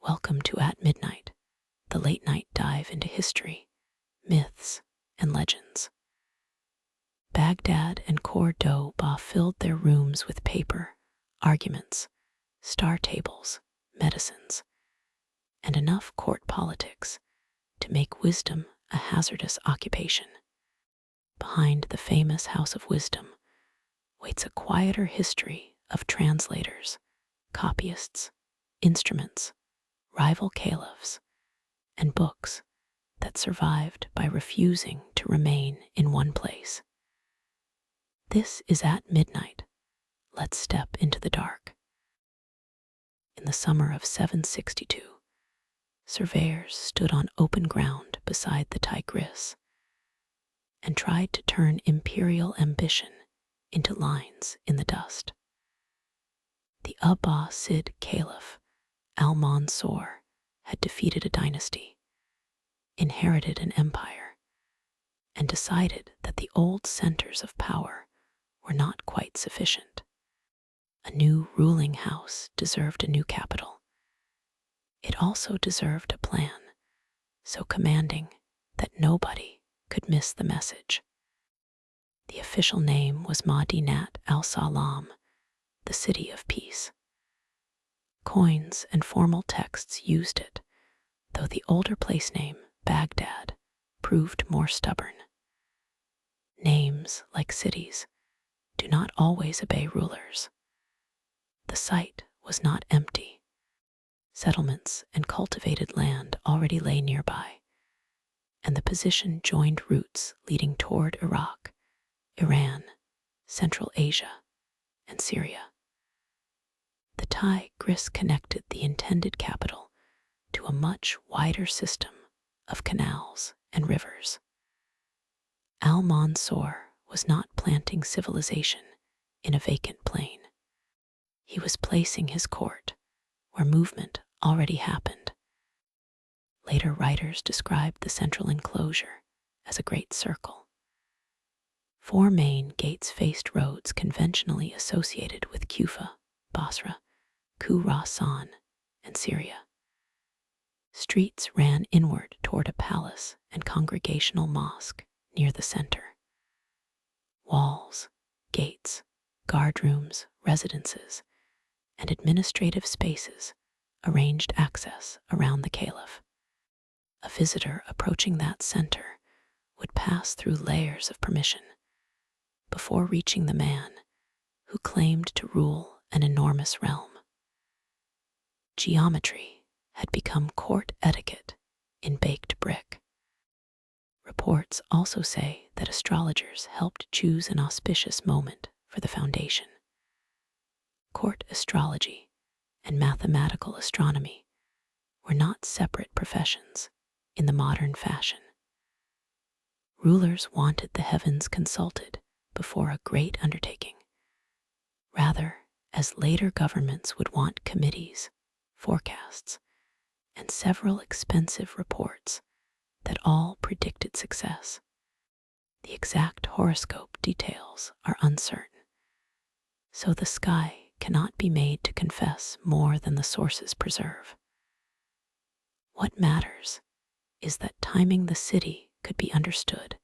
Welcome to At Midnight, the late-night dive into history, myths, and legends. Baghdad and Cordoba filled their rooms with paper, arguments, star tables, medicines, and enough court politics to make wisdom a hazardous occupation. Behind the famous House of Wisdom waits a quieter history of translators, copyists, instruments, rival caliphs, and books that survived by refusing to remain in one place. This is At Midnight. Let's step into the dark. In the summer of 762, surveyors stood on open ground beside the Tigris and tried to turn imperial ambition into lines in the dust. The Abbasid Caliph al-Mansur had defeated a dynasty, inherited an empire, and decided that the old centers of power were not quite sufficient. A new ruling house deserved a new capital. It also deserved a plan so commanding that nobody could miss the message. The official name was Madinat al-Salam, the city of peace. Coins and formal texts used it, though the older place name, Baghdad, proved more stubborn. Names, like cities, do not always obey rulers. The site was not empty. Settlements and cultivated land already lay nearby, and the position joined routes leading toward Iraq, Iran, Central Asia, and Syria. The Tigris connected the intended capital to a much wider system of canals and rivers. Al-Mansur was not planting civilization in a vacant plain. He was placing his court where movement already happened. Later writers described the central enclosure as a great circle. 4 main gates faced roads conventionally associated with Kufa, Basra, Khurasan, and Syria. Streets ran inward toward a palace and congregational mosque near the center. Walls, gates, guard rooms, residences, and administrative spaces arranged access around the caliph. A visitor approaching that center would pass through layers of permission before reaching the man who claimed to rule an enormous realm. Geometry had become court etiquette in baked brick. Reports also say that astrologers helped choose an auspicious moment for the foundation. Court astrology and mathematical astronomy were not separate professions in the modern fashion. Rulers wanted the heavens consulted before a great undertaking, rather as later governments would want committees, forecasts, and several expensive reports that all predicted success. The exact horoscope details are uncertain, so the sky cannot be made to confess more than the sources preserve. What matters is that timing the city could be understood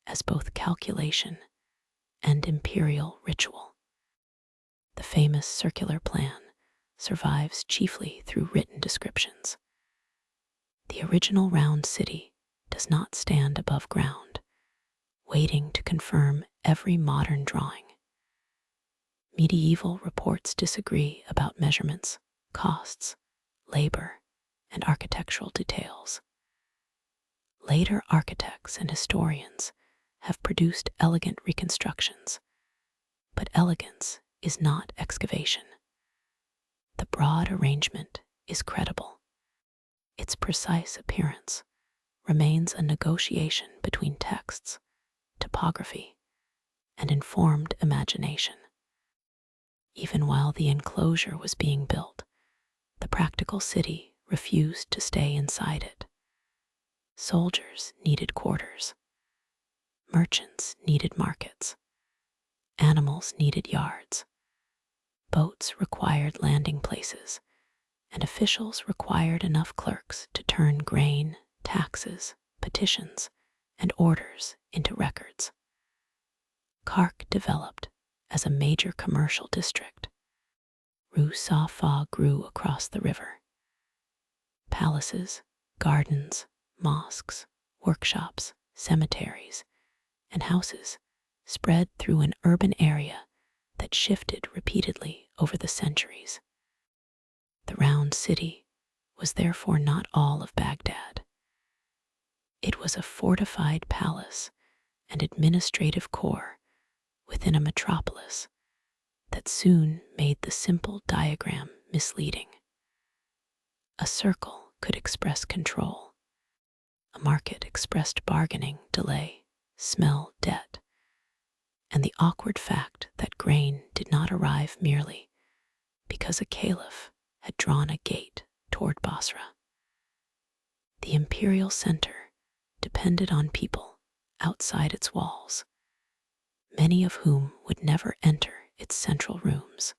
as both calculation and imperial ritual. The famous circular plan survives chiefly through written descriptions. The original round city does not stand above ground, waiting to confirm every modern drawing. Medieval reports disagree about measurements, costs, labor, and architectural details. Later architects and historians have produced elegant reconstructions, but elegance is not excavation. The broad arrangement is credible. Its precise appearance remains a negotiation between texts, topography, and informed imagination. Even while the enclosure was being built, the practical city refused to stay inside it. Soldiers needed quarters. Merchants needed markets. Animals needed yards. Boats required landing places, and officials required enough clerks to turn grain, taxes, petitions, and orders into records. Kark developed as a major commercial district. Rue Safa grew across the river. Palaces, gardens, mosques, workshops, cemeteries, and houses spread through an urban area that shifted repeatedly over the centuries. The round city was therefore not all of Baghdad. It was a fortified palace and administrative core within a metropolis that soon made the simple diagram misleading. A circle could express control. A market expressed bargaining, delay, smell, debt, and the awkward fact that grain did not arrive merely because a caliph had drawn a gate toward Basra. The imperial center depended on people outside its walls, many of whom would never enter its central rooms.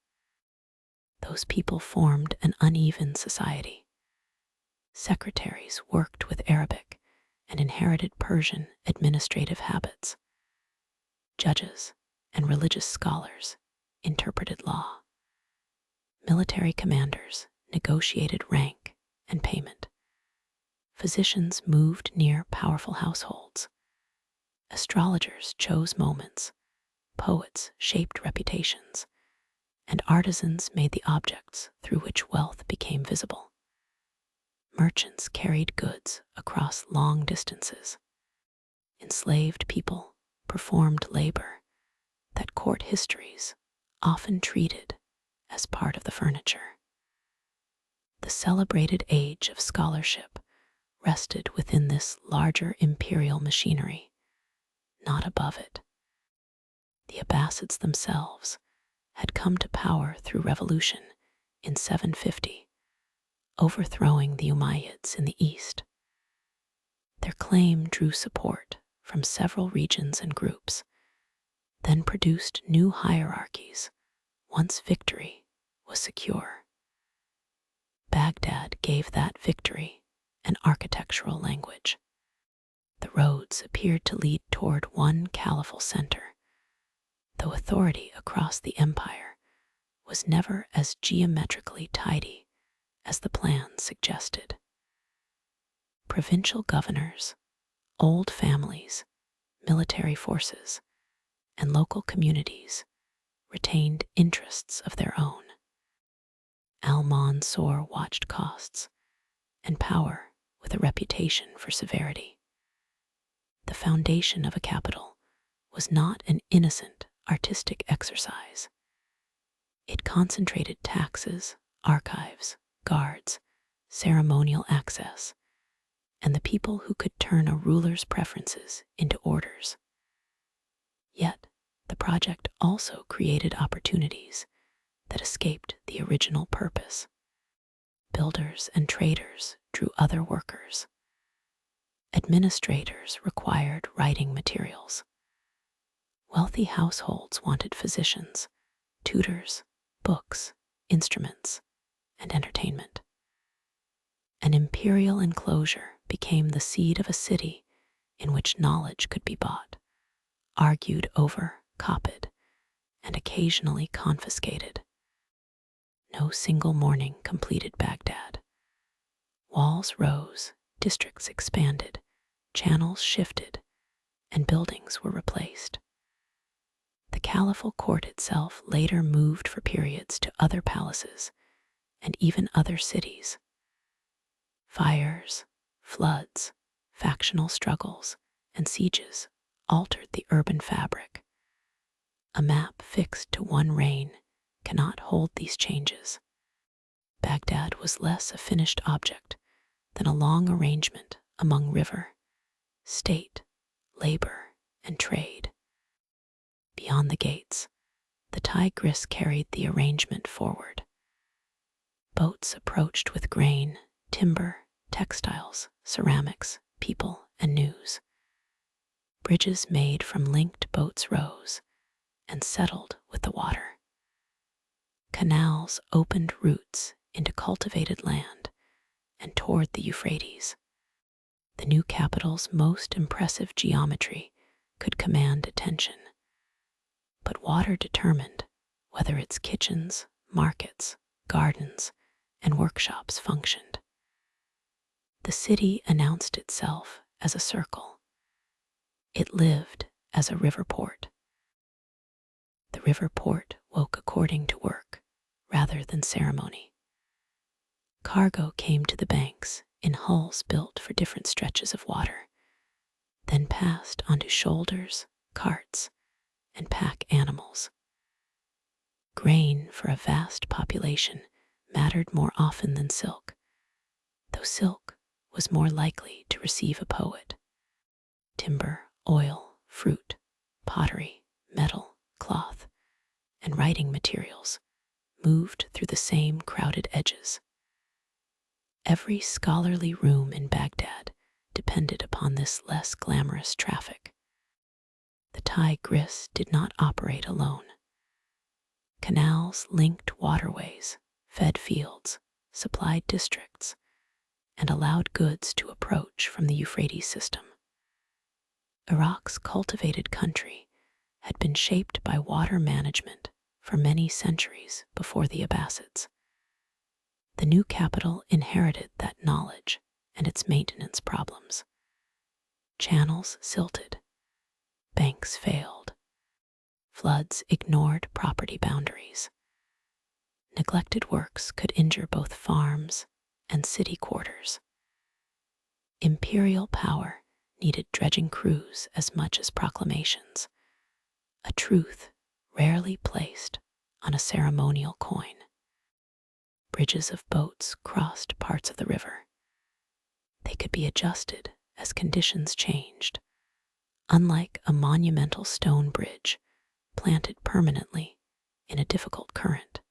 Those people formed an uneven society. Secretaries worked with Arabic and inherited Persian administrative habits. Judges and religious scholars interpreted law. Military commanders negotiated rank and payment. Physicians moved near powerful households. Astrologers chose moments. Poets shaped reputations. And artisans made the objects through which wealth became visible. Merchants carried goods across long distances. Enslaved people performed labor that court histories often treated as part of the furniture. The celebrated age of scholarship rested within this larger imperial machinery, not above it. The Abbasids themselves had come to power through revolution in 750, overthrowing the Umayyads in the east. Their claim drew support from several regions and groups, then produced new hierarchies once victory was secure. Baghdad gave that victory an architectural language. The roads appeared to lead toward one caliphal center, though authority across the empire was never as geometrically tidy as the plan suggested. Provincial governors, old families, military forces, and local communities retained interests of their own. Al-Mansur watched costs and power with a reputation for severity. The foundation of a capital was not an innocent artistic exercise. It concentrated taxes, archives, guards, ceremonial access, and the people who could turn a ruler's preferences into orders. Yet, the project also created opportunities that escaped the original purpose. Builders and traders drew other workers. Administrators required writing materials. Wealthy households wanted physicians, tutors, books, instruments, and entertainment. An imperial enclosure became the seed of a city in which knowledge could be bought, argued over, copied, and occasionally confiscated. No single morning completed Baghdad. Walls rose, districts expanded, channels shifted, and buildings were replaced. The caliphal court itself later moved for periods to other palaces and even other cities. Fires, floods, factional struggles, and sieges altered the urban fabric. A map fixed to one reign cannot hold these changes. Baghdad was less a finished object than a long arrangement among river, state, labor, and trade. Beyond the gates, the Tigris carried the arrangement forward. Boats approached with grain, timber, textiles, ceramics, people, and news. Bridges made from linked boats rose and settled with the water. Canals opened routes into cultivated land and toward the Euphrates. The new capital's most impressive geometry could command attention, but water determined whether its kitchens, markets, gardens, and workshops functioned. The city announced itself as a circle. It lived as a river port. The river port woke according to work rather than ceremony. Cargo came to the banks in hulls built for different stretches of water, then passed onto shoulders, carts, and pack animals. Grain for a vast population mattered more often than silk, though silk was more likely to receive a poet. Timber, oil, fruit, pottery, metal, cloth, and writing materials moved through the same crowded edges. Every scholarly room in Baghdad depended upon this less glamorous traffic. The Tigris did not operate alone. Canals linked waterways, fed fields, supplied districts, and allowed goods to approach from the Euphrates system. Iraq's cultivated country had been shaped by water management for many centuries before the Abbasids. The new capital inherited that knowledge and its maintenance problems. Channels silted, banks failed, floods ignored property boundaries. Neglected works could injure both farms and city quarters. Imperial power needed dredging crews as much as proclamations, a truth rarely placed on a ceremonial coin. Bridges of boats crossed parts of the river. They could be adjusted as conditions changed, unlike a monumental stone bridge planted permanently in a difficult current.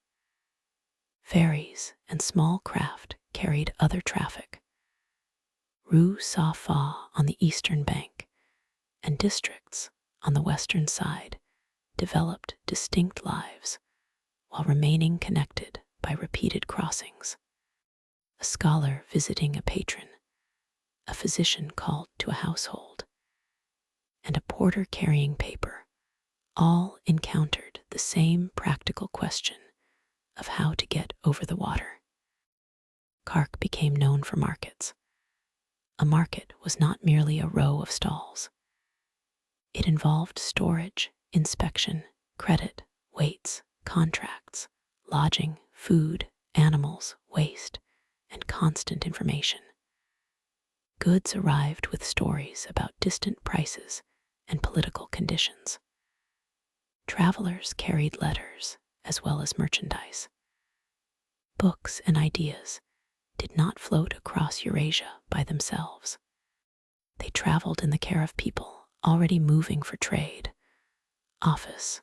Ferries and small craft carried other traffic. Rue Safa on the eastern bank and districts on the western side developed distinct lives while remaining connected by repeated crossings. A scholar visiting a patron, a physician called to a household, and a porter carrying paper all encountered the same practical question of how to get over the water. Kark became known for markets. A market was not merely a row of stalls. It involved storage, inspection, credit, weights, contracts, lodging, food, animals, waste, and constant information. Goods arrived with stories about distant prices and political conditions. Travelers carried letters as well as merchandise. Books and ideas did not float across Eurasia by themselves. They traveled in the care of people already moving for trade, office,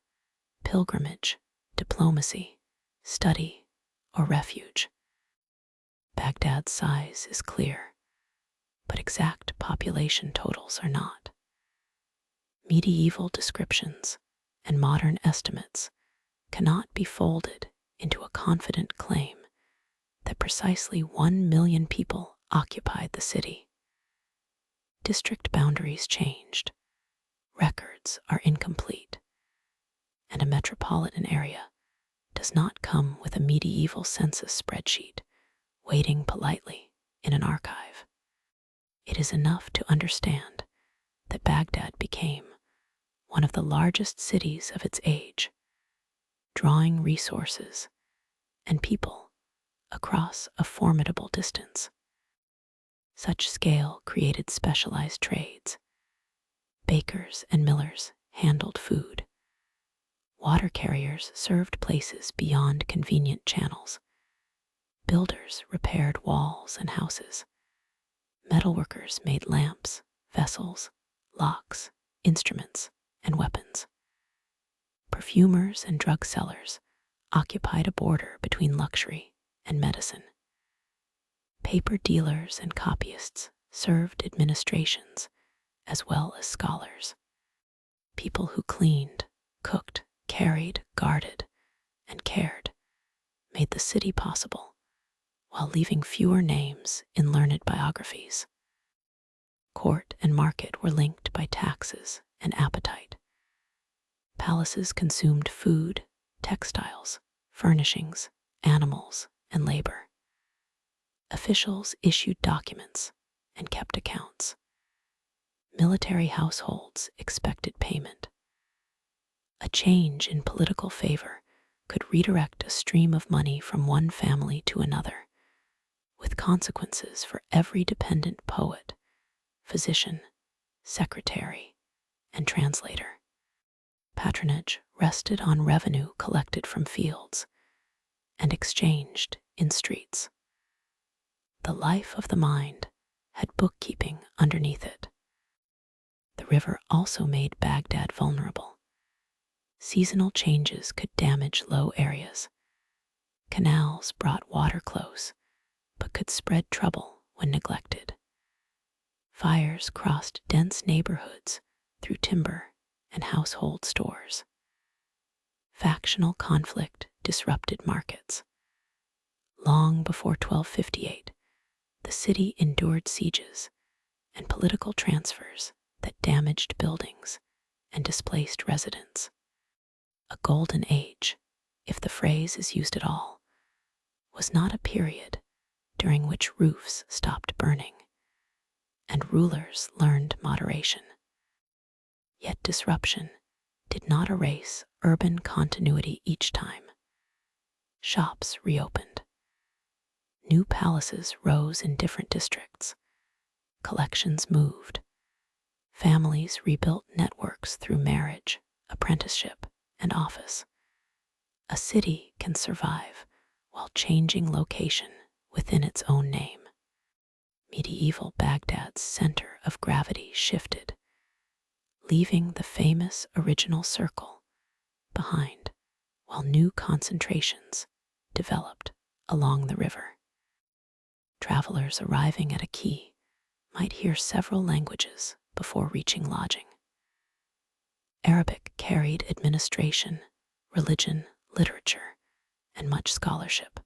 pilgrimage, diplomacy, study, or refuge. Baghdad's size is clear, but exact population totals are not. Medieval descriptions and modern estimates cannot be folded into a confident claim that precisely 1 million people occupied the city. District boundaries changed, records are incomplete, and a metropolitan area does not come with a medieval census spreadsheet waiting politely in an archive. It is enough to understand that Baghdad became one of the largest cities of its age, drawing resources and people across a formidable distance. Such scale created specialized trades. Bakers and millers handled food. Water carriers served places beyond convenient channels. Builders repaired walls and houses. Metalworkers made lamps, vessels, locks, instruments, and weapons. Perfumers and drug sellers occupied a border between luxury and medicine. Paper dealers and copyists served administrations as well as scholars. People who cleaned, cooked, carried, guarded, and cared made the city possible while leaving fewer names in learned biographies. Court and market were linked by taxes and appetite. Palaces consumed food, textiles, furnishings, animals, and labor. Officials issued documents and kept accounts. Military households expected payment. A change in political favor could redirect a stream of money from one family to another, with consequences for every dependent poet, physician, secretary, and translator. Patronage rested on revenue collected from fields and exchanged in streets. The life of the mind had bookkeeping underneath it. The river also made Baghdad vulnerable. Seasonal changes could damage low areas. Canals brought water close, but could spread trouble when neglected. Fires crossed dense neighborhoods through timber and household stores. Factional conflict disrupted markets. Long before 1258, the city endured sieges and political transfers that damaged buildings and displaced residents. A golden age, if the phrase is used at all, was not a period during which roofs stopped burning and rulers learned moderation. Yet disruption did not erase urban continuity each time. Shops reopened. New palaces rose in different districts. Collections moved. Families rebuilt networks through marriage, apprenticeship, and office. A city can survive while changing location within its own name. Medieval Baghdad's center of gravity shifted, leaving the famous original circle behind, while new concentrations developed along the river. Travelers arriving at a quay might hear several languages before reaching lodging. Arabic carried administration, religion, literature, and much scholarship.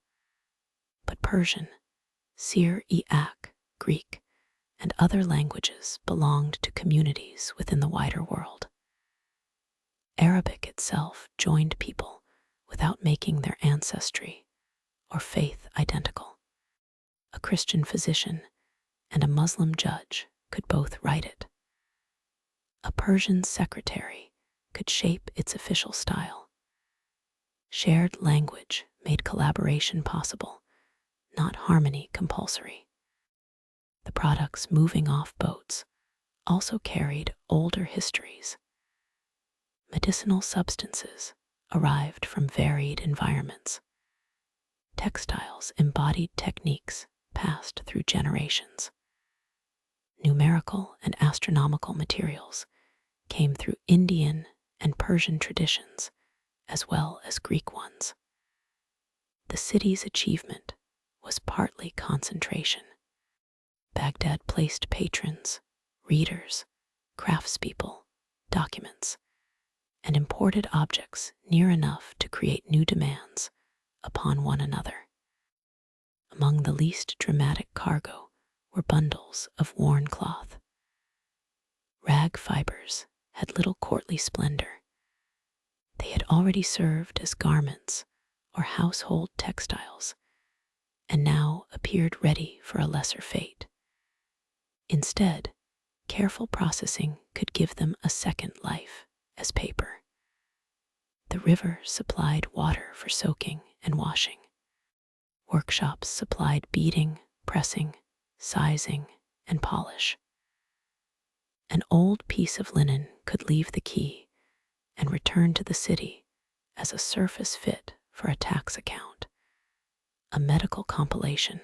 But Persian, Syriac, Greek, and other languages belonged to communities within the wider world. Arabic itself joined people without making their ancestry or faith identical. A Christian physician and a Muslim judge could both write it. A Persian secretary could shape its official style. Shared language made collaboration possible, not harmony compulsory. The products moving off boats also carried older histories. Medicinal substances arrived from varied environments. Textiles embodied techniques passed through generations. Numerical and astronomical materials came through Indian and Persian traditions, as well as Greek ones. The city's achievement was partly concentration. Baghdad placed patrons, readers, craftspeople, documents, and imported objects near enough to create new demands upon one another. Among the least dramatic cargo were bundles of worn cloth. Rag fibers had little courtly splendor. They had already served as garments or household textiles, and now appeared ready for a lesser fate. Instead, careful processing could give them a second life as paper. The river supplied water for soaking and washing. Workshops supplied beating, pressing, sizing, and polish. An old piece of linen could leave the quay and return to the city as a surface fit for a tax account, a medical compilation,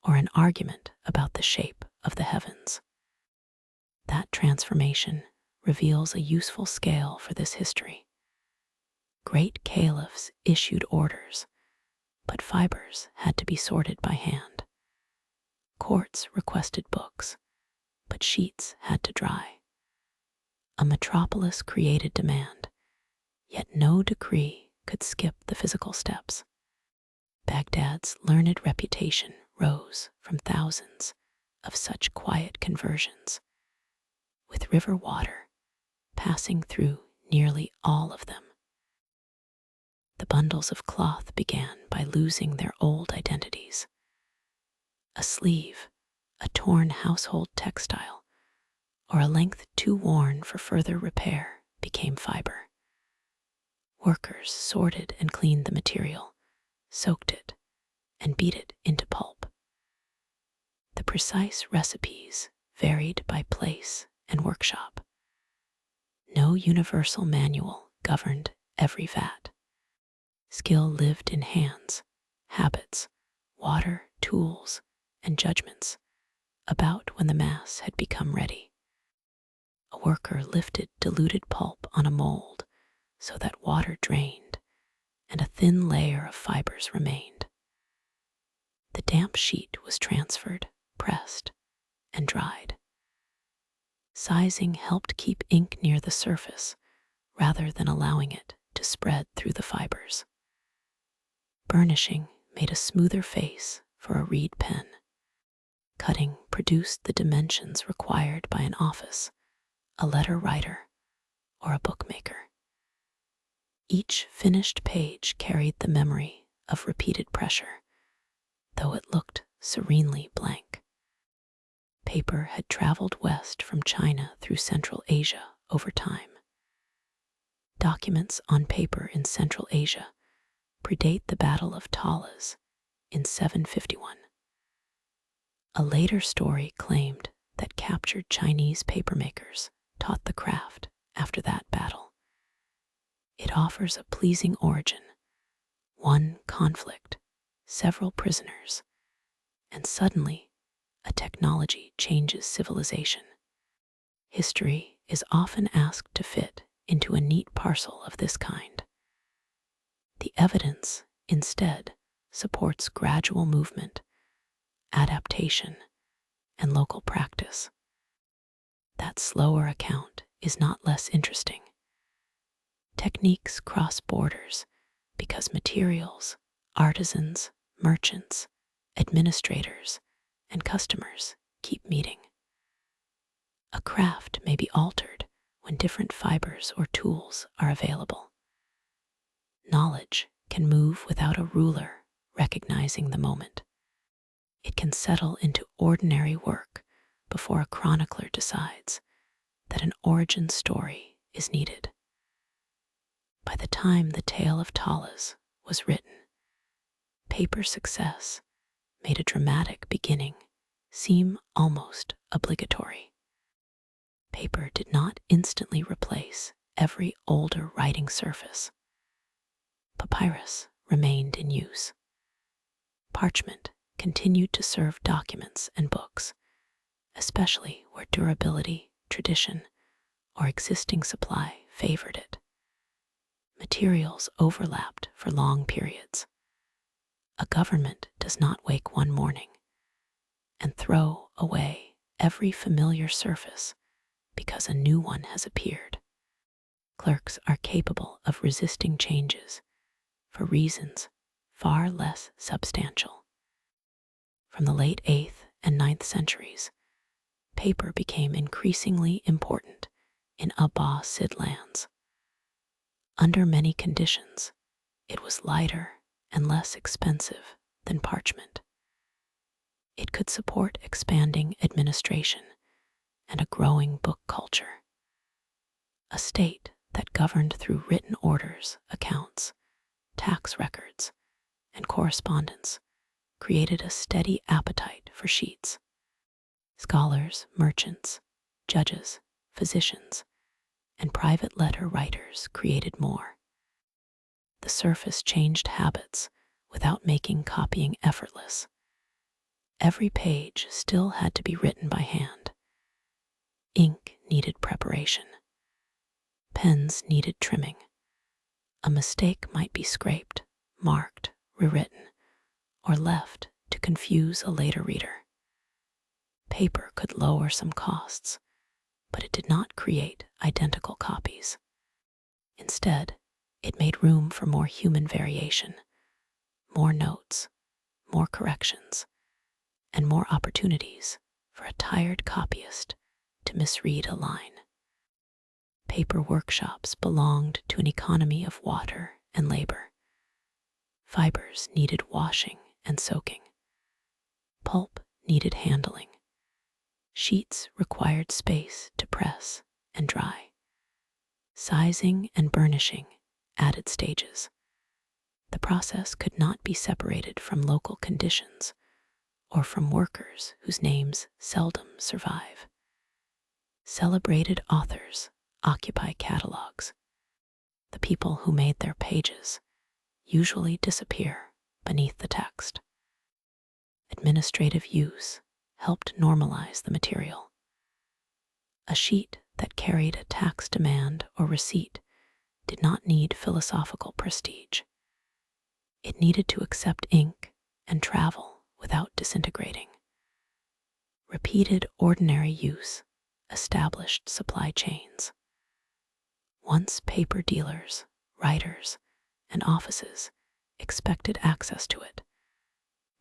or an argument about the shape of the heavens. That transformation reveals a useful scale for this history. Great caliphs issued orders, but fibers had to be sorted by hand. Courts requested books, but sheets had to dry. A metropolis created demand, yet no decree could skip the physical steps. Baghdad's learned reputation rose from thousands of such quiet conversions, with river water passing through nearly all of them. The bundles of cloth began by losing their old identities. A sleeve, a torn household textile, or a length too worn for further repair became fiber. Workers sorted and cleaned the material, soaked it, and beat it into pulp. The precise recipes varied by place and workshop. No universal manual governed every vat. Skill lived in hands, habits, water, tools, and judgments about when the mass had become ready. A worker lifted diluted pulp on a mold so that water drained and a thin layer of fibers remained. The damp sheet was transferred, pressed, and dried. Sizing helped keep ink near the surface rather than allowing it to spread through the fibers. Burnishing made a smoother face for a reed pen. Cutting produced the dimensions required by an office, a letter writer, or a bookmaker. Each finished page carried the memory of repeated pressure, though it looked serenely blank. Paper had traveled west from China through Central Asia over time. Documents on paper in Central Asia predate the Battle of Talas in 751. A later story claimed that captured Chinese papermakers taught the craft after that battle. It offers a pleasing origin: one conflict, several prisoners, and suddenly a technology changes civilization. History is often asked to fit into a neat parcel of this kind. The evidence, instead, supports gradual movement, adaptation, and local practice. That slower account is not less interesting. Techniques cross borders because materials, artisans, merchants, administrators, and customers keep meeting. A craft may be altered when different fibers or tools are available. Knowledge can move without a ruler recognizing the moment. It can settle into ordinary work before a chronicler decides that an origin story is needed. By the time the tale of Talas was written, paper success made a dramatic beginning seem almost obligatory. Paper did not instantly replace every older writing surface. Papyrus remained in use. Parchment continued to serve documents and books, especially where durability, tradition, or existing supply favored it. Materials overlapped for long periods. A government does not wake one morning and throw away every familiar surface because a new one has appeared. Clerks are capable of resisting changes for reasons far less substantial. From the late 8th and 9th centuries, paper became increasingly important in Abbasid lands. Under many conditions, it was lighter and less expensive than parchment. It could support expanding administration and a growing book culture. A state that governed through written orders, accounts, tax records, and correspondence created a steady appetite for sheets. Scholars, merchants, judges, physicians, and private letter writers created more. The surface changed habits without making copying effortless. Every page still had to be written by hand. Ink needed preparation. Pens needed trimming. A mistake might be scraped, marked, rewritten, or left to confuse a later reader. Paper could lower some costs, but it did not create identical copies. Instead, it made room for more human variation, more notes, more corrections, and more opportunities for a tired copyist to misread a line. Paper workshops belonged to an economy of water and labor. Fibers needed washing and soaking. Pulp needed handling. Sheets required space to press and dry. Sizing and burnishing added stages. The process could not be separated from local conditions or from workers whose names seldom survive. Celebrated authors occupy catalogs. The people who made their pages usually disappear beneath the text. Administrative use helped normalize the material. A sheet that carried a tax demand or receipt did not need philosophical prestige. It needed to accept ink and travel without disintegrating. Repeated ordinary use established supply chains. Once paper dealers, writers, and offices expected access to it,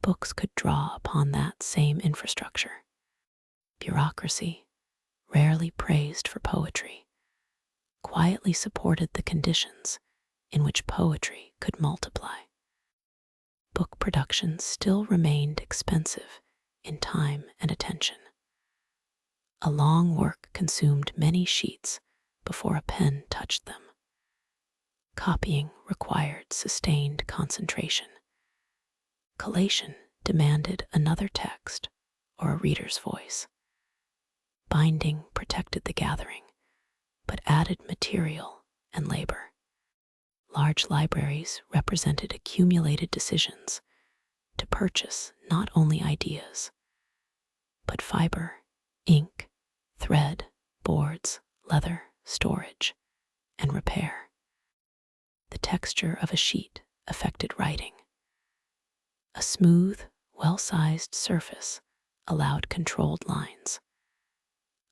books could draw upon that same infrastructure. Bureaucracy, rarely praised for poetry, quietly supported the conditions in which poetry could multiply. Book production still remained expensive in time and attention. A long work consumed many sheets before a pen touched them. Copying required sustained concentration. Collation demanded another text or a reader's voice. Binding protected the gathering, but added material and labor. Large libraries represented accumulated decisions to purchase not only ideas, but fiber, ink, thread, boards, leather, storage, and repair. The texture of a sheet affected writing. A smooth, well-sized surface allowed controlled lines.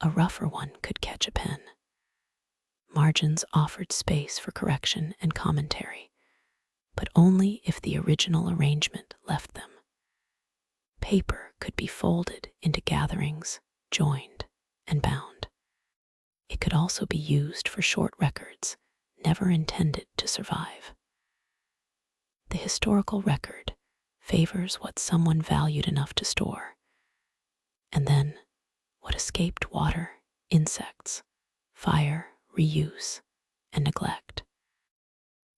A rougher one could catch a pen. Margins offered space for correction and commentary, but only if the original arrangement left them. Paper could be folded into gatherings, joined, and bound. It could also be used for short records, never intended to survive. The historical record favors what someone valued enough to store, and then what escaped water, insects, fire, reuse, and neglect.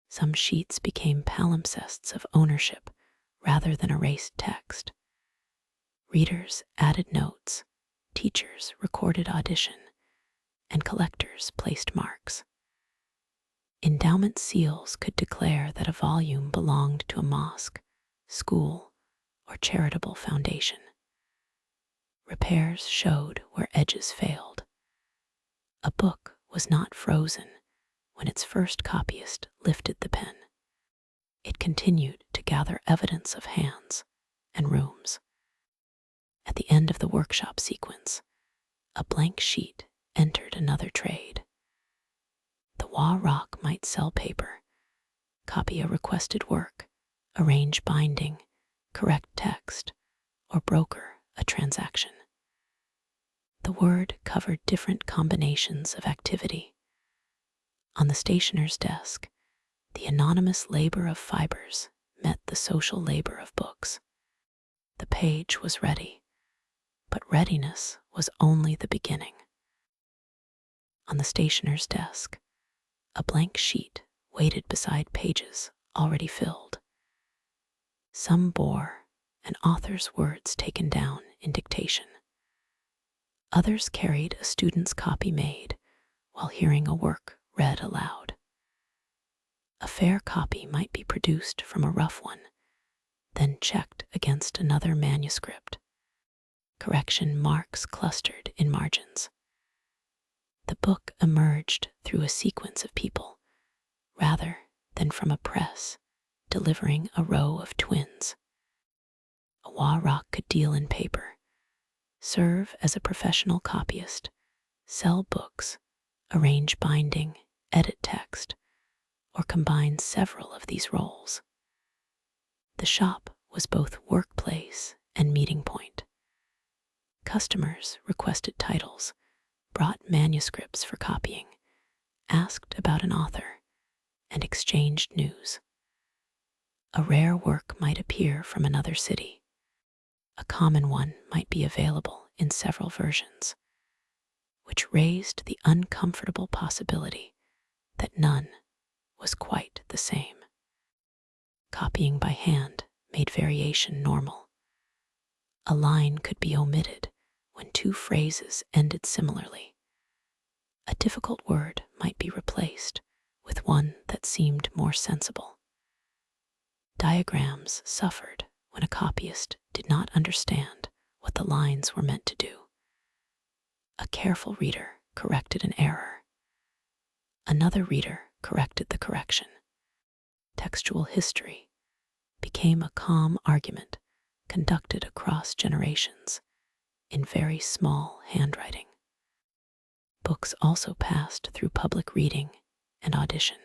Some sheets became palimpsests of ownership rather than erased text. Readers added notes, teachers recorded audition, and collectors placed marks. Endowment seals could declare that a volume belonged to a mosque, school, or charitable foundation. Repairs showed where edges failed. A book was not frozen when its first copyist lifted the pen. It continued to gather evidence of hands and rooms. At the end of the workshop sequence, a blank sheet entered another trade. The Wa Rock might sell paper, copy a requested work, arrange binding, correct text, or broker a transaction. The word covered different combinations of activity. On the stationer's desk, the anonymous labor of fibers met the social labor of books. The page was ready, but readiness was only the beginning. On the stationer's desk, a blank sheet waited beside pages already filled. Some bore an author's words taken down in dictation. Others carried a student's copy made while hearing a work read aloud. A fair copy might be produced from a rough one, then checked against another manuscript. Correction marks clustered in margins. The book emerged through a sequence of people, rather than from a press delivering a row of twins. A Wa Rock could deal in paper, serve as a professional copyist, sell books, arrange binding, edit text, or combine several of these roles. The shop was both workplace and meeting point. Customers requested titles, brought manuscripts for copying, asked about an author, and exchanged news. A rare work might appear from another city. A common one might be available in several versions, which raised the uncomfortable possibility that none was quite the same. Copying by hand made variation normal. A line could be omitted when two phrases ended similarly. A difficult word might be replaced with one that seemed more sensible. Diagrams suffered when a copyist did not understand what the lines were meant to do. A careful reader corrected an error. Another reader corrected the correction. Textual history became a calm argument conducted across generations in very small handwriting. Books also passed through public reading and audition.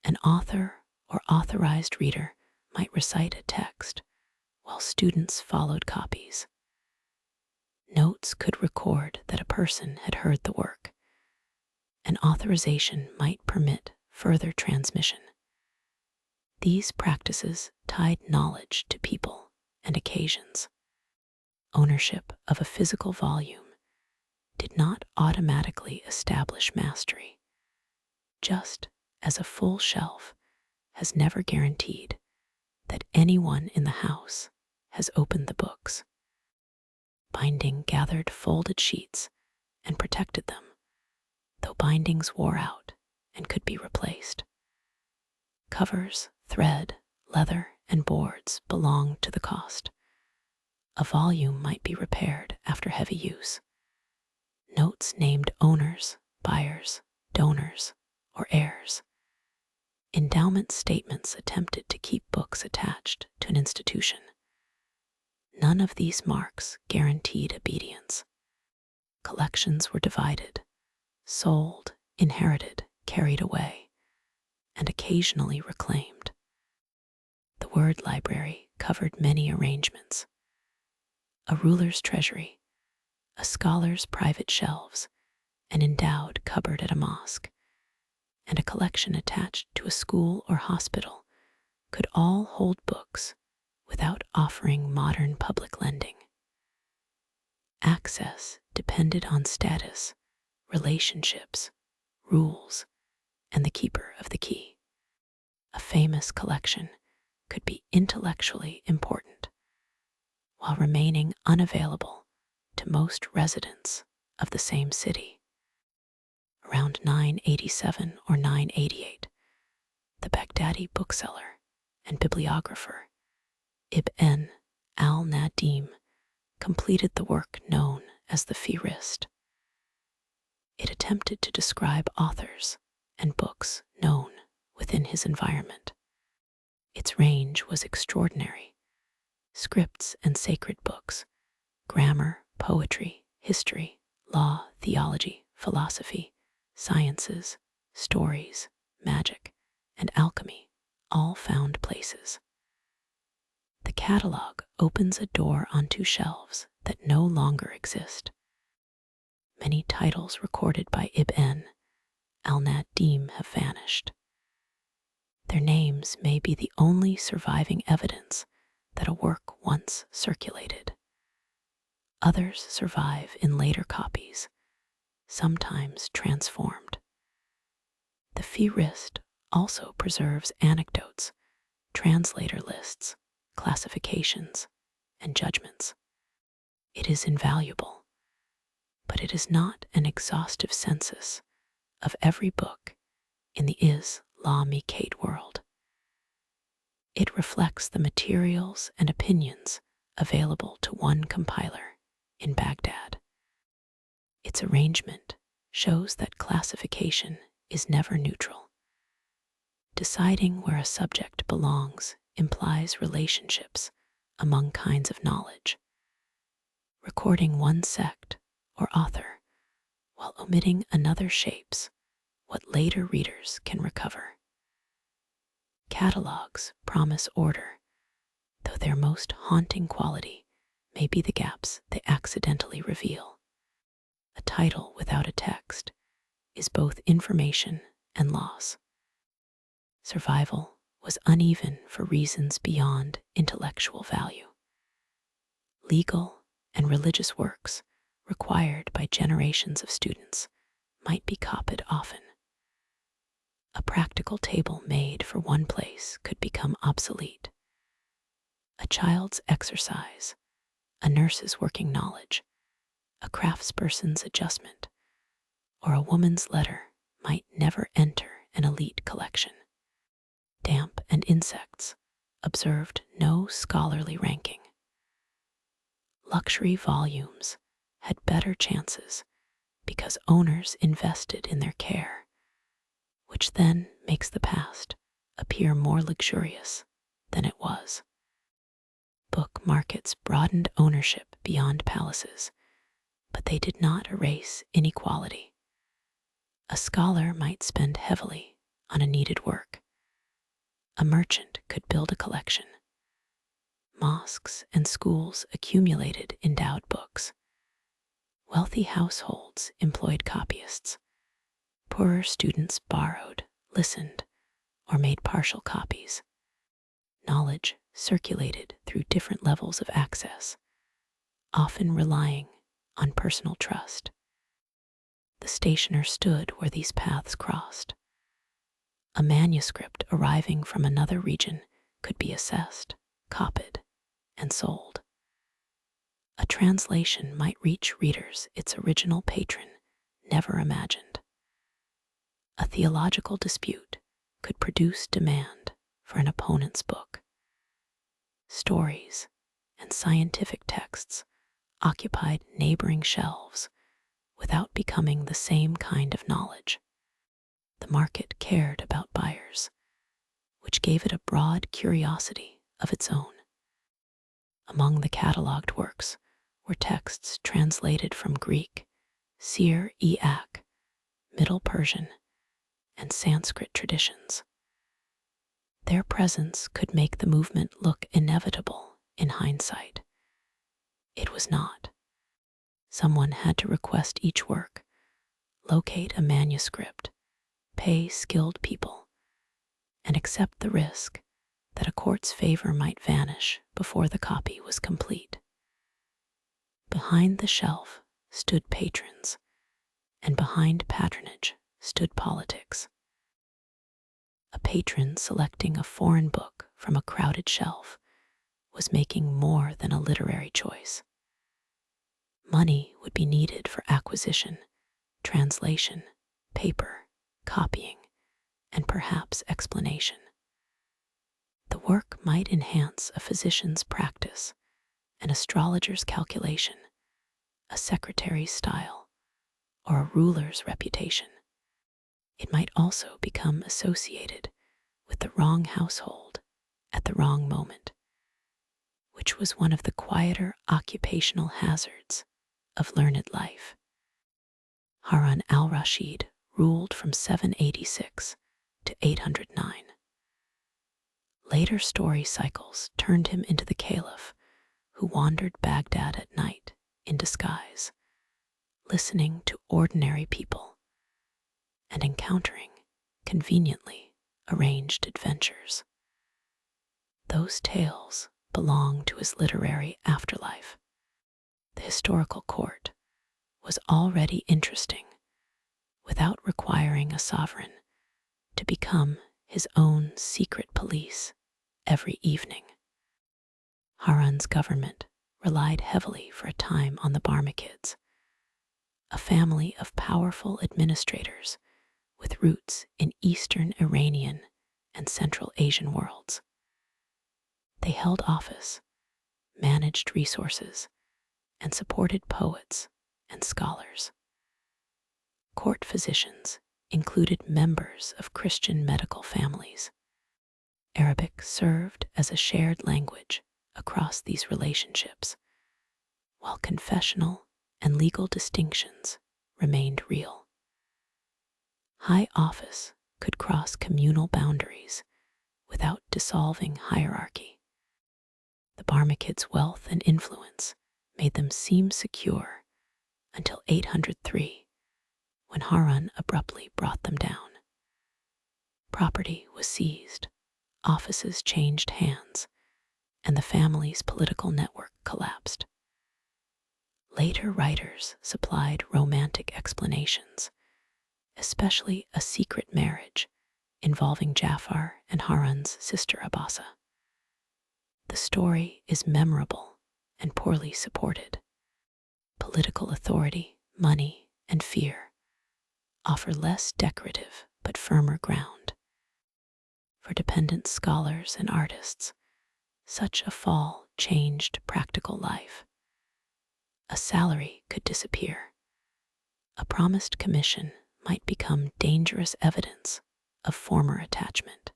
An author or authorized reader might recite a text while students followed copies. Notes could record that a person had heard the work. An authorization might permit further transmission. These practices tied knowledge to people and occasions. Ownership of a physical volume did not automatically establish mastery, just as a full shelf has never guaranteed that anyone in the house has opened the books. Binding gathered folded sheets and protected them, though bindings wore out and could be replaced. Covers, thread, leather, and boards belonged to the cost. A volume might be repaired after heavy use. Notes named owners, buyers, donors, or heirs. Endowment statements attempted to keep books attached to an institution. None of these marks guaranteed obedience. Collections were divided, sold, inherited, carried away, and occasionally reclaimed. The word library covered many arrangements. A ruler's treasury, a scholar's private shelves, an endowed cupboard at a mosque, and a collection attached to a school or hospital could all hold books without offering modern public lending. Access depended on status, relationships, rules, and the keeper of the key. A famous collection could be intellectually important while remaining unavailable to most residents of the same city. Around 987 or 988, the Baghdadi bookseller and bibliographer Ibn al-Nadim completed the work known as the Fihrist. It attempted to describe authors and books known within his environment. Its range was extraordinary. Scripts and sacred books, grammar, poetry, history, law, theology, philosophy, sciences, stories, magic, and alchemy all found places. The catalog opens a door onto shelves that no longer exist. Many titles recorded by Ibn al-Nadim have vanished. Their names may be the only surviving evidence that a work once circulated. Others survive in later copies, sometimes transformed. The Fihrist also preserves anecdotes, translator lists, classifications, and judgments. It is invaluable, but it is not an exhaustive census of every book in the Islamic world. It reflects the materials and opinions available to one compiler in Baghdad. Its arrangement shows that classification is never neutral. Deciding where a subject belongs implies relationships among kinds of knowledge. Recording one sect or author while omitting another shapes what later readers can recover. Catalogs promise order, though their most haunting quality may be the gaps they accidentally reveal. A title without a text is both information and loss. Survival was uneven for reasons beyond intellectual value. Legal and religious works required by generations of students might be copied often. A practical table made for one place could become obsolete. A child's exercise, a nurse's working knowledge, a craftsperson's adjustment, or a woman's letter might never enter an elite collection. Damp and insects observed no scholarly ranking. Luxury volumes had better chances because owners invested in their care, which then makes the past appear more luxurious than it was. Book markets broadened ownership beyond palaces, but they did not erase inequality. A scholar might spend heavily on a needed work. A merchant could build a collection. Mosques and schools accumulated endowed books. Wealthy households employed copyists. Poorer students borrowed, listened, or made partial copies. Knowledge circulated through different levels of access, often relying on personal trust. The stationer stood where these paths crossed. A manuscript arriving from another region could be assessed, copied, and sold. A translation might reach readers its original patron never imagined. A theological dispute could produce demand for an opponent's book. Stories and scientific texts occupied neighboring shelves without becoming the same kind of knowledge. The market cared about buyers, which gave it a broad curiosity of its own. Among the catalogued works were texts translated from Greek, Syriac, Middle Persian, and Sanskrit traditions. Their presence could make the movement look inevitable in hindsight. It was not. Someone had to request each work, locate a manuscript, pay skilled people, and accept the risk that a court's favor might vanish before the copy was complete. Behind the shelf stood patrons, and behind patronage stood politics. A patron selecting a foreign book from a crowded shelf was making more than a literary choice. Money would be needed for acquisition, translation, paper, copying, and perhaps explanation. The work might enhance a physician's practice, an astrologer's calculation, a secretary's style, or a ruler's reputation. It might also become associated with the wrong household at the wrong moment, which was one of the quieter occupational hazards of learned life. Harun al-Rashid ruled from 786 to 809. Later story cycles turned him into the caliph who wandered Baghdad at night in disguise, listening to ordinary people and encountering conveniently arranged adventures. Those tales belong to his literary afterlife. The historical court was already interesting without requiring a sovereign to become his own secret police every evening. Harun's government relied heavily for a time on the Barmakids, a family of powerful administrators with roots in Eastern Iranian and Central Asian worlds. They held office, managed resources, and supported poets and scholars. Court physicians included members of Christian medical families. Arabic served as a shared language across these relationships, while confessional and legal distinctions remained real. High office could cross communal boundaries without dissolving hierarchy. The Barmakids' wealth and influence made them seem secure until 803, when Harun abruptly brought them down. Property was seized, offices changed hands, and the family's political network collapsed. Later writers supplied romantic explanations, especially a secret marriage involving Jafar and Harun's sister Abasa. The story is memorable and poorly supported. Political authority, money, and fear offer less decorative but firmer ground. For dependent scholars and artists, such a fall changed practical life. A salary could disappear. A promised commission might become dangerous evidence of former attachment.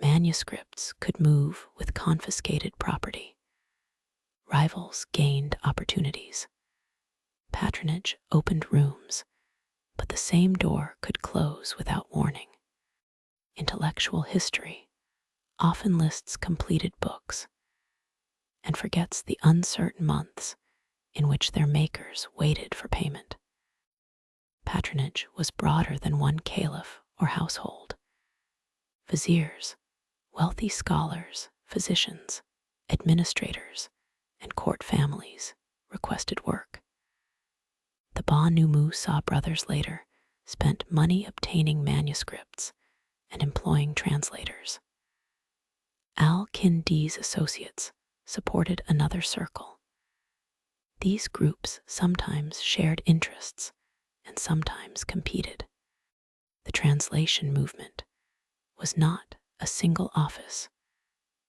Manuscripts could move with confiscated property. Rivals gained opportunities. Patronage opened rooms, but the same door could close without warning. Intellectual history often lists completed books and forgets the uncertain months in which their makers waited for payment. Patronage was broader than one caliph or household. Viziers, wealthy scholars, physicians, administrators, and court families requested work. The Banu Musa brothers later spent money obtaining manuscripts and employing translators. Al-Kindi's associates supported another circle. These groups sometimes shared interests and sometimes competed. The translation movement was not a single office,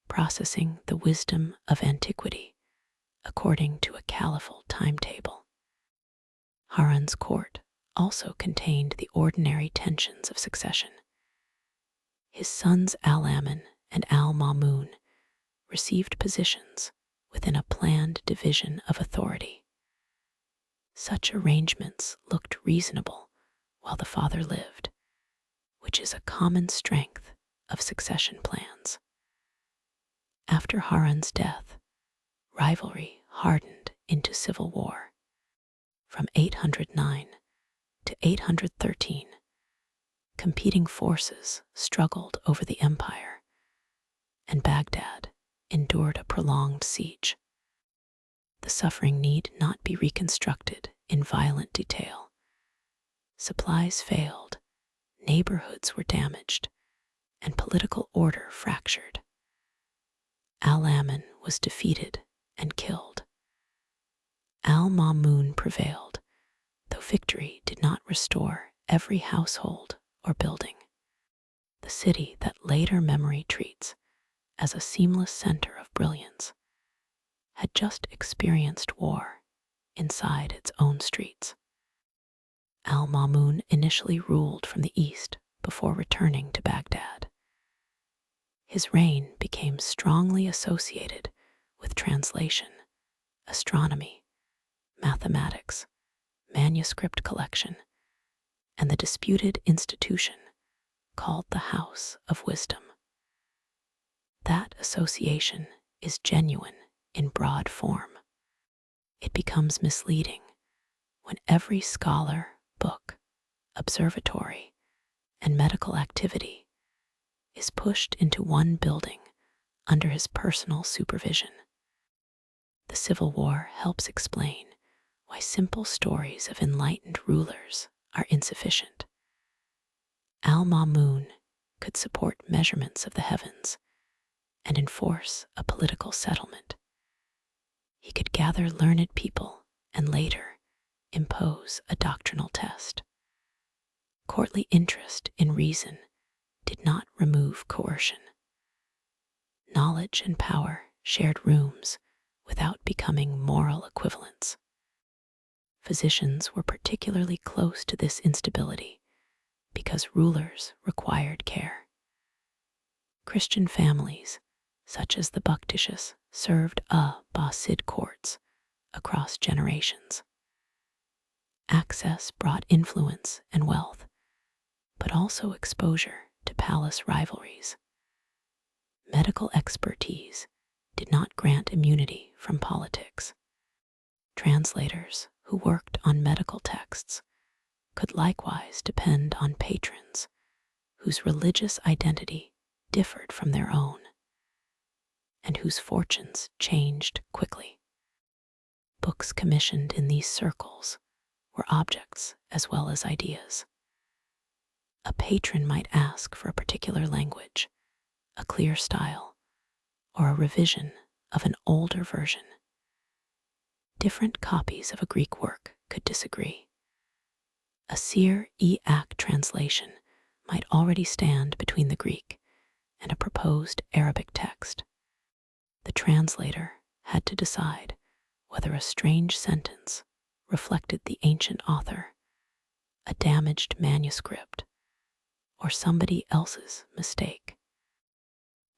processing the wisdom of antiquity according to a caliphal timetable. Harun's court also contained the ordinary tensions of succession. His sons Al-Amin and Al-Mamun received positions within a planned division of authority. Such arrangements looked reasonable while the father lived, which is a common strength of succession plans. After Harun's death, rivalry hardened into civil war. From 809 to 813, competing forces struggled over the empire, and Baghdad endured a prolonged siege. The suffering need not be reconstructed in violent detail. Supplies failed, neighborhoods were damaged, and political order fractured. Al-Amin was defeated and killed. Al-Mamun prevailed, though victory did not restore every household or building. The city that later memory treats as a seamless center of brilliance had just experienced war inside its own streets. Al-Mamun initially ruled from the east before returning to Baghdad. His reign became strongly associated with translation, astronomy, mathematics, manuscript collection, and the disputed institution called the House of Wisdom. That association is genuine in broad form. It becomes misleading when every scholar, book, observatory, and medical activity is pushed into one building under his personal supervision. The Civil War helps explain why simple stories of enlightened rulers are insufficient. Al-Mamun could support measurements of the heavens and enforce a political settlement. He could gather learned people and later impose a doctrinal test. Courtly interest in reason did not remove coercion. Knowledge and power shared rooms without becoming moral equivalents. Physicians were particularly close to this instability because rulers required care. Christian families, such as the Bakhtishis, served Abbasid courts across generations. Access brought influence and wealth, but also exposure to palace rivalries. medical expertise did not grant immunity from politics. Translators who worked on medical texts could likewise depend on patrons whose religious identity differed from their own and whose fortunes changed quickly. Books commissioned in these circles were objects as well as ideas. A patron might ask for a particular language, a clear style, or a revision of an older version. Different copies of a Greek work could disagree. A Syriac translation might already stand between the Greek and a proposed Arabic text. The translator had to decide whether a strange sentence reflected the ancient author, a damaged manuscript, or somebody else's mistake.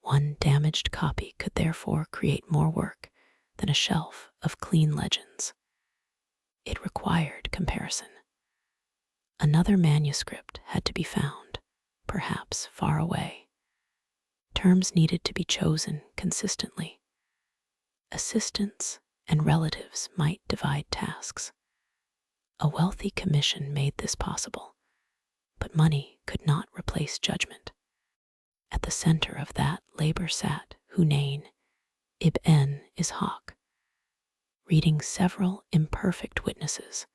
One damaged copy could therefore create more work than a shelf of clean legends. It required comparison. Another manuscript had to be found, perhaps far away. Terms needed to be chosen consistently. Assistants and relatives might divide tasks. A wealthy commission made this possible, but money could not replace judgment. At the center of that labor sat Hunayn ibn Ishaq, reading several imperfect witnesses,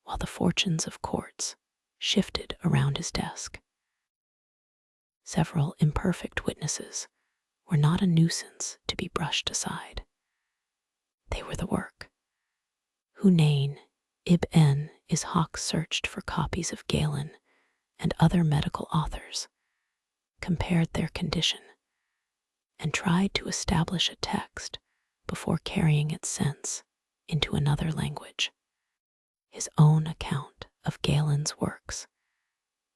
while the fortunes of courts shifted around his desk. Several imperfect witnesses were not a nuisance to be brushed aside. They were the work. Hunayn ibn Ishaq searched for copies of Galen and other medical authors, compared their condition, and tried to establish a text before carrying its sense into another language. His own account of Galen's works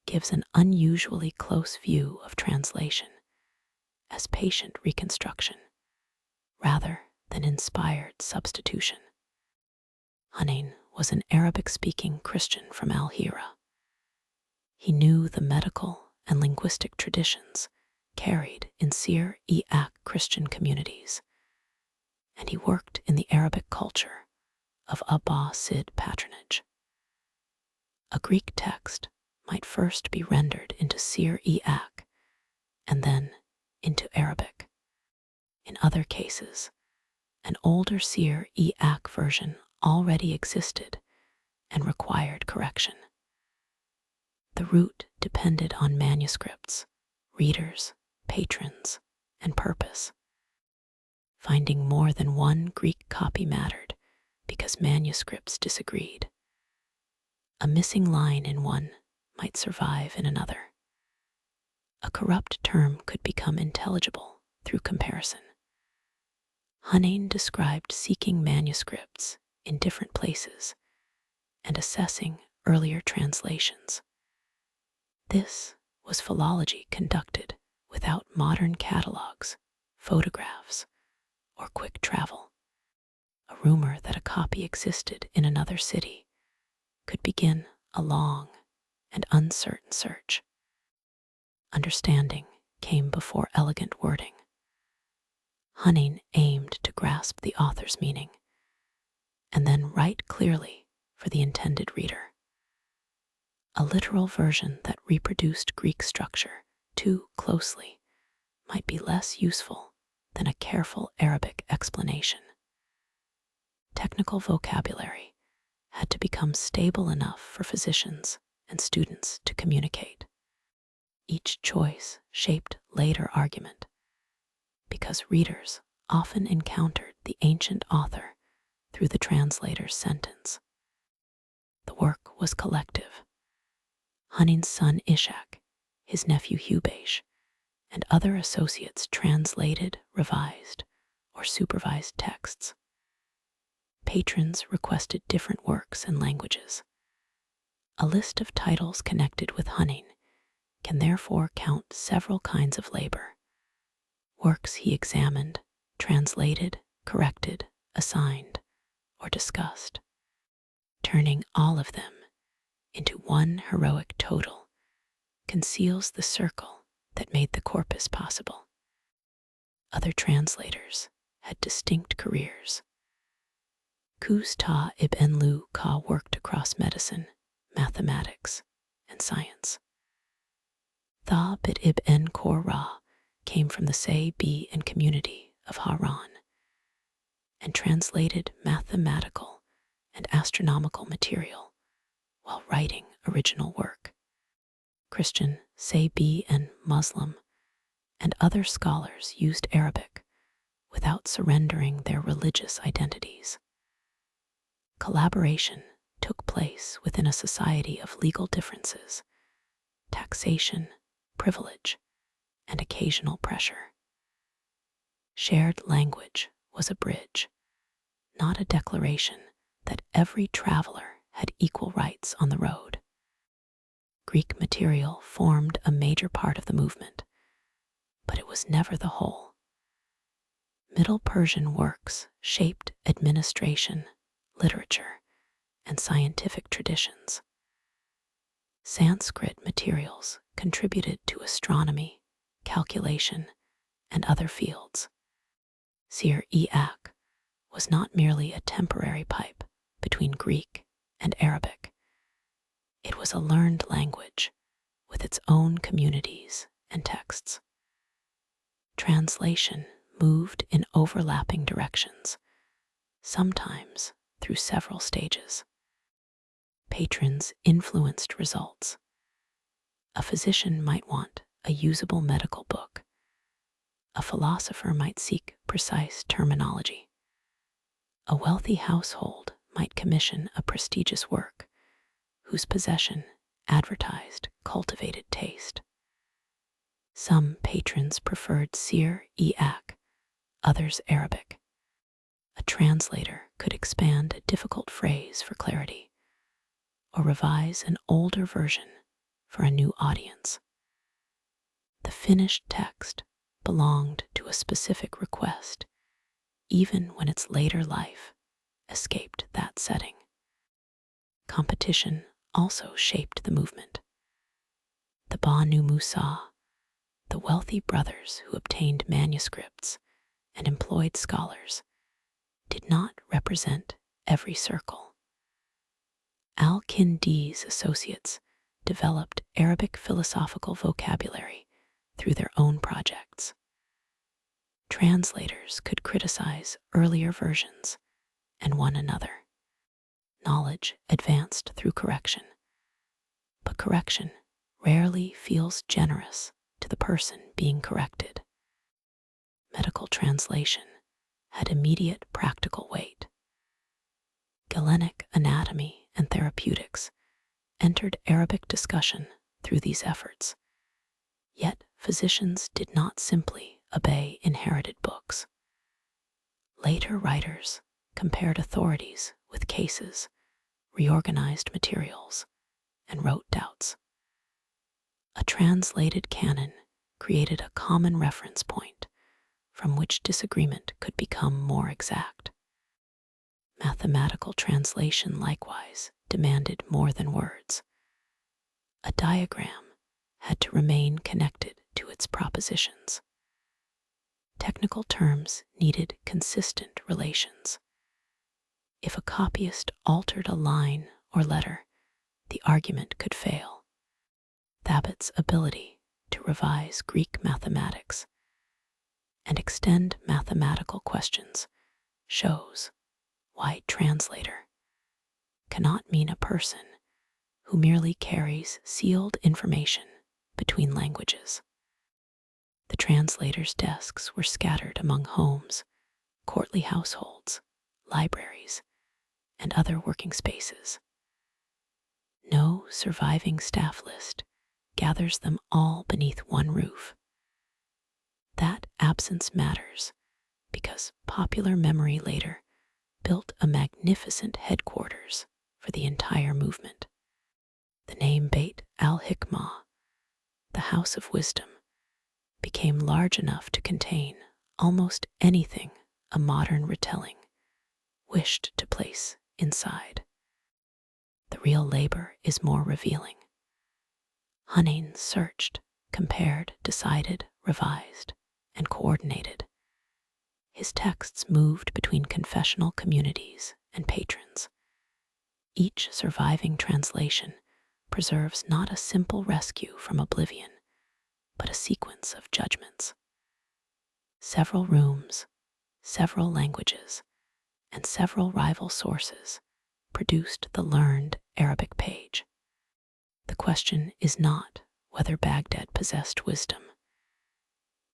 gives an unusually close view of translation as patient reconstruction rather than inspired substitution. Hunayn was an Arabic-speaking Christian from Al-Hira. He knew the medical and linguistic traditions carried in Syriac Christian communities, and he worked in the Arabic culture of Abbasid patronage. A Greek text might first be rendered into Syriac and then into Arabic. In other cases, an older Syriac version already existed and required correction. The route depended on manuscripts, readers, patrons, and purpose. Finding more than one Greek copy mattered because manuscripts disagreed. A missing line in one might survive in another. A corrupt term could become intelligible through comparison. Hunayn described seeking manuscripts in different places and assessing earlier translations. This was philology conducted without modern catalogs, photographs, or quick travel. A rumor that a copy existed in another city could begin a long and uncertain search. Understanding came before elegant wording. Hunayn aimed to grasp the author's meaning and then write clearly for the intended reader. A literal version that reproduced Greek structure too closely might be less useful than a careful Arabic explanation. Technical vocabulary had to become stable enough for physicians and students to communicate. Each choice shaped later argument, because readers often encountered the ancient author through the translator's sentence. The work was collective. Hunayn's son Ishaq, his nephew Hubaysh, and other associates translated, revised, or supervised texts. Patrons requested different works and languages. A list of titles connected with Hunayn can therefore count several kinds of labor. Works he examined, translated, corrected, assigned, or discussed. Turning all of them into one heroic total conceals the circle that made the corpus possible. Other translators had distinct careers. Qusta ibn Luqa worked across medicine, mathematics, and science. Thabit ibn Qurra came from the Saybi and community of Haran and translated mathematical and astronomical material while writing original work. Christian, Saybi, and Muslim and other scholars used Arabic without surrendering their religious identities. Collaboration took place within a society of legal differences, taxation, privilege, and occasional pressure. Shared language was a bridge, not a declaration that every traveler had equal rights on the road. Greek material formed a major part of the movement, but it was never the whole. Middle Persian works shaped administration, literature, and scientific traditions. Sanskrit materials contributed to astronomy, calculation, and other fields. Syriac was not merely a temporary pipe between Greek and Arabic. It was a learned language with its own communities and texts. Translation moved in overlapping directions, sometimes through several stages. Patrons influenced results. A physician might want a usable medical book. A philosopher might seek precise terminology. A wealthy household might commission a prestigious work whose possession advertised cultivated taste. Some patrons preferred Syriac, others Arabic. A translator could expand a difficult phrase for clarity, or revise an older version for a new audience. The finished text belonged to a specific request, even when its later life escaped that setting. Competition also shaped the movement. The Banu Musa, the wealthy brothers who obtained manuscripts and employed scholars, did not represent every circle. Al-Kindi's associates developed Arabic philosophical vocabulary through their own projects. Translators could criticize earlier versions and one another. Knowledge advanced through correction, but correction rarely feels generous to the person being corrected. Medical translation had immediate practical weight. Galenic anatomy and therapeutics entered Arabic discussion through these efforts. Yet physicians did not simply obey inherited books. Later writers compared authorities with cases, reorganized materials, and wrote doubts. A translated canon created a common reference point from which disagreement could become more exact. Mathematical translation likewise demanded more than words. A diagram had to remain connected to its propositions. Technical terms needed consistent relations. If a copyist altered a line or letter, the argument could fail. Thabit's ability to revise Greek mathematics and extend mathematical questions shows why translator cannot mean a person who merely carries sealed information between languages. The translator's desks were scattered among homes, courtly households, libraries, and other working spaces. No surviving staff list gathers them all beneath one roof. That absence matters because popular memory later built a magnificent headquarters for the entire movement. The name Beit al-Hikmah, the House of Wisdom, became large enough to contain almost anything a modern retelling wished to place inside. The real labor is more revealing. Hunayn searched, compared, decided, revised, and coordinated his texts moved between confessional communities and patrons. Each surviving translation preserves not a simple rescue from oblivion, but a sequence of judgments. Several rooms, several languages, and several rival sources produced the learned Arabic page. The question is not whether Baghdad possessed wisdom.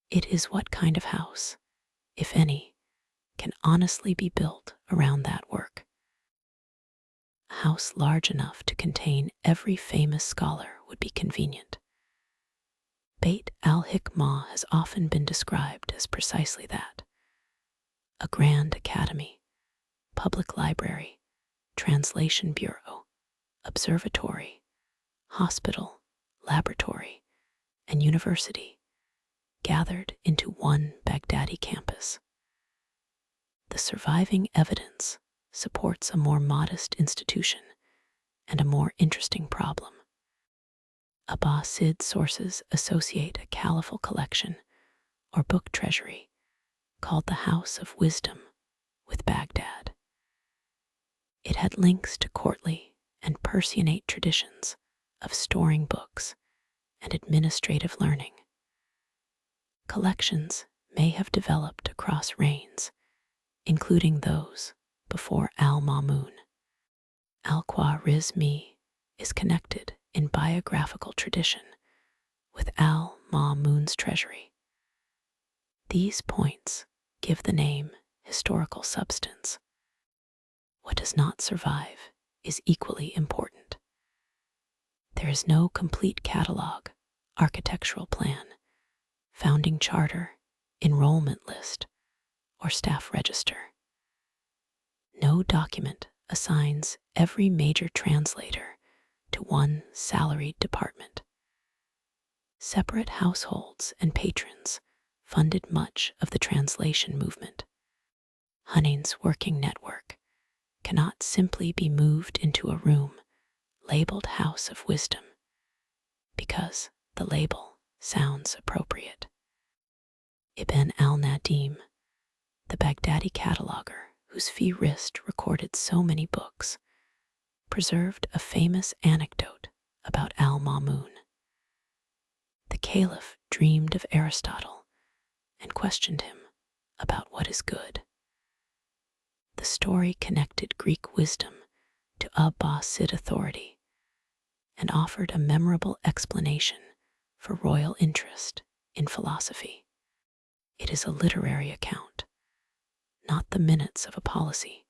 It is what kind of house, if any, can honestly be built around that work. A house large enough to contain every famous scholar would be convenient. Beit al-Hikmah has often been described as precisely that: a grand academy, public library, translation bureau, observatory, hospital, laboratory, and university gathered into one Baghdadi campus. The surviving evidence supports a more modest institution and a more interesting problem. Abbasid sources associate a caliphal collection or book treasury called the House of Wisdom with Baghdad. It had links to courtly and Persianate traditions of storing books and administrative learning. Collections may have developed across reigns, including those before al-Ma'mun. Al-Khwarizmi is connected in biographical tradition with al-Ma'mun's treasury. These points give the name historical substance. What does not survive is equally important. There is no complete catalog, architectural plan, founding charter, enrollment list, or staff register. No document assigns every major translator to one salaried department. Separate households and patrons funded much of the translation movement. Hunayn's working network cannot simply be moved into a room labeled House of Wisdom because the label sounds appropriate. Ibn al-Nadim, the Baghdadi cataloger whose Fihrist recorded so many books, preserved a famous anecdote about al-Ma'mun. The caliph dreamed of Aristotle and questioned him about what is good. The story connected Greek wisdom to Abbasid authority and offered a memorable explanation for royal interest in philosophy. It is a literary account, not the minutes of a policy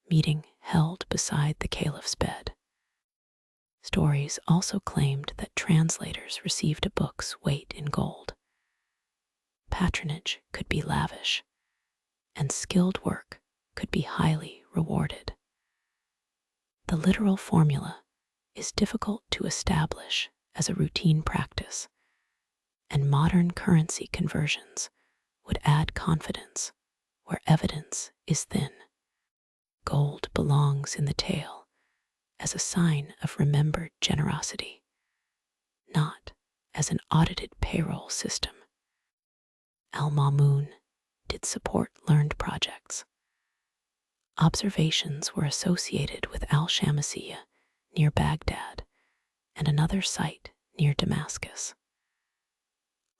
meeting held beside the caliph's bed. Stories also claimed that translators received a book's weight in gold. Patronage could be lavish, and skilled work could be highly rewarded. The literal formula is difficult to establish as a routine practice, and modern currency conversions would add confidence where evidence is thin. Gold belongs in the tale as a sign of remembered generosity, not as an audited payroll system. Al-Ma'mun did support learned projects. Observations were associated with al-Shamsiyya near Baghdad and another site near Damascus.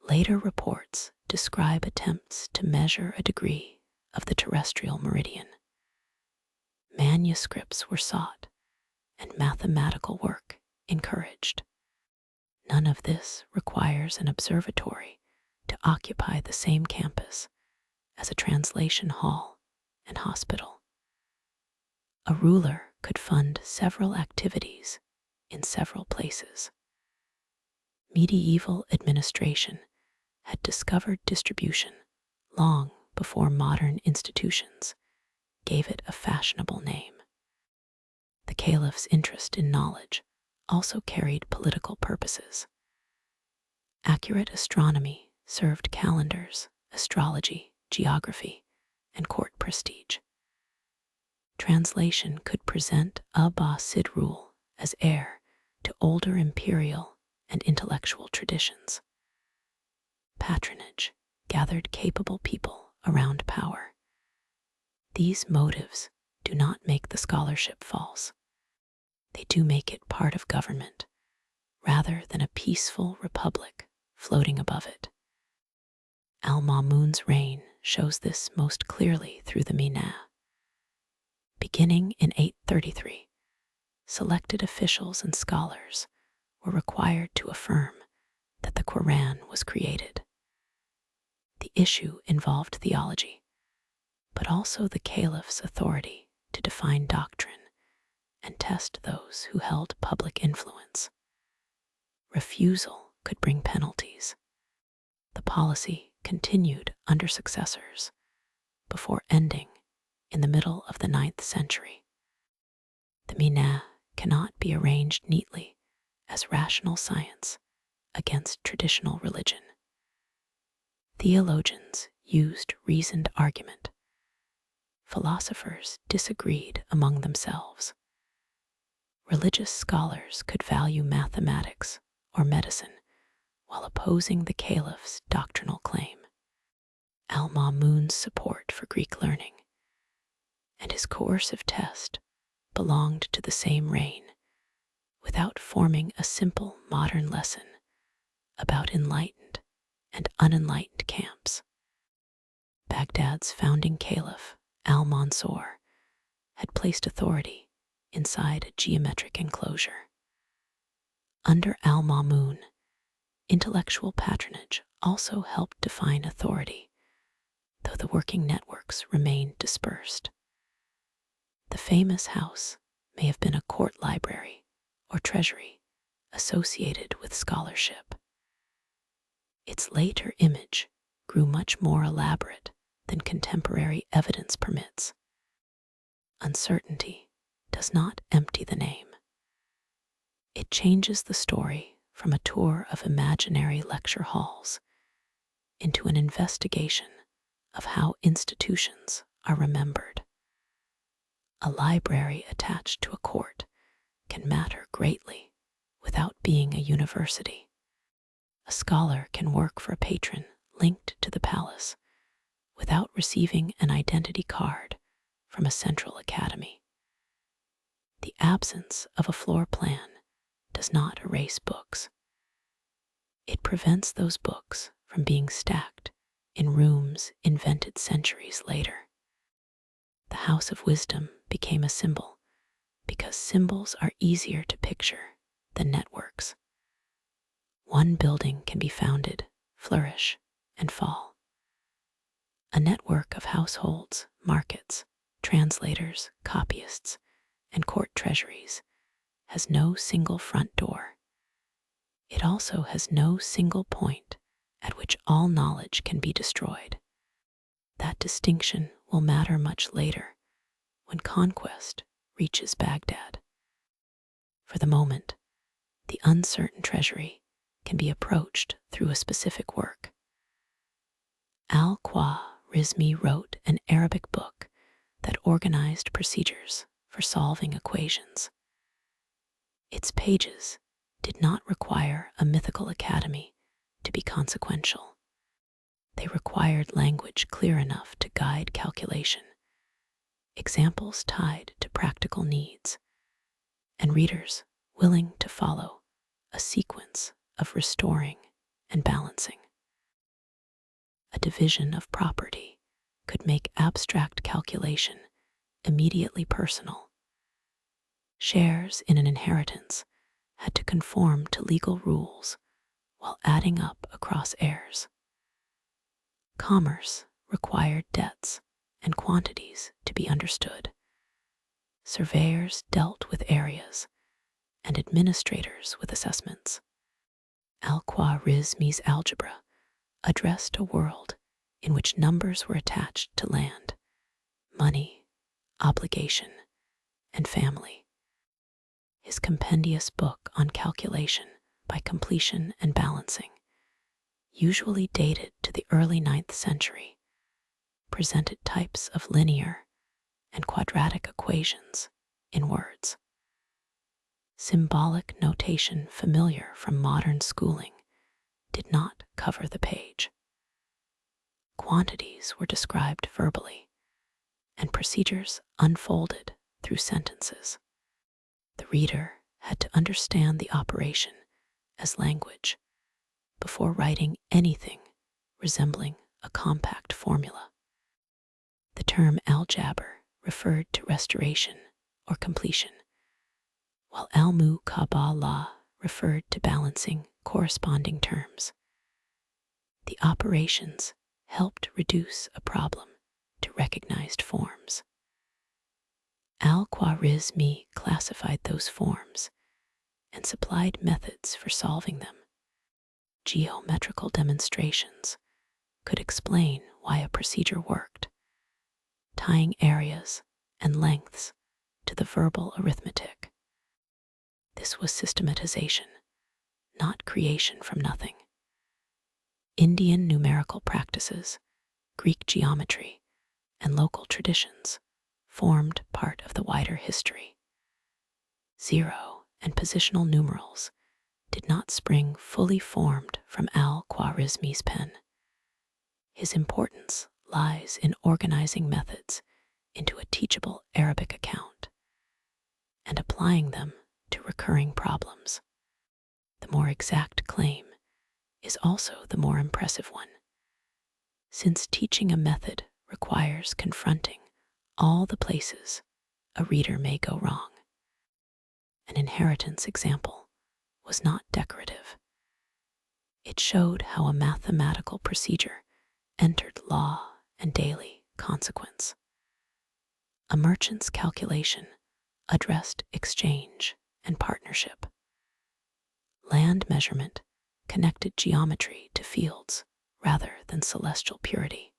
Later reports describe attempts to measure a degree of the terrestrial meridian. Manuscripts were sought and mathematical work encouraged. None of this requires an observatory to occupy the same campus as a translation hall and hospital. A ruler could fund several activities in several places. Medieval administration had discovered distribution long before modern institutions gave it a fashionable name. The caliph's interest in knowledge also carried political purposes. Accurate astronomy served calendars, astrology, geography, and court prestige. Translation could present Abbasid rule as heir to older imperial and intellectual traditions. Patronage gathered capable people around power. These motives do not make the scholarship false. They do make it part of government, rather than a peaceful republic floating above it. Al-Ma'mun's reign shows this most clearly through the Mina. Beginning in 833, selected officials and scholars were required to affirm that the Quran was created. The issue involved theology, but also the caliph's authority to define doctrine and test those who held public influence. Refusal could bring penalties. The policy continued under successors before ending in the middle of the 9th century. The Mina cannot be arranged neatly as rational science against traditional religion. Theologians used reasoned argument. Philosophers disagreed among themselves. Religious scholars could value mathematics or medicine while opposing the caliph's doctrinal claim. Al-Ma'mun's support for Greek learning and his coercive test belonged to the same reign, without forming a simple modern lesson about enlightened and unenlightened camps. Baghdad's founding caliph, al-Mansur, had placed authority inside a geometric enclosure. Under al-Ma'mun, intellectual patronage also helped define authority, though the working networks remained dispersed. The famous house may have been a court library or treasury associated with scholarship. Its later image grew much more elaborate than contemporary evidence permits. Uncertainty does not empty the name. It changes the story from a tour of imaginary lecture halls into an investigation of how institutions are remembered. A library attached to a court can matter greatly without being a university. A scholar can work for a patron linked to the palace without receiving an identity card from a central academy. The absence of a floor plan does not erase books. It prevents those books from being stacked in rooms invented centuries later. The House of Wisdom became a symbol because symbols are easier to picture than networks. One building can be founded, flourish, and fall. A network of households, markets, translators, copyists, and court treasuries has no single front door. It also has no single point at which all knowledge can be destroyed. That distinction will matter much later when conquest reaches Baghdad. For the moment, the uncertain treasury can be approached through a specific work. Al-Khwarizmi wrote an Arabic book that organized procedures for solving equations. Its pages did not require a mythical academy to be consequential. They required language clear enough to guide calculation, examples tied to practical needs, and readers willing to follow a sequence of restoring and balancing. A division of property could make abstract calculation immediately personal. Shares in an inheritance had to conform to legal rules while adding up across heirs. Commerce required debts and quantities to be understood. Surveyors dealt with areas and administrators with assessments. Al-Khwarizmi's algebra addressed a world in which numbers were attached to land, money, obligation, and family. His compendious book on calculation by completion and balancing, usually dated to the early 9th century, presented types of linear and quadratic equations in words. Symbolic notation familiar from modern schooling did not cover the page. Quantities were described verbally, and procedures unfolded through sentences. The reader had to understand the operation as language before writing anything resembling a compact formula. The term algebra referred to restoration or completion, while al-Muqabala referred to balancing corresponding terms. The operations helped reduce a problem to recognized forms. Al-Khwarizmi classified those forms and supplied methods for solving them. Geometrical demonstrations could explain why a procedure worked, tying areas and lengths to the verbal arithmetic. This was systematization, not creation from nothing. Indian numerical practices, Greek geometry, and local traditions formed part of the wider history. Zero and positional numerals did not spring fully formed from al-Khwarizmi's pen. His importance lies in organizing methods into a teachable Arabic account and applying them to recurring problems. The more exact claim is also the more impressive one, since teaching a method requires confronting all the places a reader may go wrong. An inheritance example was not decorative. It showed how a mathematical procedure entered law and daily consequence. A merchant's calculation addressed exchange and partnership. Land measurement connected geometry to fields rather than celestial purity.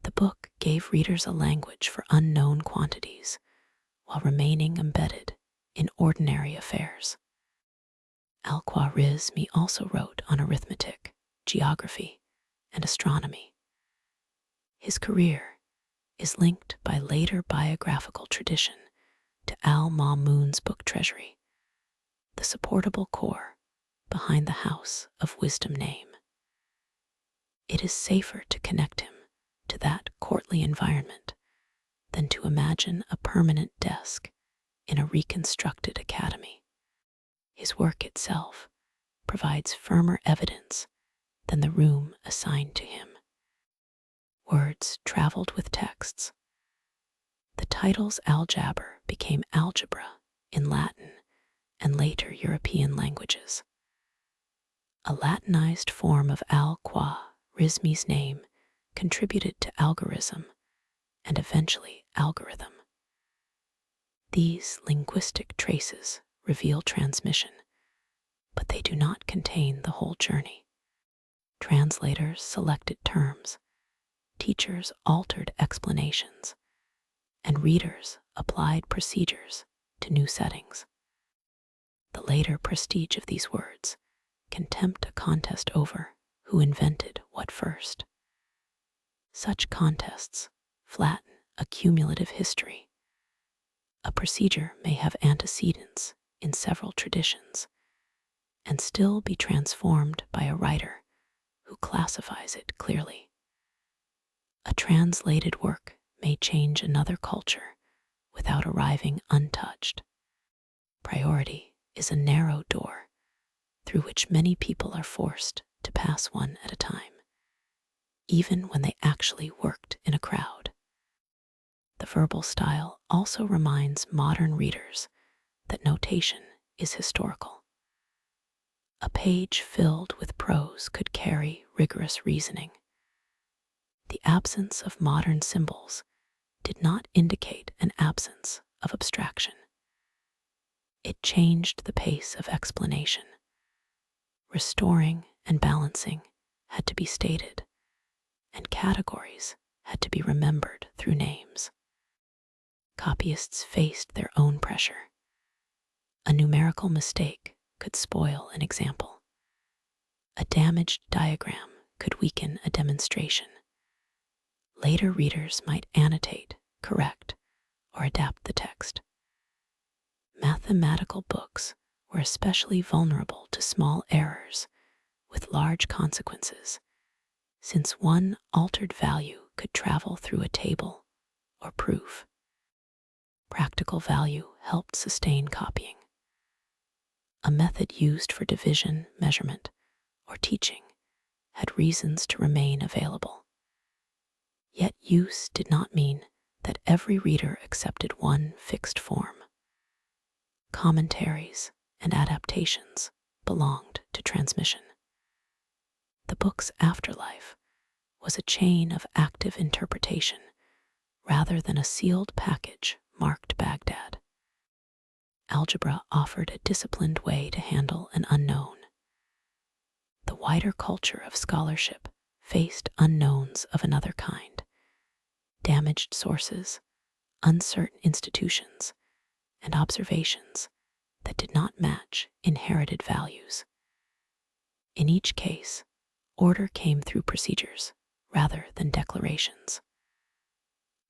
The book gave readers a language for unknown quantities while remaining embedded in ordinary affairs. Al-Khwarizmi also wrote on arithmetic, geography, and astronomy. His career is linked by later biographical tradition to al-Ma'mun's book treasury, the supportable core behind the house of wisdom name. It is safer to connect him to that courtly environment than to imagine a permanent desk in a reconstructed academy. His work itself provides firmer evidence than the room assigned to him. Words traveled with texts. The titles algebra became algebra in Latin and later European languages. A Latinized form of al-Khwarizmi's name contributed to algorithm and eventually algorithm. These linguistic traces reveal transmission, but they do not contain the whole journey. Translators selected terms, teachers altered explanations, and readers applied procedures to new settings. The later prestige of these words can tempt a contest over who invented what first. Such contests flatten a cumulative history. A procedure may have antecedents in several traditions and still be transformed by a writer who classifies it clearly. A translated work may change another culture without arriving untouched. Priority is a narrow door through which many people are forced to pass one at a time, even when they actually worked in a crowd. The verbal style also reminds modern readers that notation is historical. A page filled with prose could carry rigorous reasoning. The absence of modern symbols did not indicate an absence of abstraction. It changed the pace of explanation. Restoring and balancing had to be stated, and categories had to be remembered through names. Copyists faced their own pressure. A numerical mistake could spoil an example. A damaged diagram could weaken a demonstration. Later readers might annotate, correct, or adapt the text. Mathematical books were especially vulnerable to small errors with large consequences, since one altered value could travel through a table or proof. Practical value helped sustain copying. A method used for division, measurement, or teaching had reasons to remain available. Yet use did not mean that every reader accepted one fixed form. Commentaries and adaptations belonged to transmission. The book's afterlife was a chain of active interpretation rather than a sealed package marked Baghdad. Algebra offered a disciplined way to handle an unknown. The wider culture of scholarship faced unknowns of another kind: damaged sources, uncertain institutions, and observations that did not match inherited values. In each case, order came through procedures rather than declarations.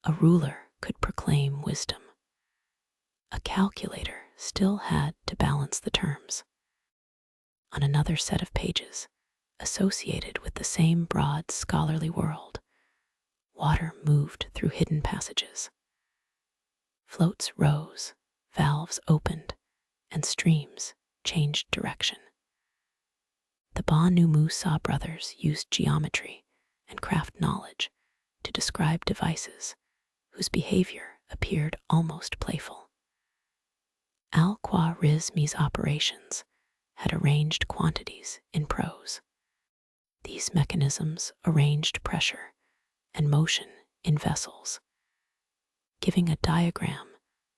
A ruler could proclaim wisdom. A calculator still had to balance the terms. On another set of pages, associated with the same broad scholarly world, water moved through hidden passages. Floats rose, valves opened, and streams changed direction. The Banu Musa brothers used geometry and craft knowledge to describe devices whose behavior appeared almost playful. Al-Khwarizmi's operations had arranged quantities in prose. These mechanisms arranged pressure and motion in vessels, giving a diagram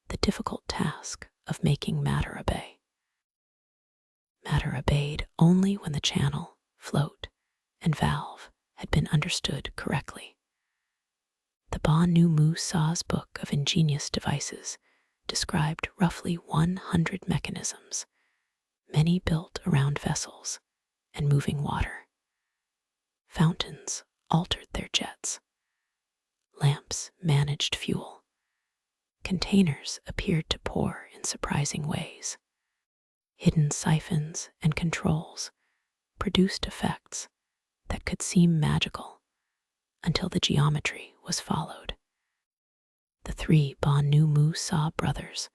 the difficult task of making matter obey. Matter obeyed only when the channel, float, and valve had been understood correctly. The Banu Musa's book of ingenious devices described roughly 100 mechanisms, many built around vessels and moving water. Fountains altered their jets. Lamps managed fuel. Containers appeared to pour in surprising ways. Hidden siphons and controls produced effects that could seem magical until the geometry was followed. The three Banu Musa brothers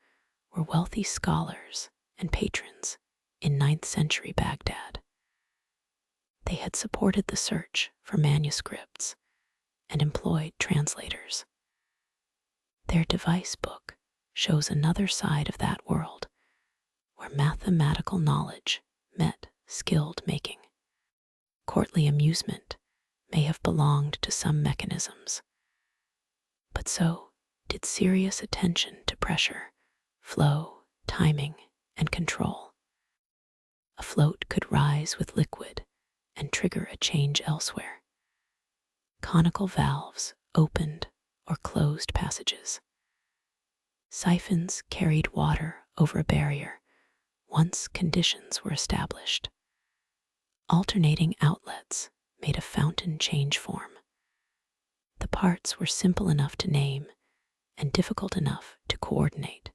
were wealthy scholars and patrons in 9th century Baghdad. They had supported the search for manuscripts and employed translators. Their device book shows another side of that world, where mathematical knowledge met skilled making. Courtly amusement may have belonged to some mechanisms, but so did serious attention to pressure, flow, timing, and control. A float could rise with liquid and trigger a change elsewhere. Conical valves opened or closed passages. Siphons carried water over a barrier once conditions were established. Alternating outlets made a fountain change form. The parts were simple enough to name and difficult enough to coordinate.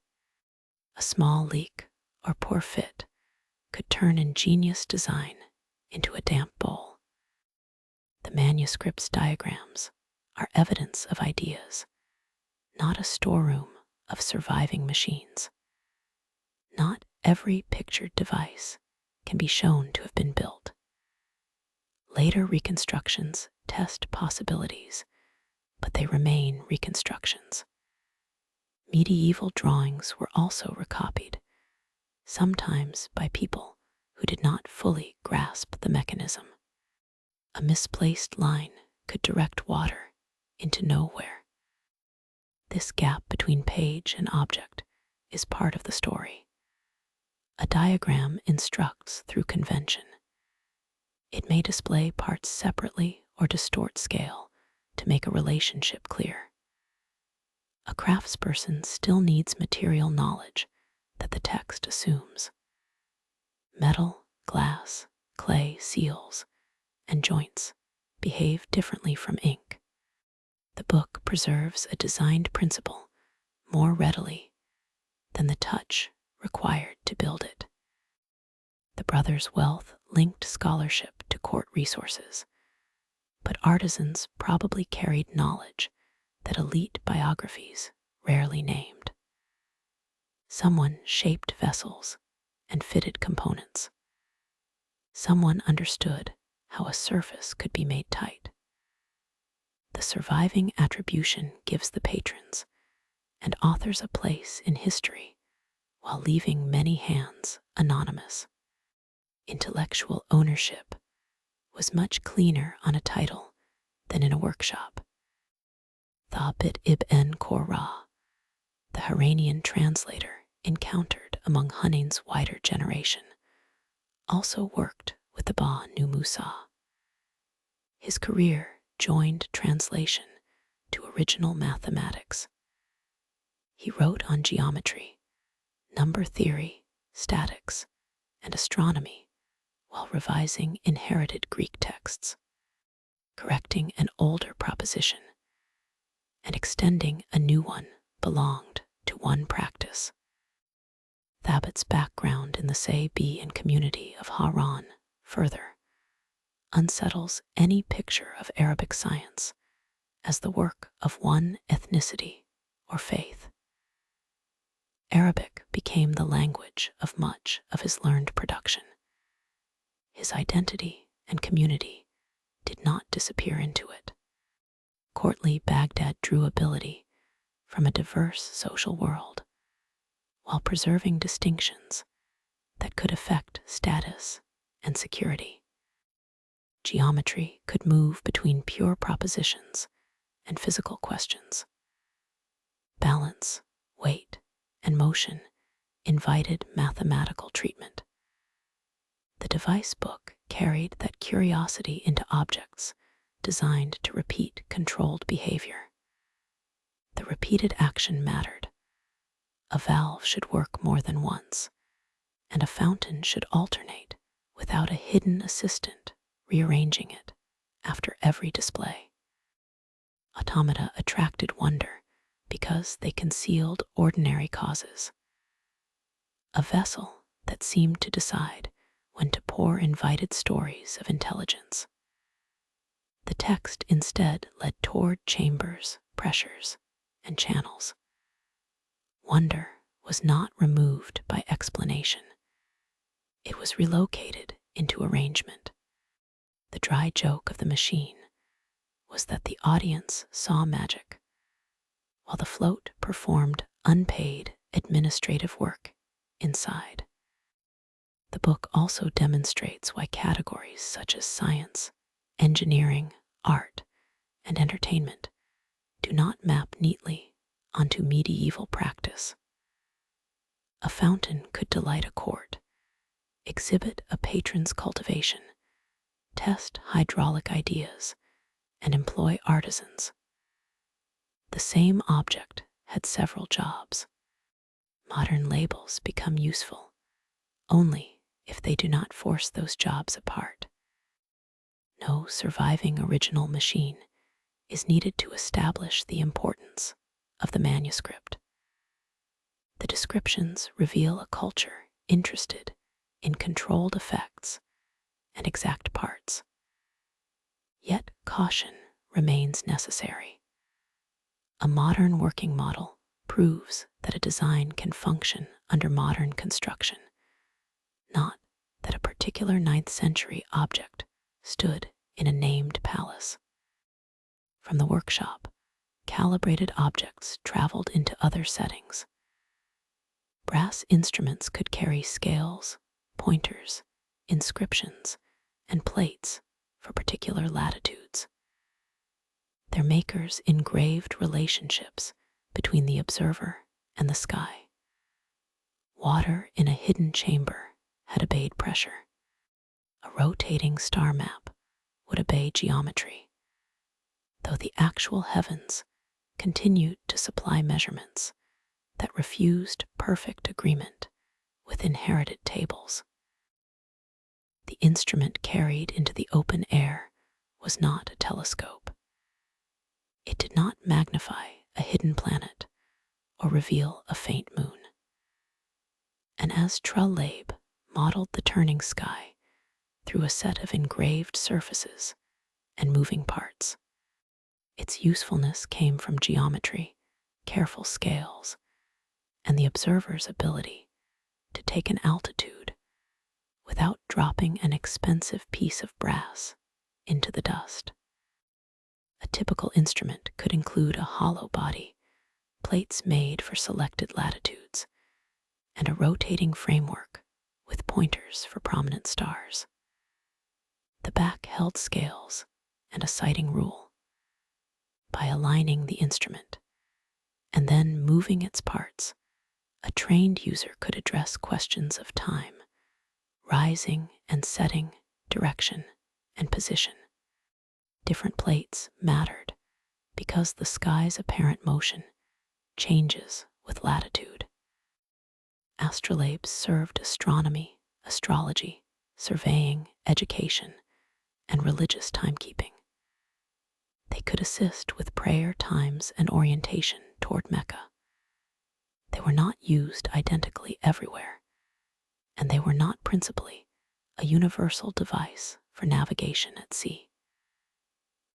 A small leak or poor fit could turn ingenious design into a damp bowl. The manuscript's diagrams are evidence of ideas, not a storeroom of surviving machines. Not every pictured device can be shown to have been built. Later reconstructions test possibilities, but they remain reconstructions. Medieval drawings were also recopied, sometimes by people who did not fully grasp the mechanism. A misplaced line could direct water into nowhere. This gap between page and object is part of the story. A diagram instructs through convention. It may display parts separately or distort scale to make a relationship clear. A craftsperson still needs material knowledge that the text assumes. Metal, glass, clay, seals, and joints behave differently from ink. The book preserves a designed principle more readily than the touch required to build it. The brothers' wealth linked scholarship to court resources, but artisans probably carried knowledge that elite biographies rarely named. Someone shaped vessels and fitted components. Someone understood how a surface could be made tight. The surviving attribution gives the patrons and authors a place in history while leaving many hands anonymous. Intellectual ownership was much cleaner on a title than in a workshop. Thabit ibn Qurra, the Iranian translator encountered among Hunayn's wider generation, also worked with the Banu Musa. His career joined translation to original mathematics. He wrote on geometry, number theory, statics, and astronomy while revising inherited Greek texts, correcting an older proposition and extending a new one belonged to one practice. Thabit's background in the Sabian community of Haran further unsettles any picture of Arabic science as the work of one ethnicity or faith. Arabic became the language of much of his learned production. His identity and community did not disappear into it. Courtly Baghdad drew ability from a diverse social world while preserving distinctions that could affect status and security. Geometry could move between pure propositions and physical questions. Balance, weight, and motion invited mathematical treatment. The device book carried that curiosity into objects designed to repeat controlled behavior. The repeated action mattered. A valve should work more than once, and a fountain should alternate without a hidden assistant rearranging it after every display. Automata attracted wonder because they concealed ordinary causes. A vessel that seemed to decide when to pour invited stories of intelligence. The text instead led toward chambers, pressures, and channels. Wonder was not removed by explanation. It was relocated into arrangement. The dry joke of the machine was that the audience saw magic, while the float performed unpaid administrative work inside. The book also demonstrates why categories such as science, engineering, art, and entertainment do not map neatly onto medieval practice. A fountain could delight a court, exhibit a patron's cultivation, test hydraulic ideas, and employ artisans. The same object had several jobs. Modern labels become useful only if they do not force those jobs apart. No surviving original machine is needed to establish the importance of the manuscript. The descriptions reveal a culture interested in controlled effects and exact parts. Yet caution remains necessary. A modern working model proves that a design can function under modern construction, not that a particular 9th century object stood in a named palace. From the workshop, calibrated objects traveled into other settings. Brass instruments could carry scales, pointers, inscriptions, and plates for particular latitudes. Their makers engraved relationships between the observer and the sky. Water in a hidden chamber had obeyed pressure. A rotating star map would obey geometry, though the actual heavens continued to supply measurements that refused perfect agreement with inherited tables. The instrument carried into the open air was not a telescope. It did not magnify a hidden planet or reveal a faint moon. And as Tralabe modeled the turning sky through a set of engraved surfaces and moving parts, Its usefulness came from geometry, careful scales, and the observer's ability to take an altitude without dropping an expensive piece of brass into the dust. A typical instrument could include a hollow body, plates made for selected latitudes, and a rotating framework with pointers for prominent stars. The back held scales and a sighting rule. By aligning the instrument and then moving its parts, a trained user could address questions of time, rising and setting, direction, and position. Different plates mattered because the sky's apparent motion changes with latitude. Astrolabes served astronomy, astrology, surveying, education, and religious timekeeping. They could assist with prayer times and orientation toward Mecca. They were not used identically everywhere, and they were not principally a universal device for navigation at sea.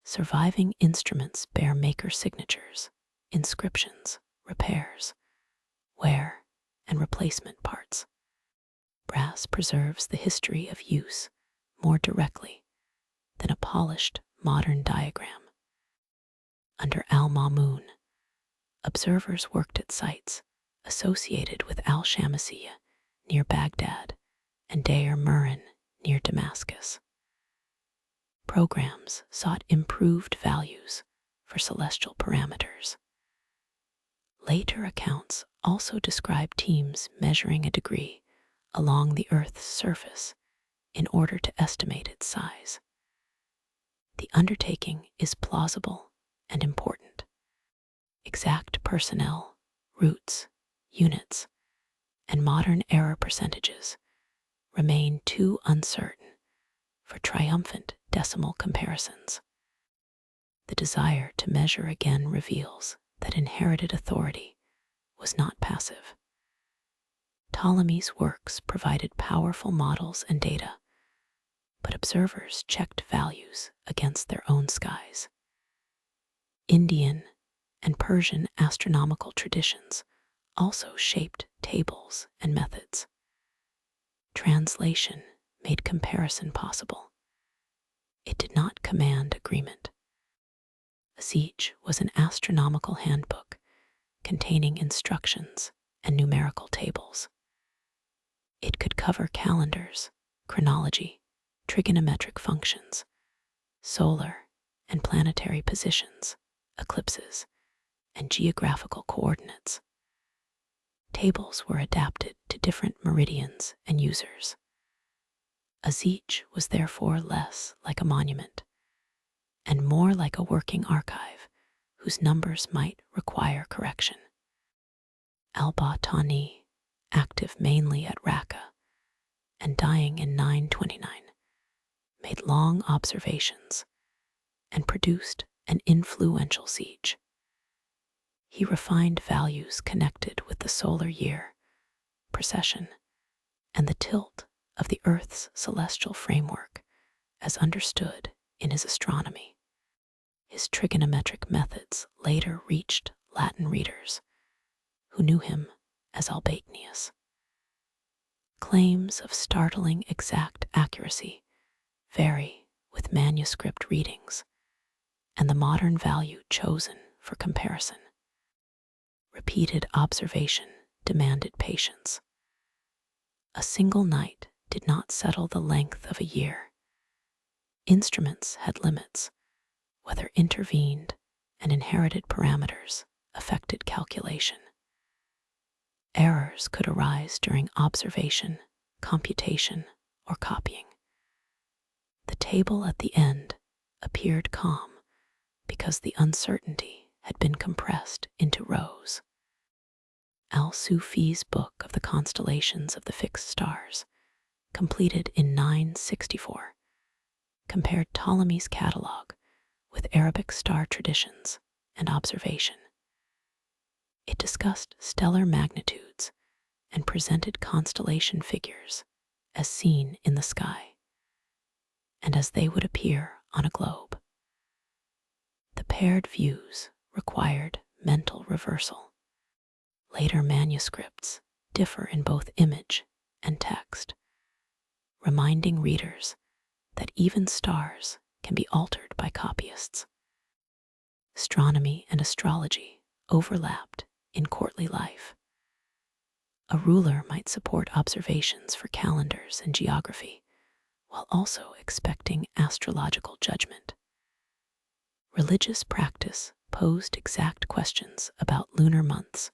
Surviving instruments bear maker signatures, inscriptions, repairs, wear, and replacement parts. Brass preserves the history of use more directly than a polished modern diagram. Under al-Ma'mun, observers worked at sites associated with al-Shamsiyya near Baghdad and Deir Murin near Damascus. Programs sought improved values for celestial parameters. Later accounts also describe teams measuring a degree along the Earth's surface in order to estimate its size. The undertaking is plausible and important. Exact personnel, routes, units, and modern error percentages remain too uncertain for triumphant decimal comparisons. The desire to measure again reveals that inherited authority was not passive. Ptolemy's works provided powerful models and data, but observers checked values against their own skies. Indian and Persian astronomical traditions also shaped tables and methods. Translation made comparison possible. It did not command agreement. A siege was an astronomical handbook containing instructions and numerical tables. It could cover calendars, chronology, trigonometric functions, solar and planetary positions, eclipses, and geographical coordinates. Tables were adapted to different meridians and users. A siege was therefore less like a monument and more like a working archive whose numbers might require correction. Al-Battani, active mainly at Raqqa and dying in 929, made long observations and produced an influential siege. He refined values connected with the solar year, precession, and the tilt of the Earth's celestial framework as understood in his astronomy. His trigonometric methods later reached Latin readers, who knew him as Albatnius. Claims of startling exact accuracy vary with manuscript readings and the modern value chosen for comparison. Repeated observation demanded patience. A single night did not settle the length of a year. Instruments had limits, whether intervened and inherited parameters affected calculation. Errors could arise during observation, computation, or copying. The table at the end appeared calm because the uncertainty had been compressed into rows. Al-Sufi's book of the constellations of the fixed stars, completed in 964, compared Ptolemy's catalogue with Arabic star traditions and observation. It discussed stellar magnitudes and presented constellation figures as seen in the sky and as they would appear on a globe. The paired views required mental reversal. Later manuscripts differ in both image and text, reminding readers that even stars can be altered by copyists. Astronomy and astrology overlapped in courtly life. A ruler might support observations for calendars and geography, while also expecting astrological judgment. Religious practice posed exact questions about lunar months,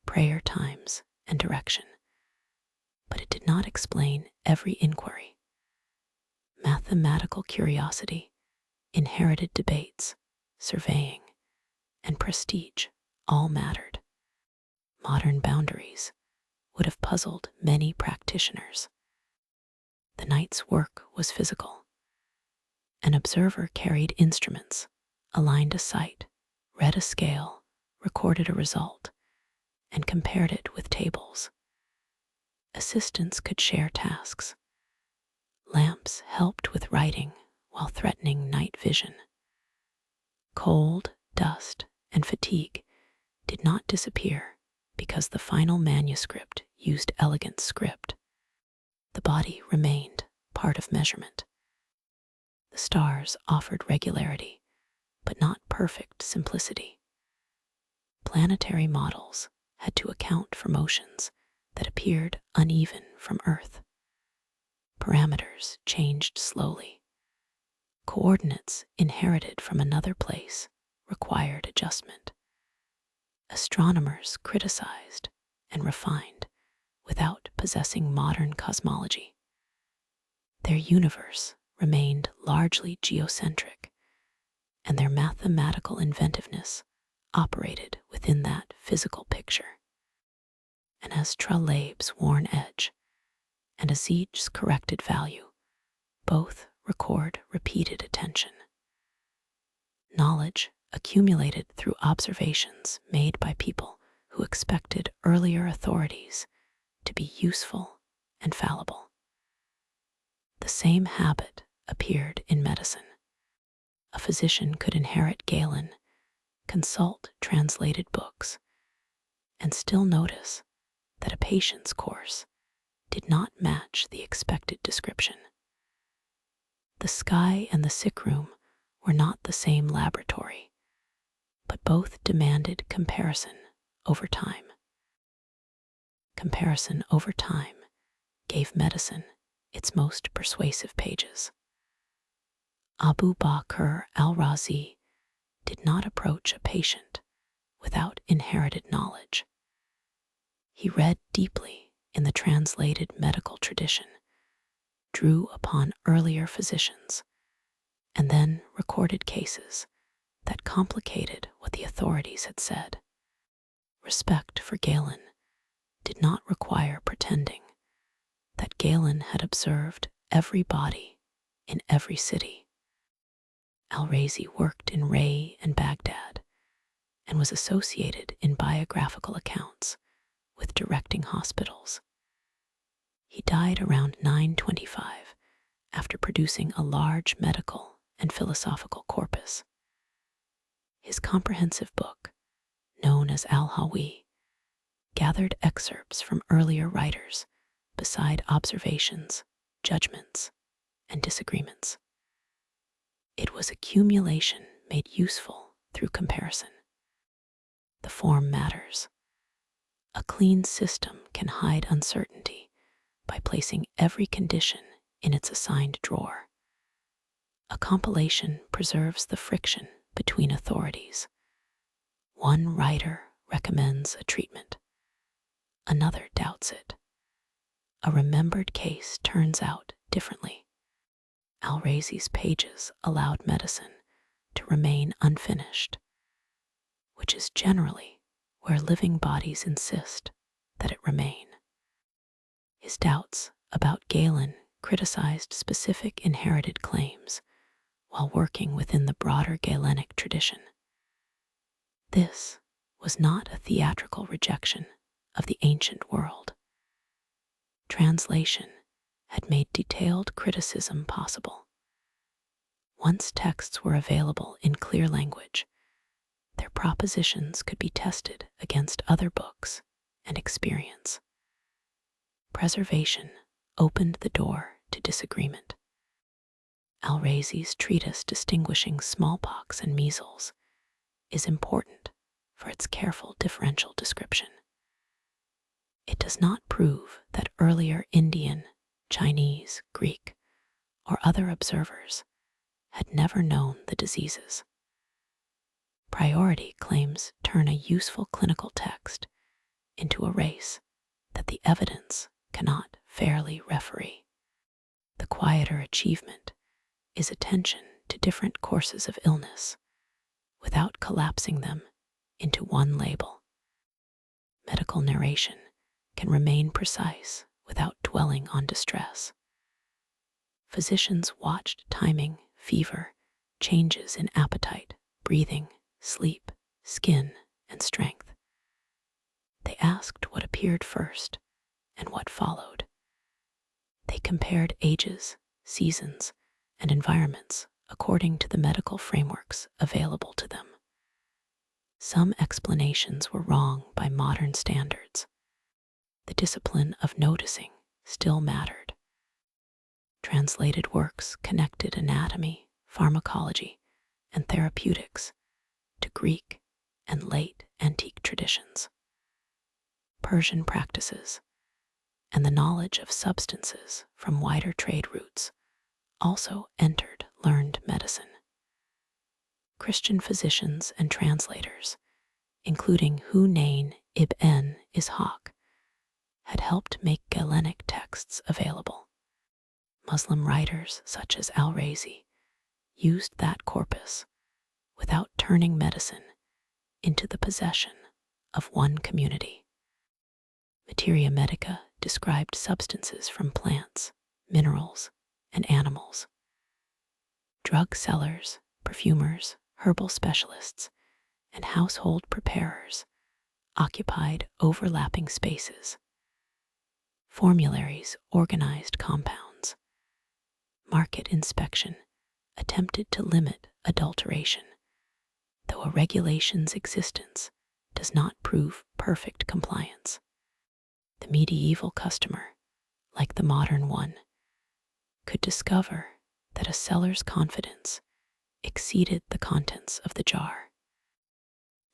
prayer times, and direction, but it did not explain every inquiry. Mathematical curiosity, inherited debates, surveying, and prestige all mattered. Modern boundaries would have puzzled many practitioners. The night's work was physical. An observer carried instruments, aligned a sight, read a scale, recorded a result, and compared it with tables. Assistants could share tasks. Lamps helped with writing while threatening night vision. Cold, dust, and fatigue did not disappear because the final manuscript used elegant script. The body remained part of measurement. The stars offered regularity, but not perfect simplicity. Planetary models had to account for motions that appeared uneven from Earth. Parameters changed slowly. Coordinates inherited from another place required adjustment. Astronomers criticized and refined without possessing modern cosmology. Their universe remained largely geocentric, and their mathematical inventiveness operated within that physical picture. And as Tralab's worn edge and Azij's corrected value both record repeated attention. Knowledge accumulated through observations made by people who expected earlier authorities to be useful and fallible. The same habit appeared in medicine. A physician could inherit Galen, consult translated books, and still notice that a patient's course did not match the expected description. The sky and the sick room were not the same laboratory, but both demanded comparison over time. Comparison over time gave medicine its most persuasive pages. Abu Bakr al-Razi did not approach a patient without inherited knowledge. He read deeply in the translated medical tradition, drew upon earlier physicians, and then recorded cases that complicated what the authorities had said. Respect for Galen did not require pretending that Galen had observed every body in every city. Al-Razi worked in Ray and Baghdad and was associated in biographical accounts with directing hospitals. He died around 925 after producing a large medical and philosophical corpus. His comprehensive book, known as al-Hawi, gathered excerpts from earlier writers beside observations, judgments, and disagreements. It was accumulation made useful through comparison. The form matters. A clean system can hide uncertainty by placing every condition in its assigned drawer. A compilation preserves the friction between authorities. One writer recommends a treatment, another doubts it. A remembered case turns out differently. Al-Razi's pages allowed medicine to remain unfinished, which is generally where living bodies insist that it remain. His doubts about Galen criticized specific inherited claims while working within the broader Galenic tradition. This was not a theatrical rejection of the ancient world. Translation had made detailed criticism possible. Once texts were available in clear language, their propositions could be tested against other books and experience. Preservation opened the door to disagreement. Al-Razi's treatise distinguishing smallpox and measles is important for its careful differential description. It does not prove that earlier Indian, Chinese, Greek, or other observers had never known the diseases. Priority claims turn a useful clinical text into a race that the evidence cannot fairly referee. The quieter achievement is attention to different courses of illness without collapsing them into one label. Medical narration can remain precise without dwelling on distress. Physicians watched timing, fever, changes in appetite, breathing, sleep, skin, and strength. They asked what appeared first and what followed. They compared ages, seasons, and environments according to the medical frameworks available to them. Some explanations were wrong by modern standards. The discipline of noticing still mattered. Translated works connected anatomy, pharmacology, and therapeutics to Greek and late antique traditions. Persian practices and the knowledge of substances from wider trade routes also entered learned medicine. Christian physicians and translators, including Hunayn ibn Ishaq, had helped make Galenic texts available. Muslim writers such as al-Razi used that corpus without turning medicine into the possession of one community. Materia Medica described substances from plants, minerals, and animals. Drug sellers, perfumers, herbal specialists, and household preparers occupied overlapping spaces. Formularies organized compounds. Market inspection attempted to limit adulteration, though a regulation's existence does not prove perfect compliance. The medieval customer, like the modern one, could discover that a seller's confidence exceeded the contents of the jar.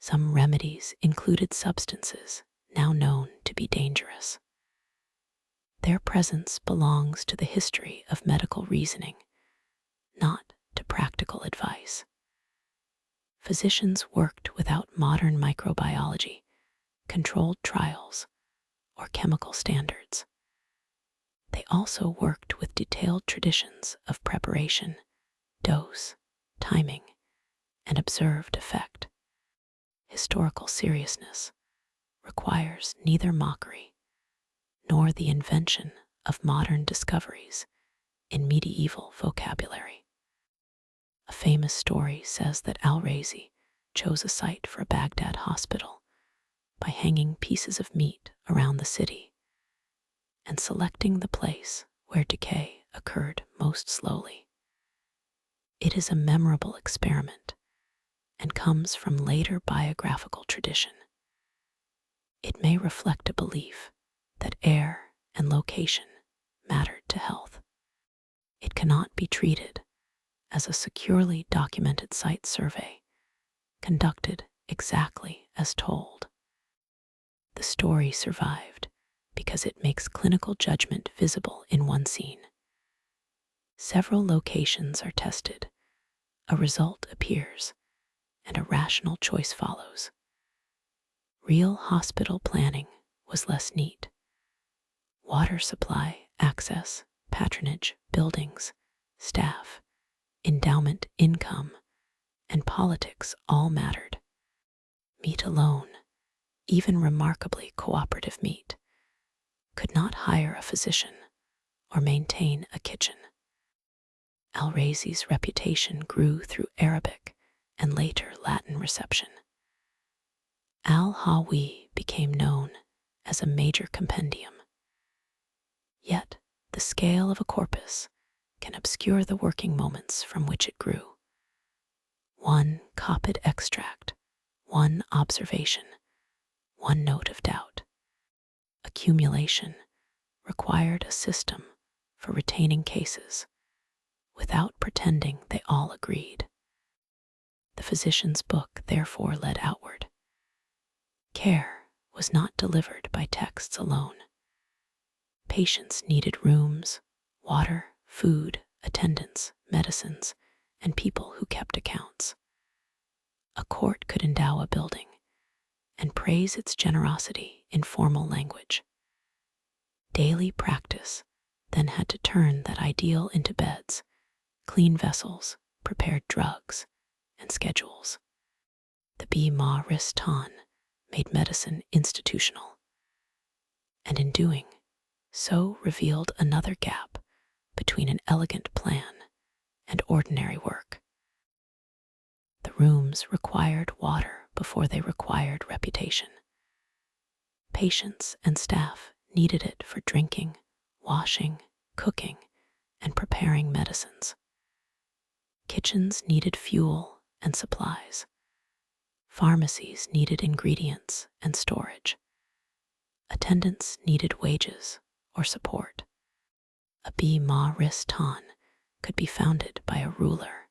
Some remedies included substances now known to be dangerous. Their presence belongs to the history of medical reasoning, not to practical advice. Physicians worked without modern microbiology, controlled trials, or chemical standards. They also worked with detailed traditions of preparation, dose, timing, and observed effect. Historical seriousness requires neither mockery nor the invention of modern discoveries in medieval vocabulary. A famous story says that al-Razi chose a site for a Baghdad hospital by hanging pieces of meat around the city and selecting the place where decay occurred most slowly. It is a memorable experiment and comes from later biographical tradition. It may reflect a belief that air and location mattered to health. It cannot be treated as a securely documented site survey conducted exactly as told. The story survived because it makes clinical judgment visible in one scene. Several locations are tested, a result appears, and a rational choice follows. Real hospital planning was less neat. Water supply, access, patronage, buildings, staff, endowment, income, and politics all mattered. Meat alone, even remarkably cooperative meat, could not hire a physician or maintain a kitchen. Al-Razi's reputation grew through Arabic and later Latin reception. Al-Hawi became known as a major compendium. Yet, the scale of a corpus can obscure the working moments from which it grew. One copid extract one observation, one note of doubt. Accumulation required a system for retaining cases without pretending they all agreed. The physician's book therefore led outward. Care was not delivered by texts alone. Patients needed rooms, water, food, attendants, medicines, and people who kept accounts. A court could endow a building and praise its generosity in formal language. Daily practice then had to turn that ideal into beds, clean vessels, prepared drugs, and schedules. The Bi-Ma-Ris-Tan made medicine institutional, and in doing so revealed another gap between an elegant plan and ordinary work. The rooms required water before they required reputation. Patients and staff needed it for drinking, washing, cooking, and preparing medicines. Kitchens needed fuel and supplies. Pharmacies needed ingredients and storage. Attendants needed wages or support. A Bi-Ma-Ris-Tan could be founded by a ruler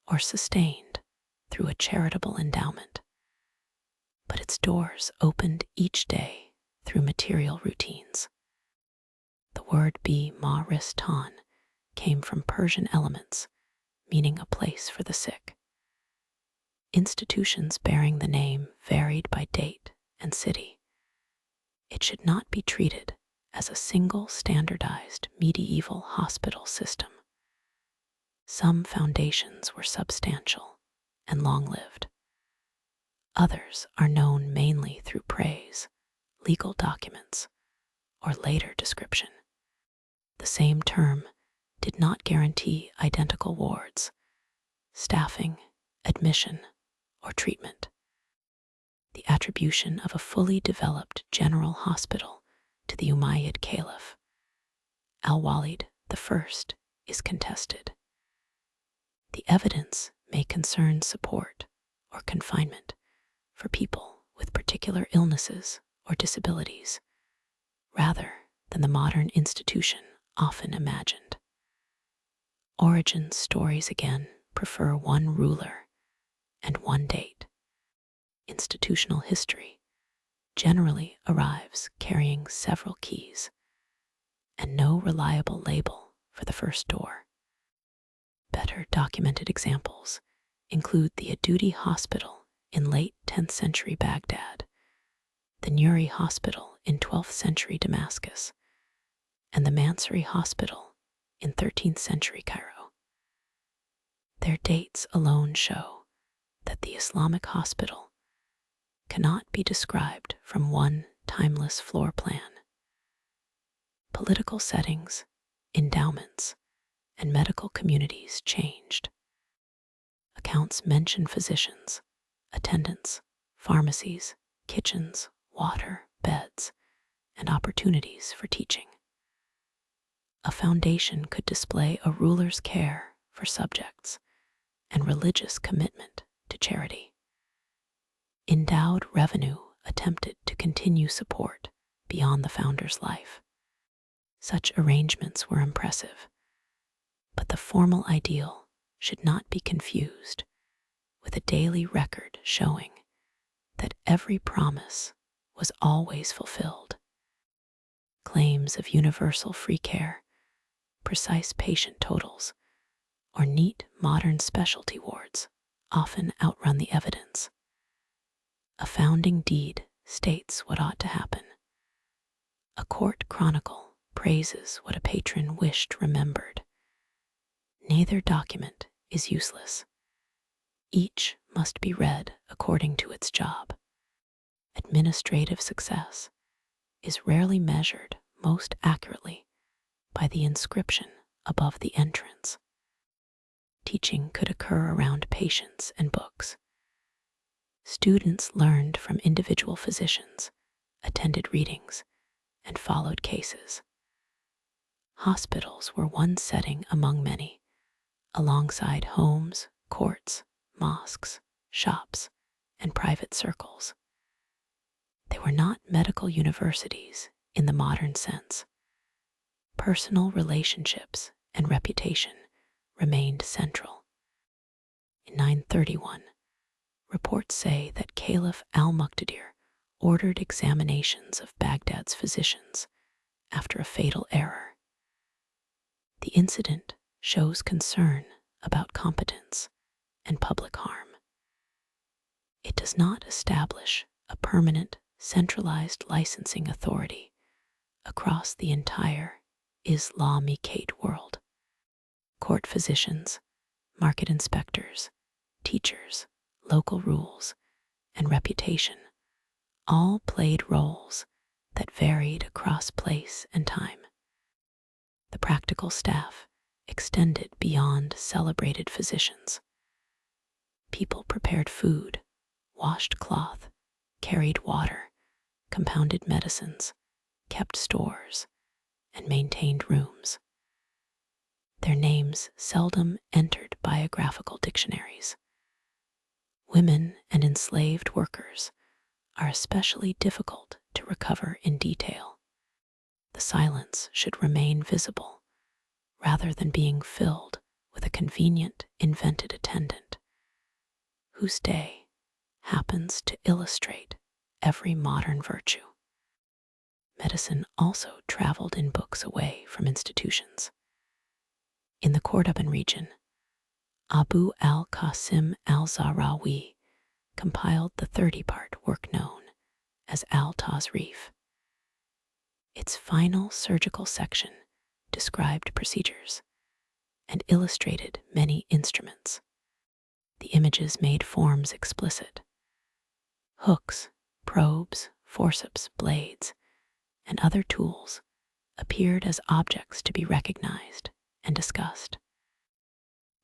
or sustained through a charitable endowment, but its doors opened each day through material routines. The word Bi-Ma-Ris-Tan came from Persian elements, meaning a place for the sick. Institutions bearing the name varied by date and city. It should not be treated as a single standardized medieval hospital system. Some foundations were substantial and long-lived. Others are known mainly through praise, legal documents, or later description. The same term did not guarantee identical wards, staffing, admission, or treatment. The attribution of a fully developed general hospital to the Umayyad Caliph, al-Walid I, is contested. The evidence may concern support or confinement for people with particular illnesses or disabilities, rather than the modern institution often imagined. Origin stories again prefer one ruler and one date. Institutional history generally arrives carrying several keys and no reliable label for the first door. Better documented examples include the Adudi Hospital in late 10th century Baghdad, the Nuri Hospital in 12th century Damascus, and the Mansouri Hospital in 13th century Cairo. Their dates alone show that the Islamic hospital cannot be described from one timeless floor plan. Political settings, endowments, and medical communities changed. Accounts mention physicians, attendants, pharmacies, kitchens, water, beds, and opportunities for teaching. A foundation could display a ruler's care for subjects and religious commitment to charity. Endowed revenue attempted to continue support beyond the founder's life. Such arrangements were impressive, but the formal ideal should not be confused with a daily record showing that every promise was always fulfilled. Claims of universal free care, precise patient totals, or neat modern specialty wards often outrun the evidence. A founding deed states what ought to happen. A court chronicle praises what a patron wished remembered. Neither document is useless. Each must be read according to its job. Administrative success is rarely measured most accurately by the inscription above the entrance. Teaching could occur around patients and books. Students learned from individual physicians, attended readings, and followed cases. Hospitals were one setting among many, alongside homes, courts, mosques, shops, and private circles. They were not medical universities in the modern sense. Personal relationships and reputation remained central. In 931, reports say that Caliph al-Muqtadir ordered examinations of Baghdad's physicians after a fatal error. The incident shows concern about competence and public harm. It does not establish a permanent, centralized licensing authority across the entire Islamicate world. Court physicians, market inspectors, teachers, local rules, and reputation all played roles that varied across place and time. The practical staff extended beyond celebrated physicians. People prepared food, washed cloth, carried water, compounded medicines, kept stores, and maintained rooms. Their names seldom entered biographical dictionaries. Women and enslaved workers are especially difficult to recover in detail. The silence should remain visible rather than being filled with a convenient invented attendant whose day happens to illustrate every modern virtue. Medicine also traveled in books away from institutions. In the Cordoban region, Abu al-Qasim al-Zahrawi compiled the 30-part work known as al-Tazrif. Its final surgical section described procedures and illustrated many instruments. The images made forms explicit. Hooks, probes, forceps, blades, and other tools appeared as objects to be recognized and discussed.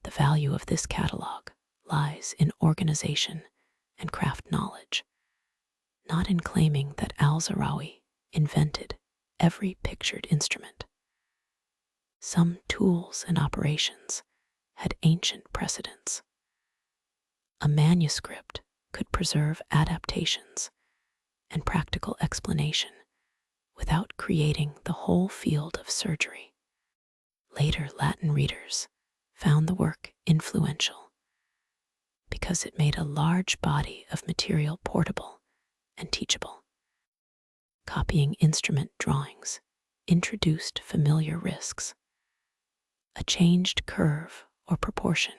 The value of this catalog lies in organization and craft knowledge, not in claiming that al-Zahrawi invented every pictured instrument. Some tools and operations had ancient precedents. A manuscript could preserve adaptations and practical explanation without creating the whole field of surgery. Later Latin readers found the work influential because it made a large body of material portable and teachable. Copying instrument drawings introduced familiar risks. A changed curve or proportion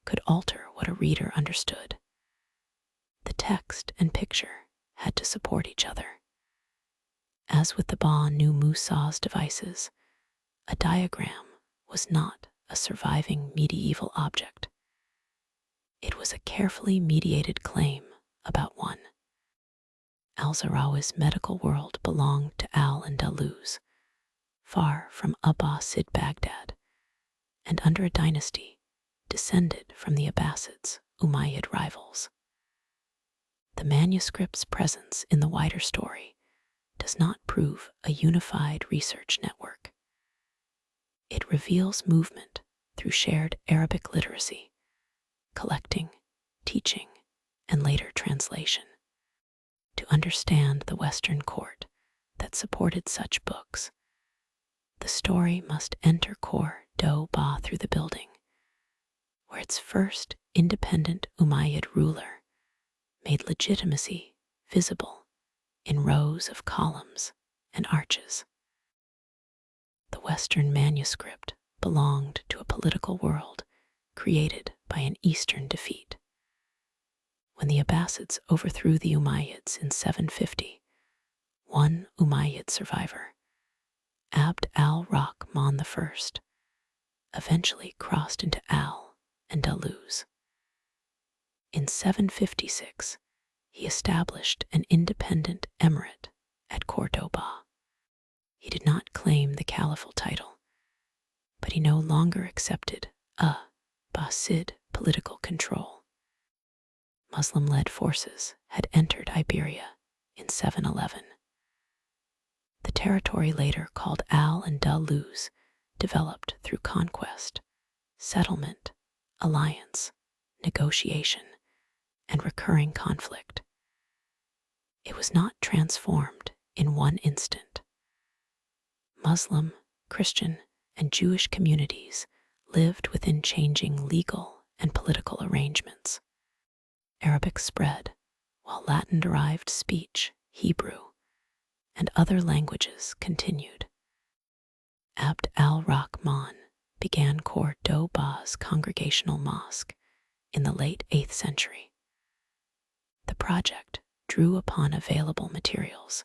could alter what a reader understood. The text and picture had to support each other. As with the Banu Musa's devices, a diagram was not a surviving medieval object. It was a carefully mediated claim about one. Al-Zahrawi's medical world belonged to Al-Andalus, far from Abbasid Baghdad, and under a dynasty descended from the Abbasids' Umayyad rivals. The manuscript's presence in the wider story does not prove a unified research network. It reveals movement through shared Arabic literacy, collecting, teaching, and later translation. To understand the Western court that supported such books, the story must enter Cordoba through the building, where its first independent Umayyad ruler made legitimacy visible in rows of columns and arches. The Western manuscript belonged to a political world created by an Eastern defeat. When the Abbasids overthrew the Umayyads in 750, one Umayyad survivor, Abd al-Rahman I, eventually crossed into Al-Andalus. In 756, he established an independent emirate at Cordoba. He did not claim the caliphal title, but he no longer accepted Abbasid political control. Muslim-led forces had entered Iberia in 711. The territory later called Al-Andalus developed through conquest, settlement, alliance, negotiation, and recurring conflict. It was not transformed in one instant. Muslim, Christian, and Jewish communities lived within changing legal and political arrangements. Arabic spread, while Latin-derived speech, Hebrew, and other languages continued. Abd al-Rahman began Cordoba's congregational mosque in the late 8th century. The project drew upon available materials,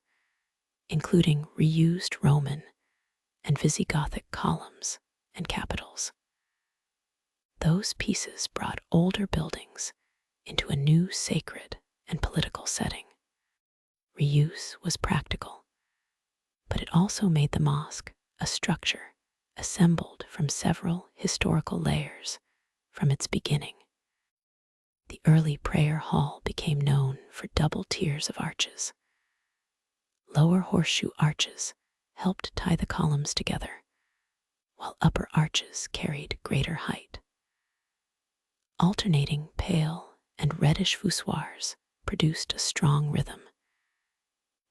including reused Roman and Visigothic columns and capitals. Those pieces brought older buildings into a new sacred and political setting. Reuse was practical, but it also made the mosque a structure assembled from several historical layers from its beginning. The early prayer hall became known for double tiers of arches. Lower horseshoe arches helped tie the columns together, while upper arches carried greater height. Alternating pale and reddish voussoirs produced a strong rhythm.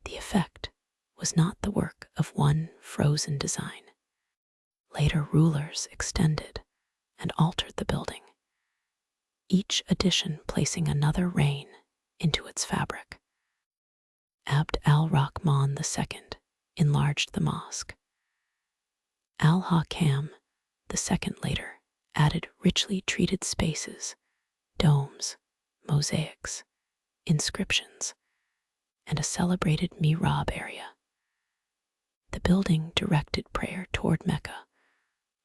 The effect was not the work of one frozen design. Later rulers extended and altered the building, each addition placing another reign into its fabric. Abd al-Rahman II enlarged the mosque. Al-Haytham II later added richly treated spaces, domes, mosaics, inscriptions, and a celebrated mihrab area. The building directed prayer toward Mecca,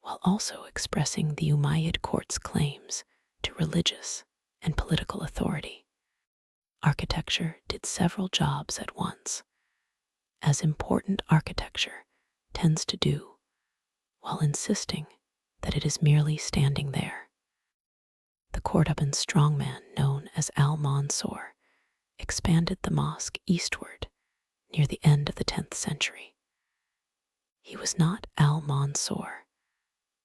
while also expressing the Umayyad court's claims to religious and political authority. Architecture did several jobs at once, as important architecture tends to do, while insisting that it is merely standing there. The Cordoban strongman known as al-Mansur expanded the mosque eastward near the end of the 10th century. He was not al-Mansur,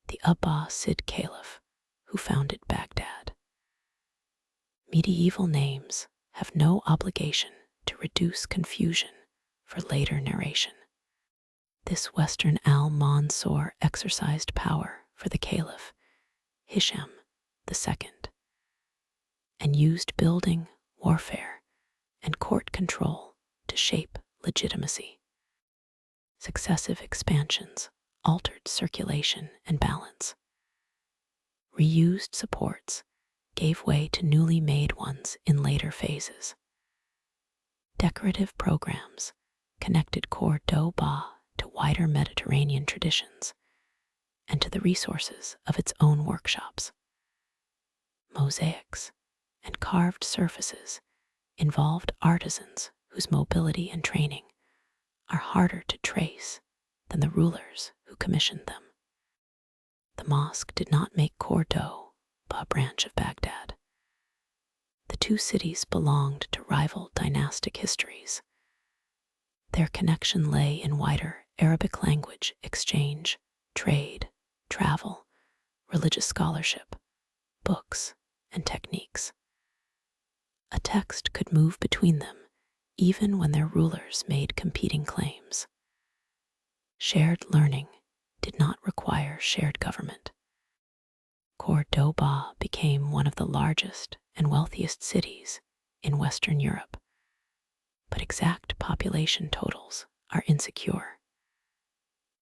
the Abbasid caliph who founded Baghdad. Medieval names have no obligation to reduce confusion for later narration. This Western al-Mansur exercised power for the caliph Hisham II and used building, warfare, and court control to shape legitimacy. Successive expansions altered circulation and balance. Reused supports gave way to newly made ones in later phases. Decorative programs connected Cordoba to wider Mediterranean traditions and to the resources of its own workshops. Mosaics and carved surfaces involved artisans whose mobility and training are harder to trace than the rulers who commissioned them. The mosque did not make Cordoba a branch of Baghdad. The two cities belonged to rival dynastic histories. Their connection lay in wider Arabic language exchange, trade, travel, religious scholarship, books, and techniques. A text could move between them even when their rulers made competing claims. Shared learning did not require shared government. Cordoba became one of the largest and wealthiest cities in Western Europe, but exact population totals are insecure.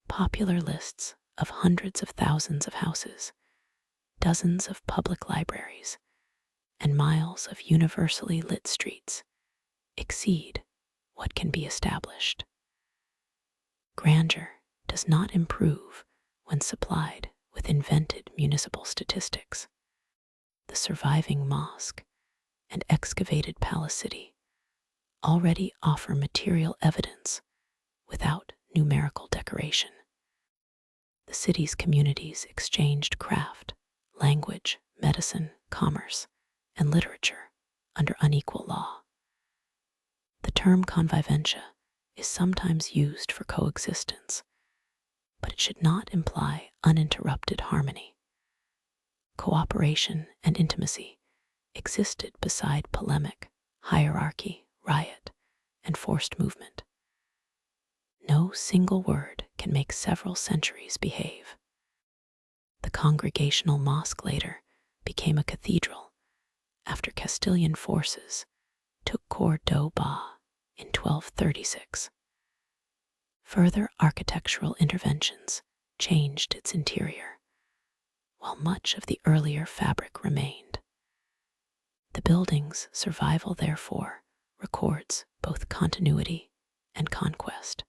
Popular lists of hundreds of thousands of houses, dozens of public libraries, and miles of universally lit streets exceed what can be established. Grandeur does not improve when supplied with invented municipal statistics. The surviving mosque and excavated palace city already offer material evidence without numerical decoration. The city's communities exchanged craft, language, medicine, commerce, and literature under unequal law. The term conviventia is sometimes used for coexistence, but it should not imply uninterrupted harmony. Cooperation and intimacy existed beside polemic, hierarchy, riot, and forced movement. No single word can make several centuries behave. The congregational mosque later became a cathedral after Castilian forces took Cordoba in 1236. Further architectural interventions changed its interior, while much of the earlier fabric remained. The building's survival, therefore, records both continuity and conquest.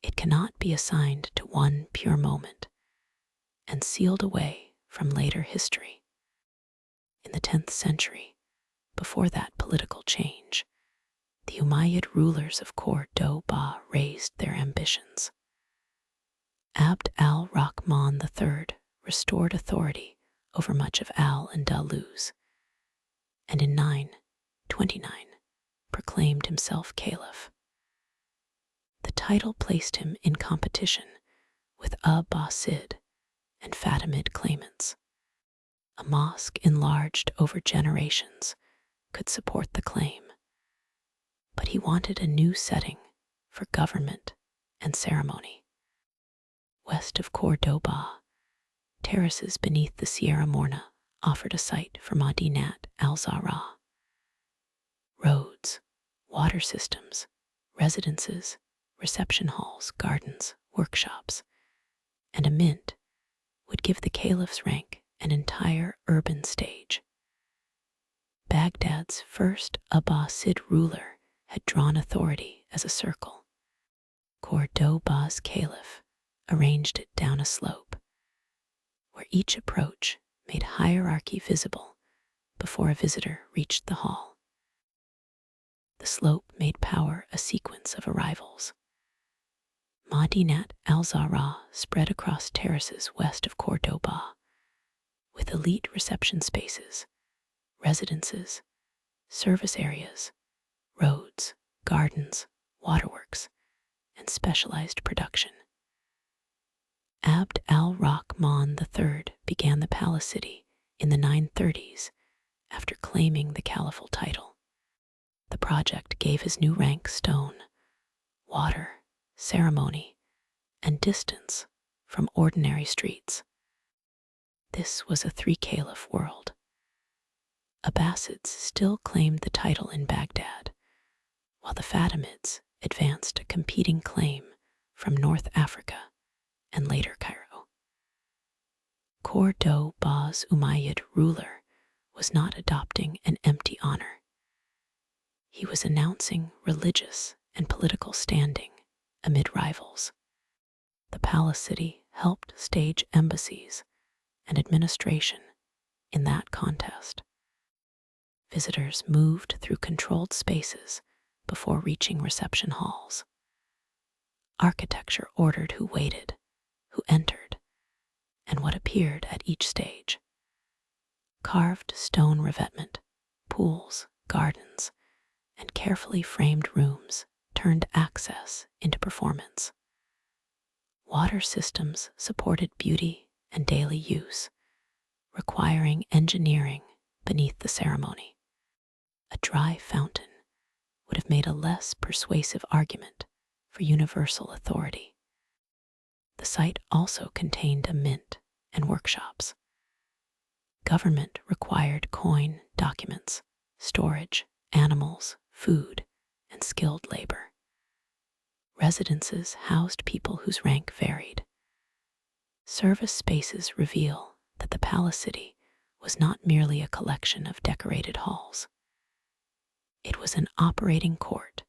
It cannot be assigned to one pure moment and sealed away from later history. In the 10th century, before that political change, the Umayyad rulers of Cordoba raised their ambitions. Abd al-Rahman III restored authority over much of Al-Andalus, and in 929 proclaimed himself caliph. The title placed him in competition with Abbasid and Fatimid claimants. A mosque enlarged over generations could support the claim, but he wanted a new setting for government and ceremony. West of Cordoba, terraces beneath the Sierra Morna offered a site for Madinat al-Zahra. Roads, water systems, residences, reception halls, gardens, workshops, and a mint would give the caliph's rank an entire urban stage. Baghdad's first Abbasid ruler had drawn authority as a circle. Cordoba's caliph arranged it down a slope, where each approach made hierarchy visible before a visitor reached the hall. The slope made power a sequence of arrivals. Madinat al-Zahra spread across terraces west of Cordoba, with elite reception spaces, residences, service areas, roads, gardens, waterworks, and specialized production. Abd al-Rahman III began the palace city in the 930s after claiming the caliphal title. The project gave his new rank stone, water, ceremony, and distance from ordinary streets. This was a three-caliph world. Abbasids still claimed the title in Baghdad, while the Fatimids advanced a competing claim from North Africa and later Cairo. Cordoba's Umayyad ruler was not adopting an empty honor. He was announcing religious and political standing amid rivals. The palace city helped stage embassies and administration in that contest. Visitors moved through controlled spaces before reaching reception halls. Architecture ordered who waited, who entered, and what appeared at each stage. Carved stone revetment, pools, gardens, and carefully framed rooms turned access into performance. Water systems supported beauty and daily use, requiring engineering beneath the ceremony. A dry fountain would have made a less persuasive argument for universal authority. The site also contained a mint and workshops. Government required coin, documents, storage, animals, food, and skilled labor. Residences housed people whose rank varied. Service spaces reveal that the palace city was not merely a collection of decorated halls. It was an operating court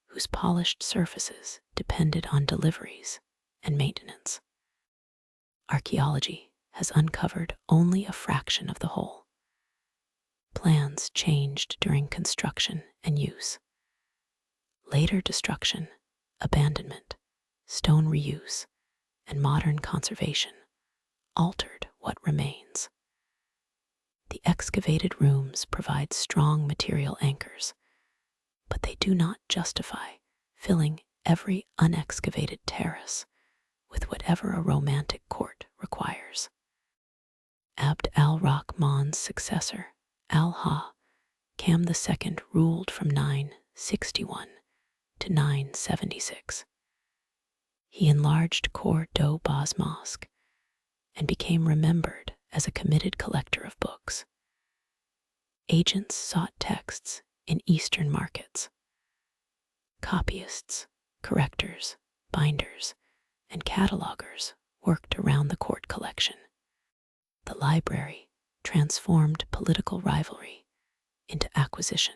whose polished surfaces depended on deliveries and maintenance. Archaeology has uncovered only a fraction of the whole. Plans changed during construction and use. Later destruction, abandonment, stone reuse, and modern conservation altered what remains. The excavated rooms provide strong material anchors, but they do not justify filling every unexcavated terrace with whatever a romantic court requires. Abd al-Rahman's successor, al-Haytham II ruled from 961 to 976. He enlarged Cordoba's mosque and became remembered as a committed collector of books. Agents sought texts in Eastern markets. Copyists, correctors, binders, and catalogers worked around the court collection. The library transformed political rivalry into acquisition.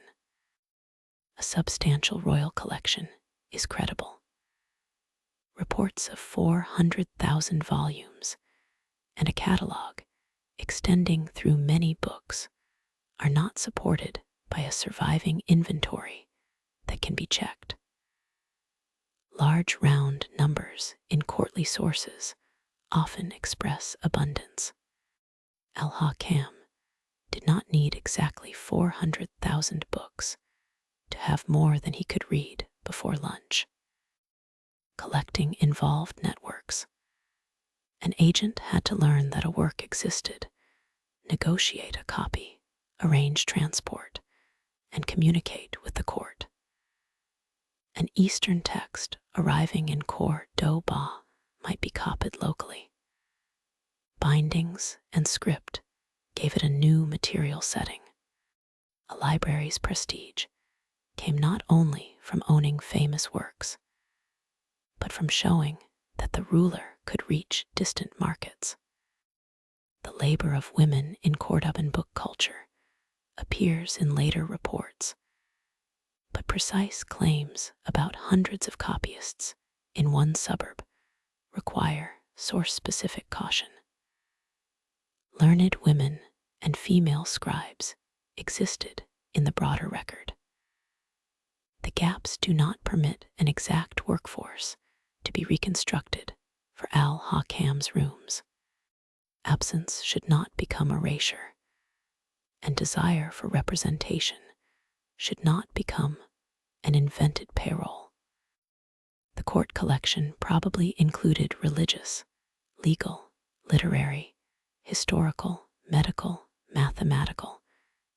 A substantial royal collection is credible. Reports of 400,000 volumes and a catalog extending through many books are not supported by a surviving inventory that can be checked. Large round numbers in courtly sources often express abundance. Al-Haytham did not need exactly 400,000 books to have more than he could read before lunch. Collecting involved networks. An agent had to learn that a work existed, negotiate a copy, arrange transport, and communicate with the court. An Eastern text arriving in Cordoba might be copied locally. Bindings and script gave it a new material setting. A library's prestige came not only from owning famous works, but from showing that the ruler could reach distant markets. The labor of women in Cordoban book culture appears in later reports, but precise claims about hundreds of copyists in one suburb require source-specific caution. Learned women and female scribes existed in the broader record. The gaps do not permit an exact workforce to be reconstructed for al-Haytham's rooms. Absence should not become erasure, and desire for representation should not become an invented payroll. The court collection probably included religious, legal, literary, historical, medical, mathematical,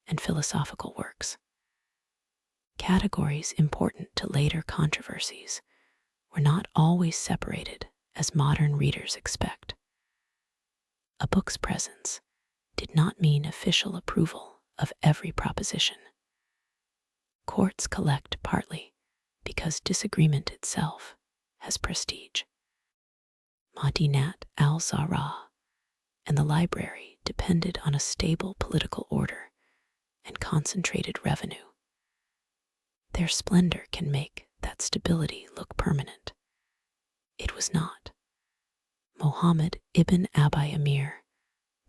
and philosophical works. Categories important to later controversies were not always separated as modern readers expect. A book's presence did not mean official approval of every proposition. Courts collect partly because disagreement itself has prestige. Madinat al-Zahra and the library depended on a stable political order and concentrated revenue. Their splendor can make that stability look permanent. It was not. Muhammad ibn Abi Amir,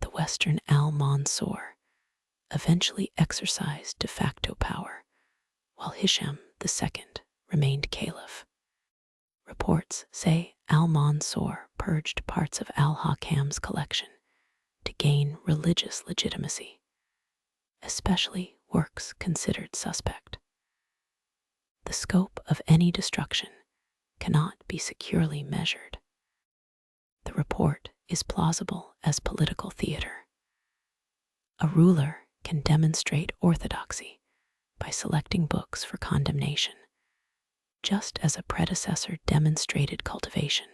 the Western al-Mansur, eventually exercised de facto power, while Hisham II remained caliph. Reports say al-Mansur purged parts of al-Haytham's collection to gain religious legitimacy, especially works considered suspect. The scope of any destruction cannot be securely measured. The report is plausible as political theater. A ruler can demonstrate orthodoxy by selecting books for condemnation, just as a predecessor demonstrated cultivation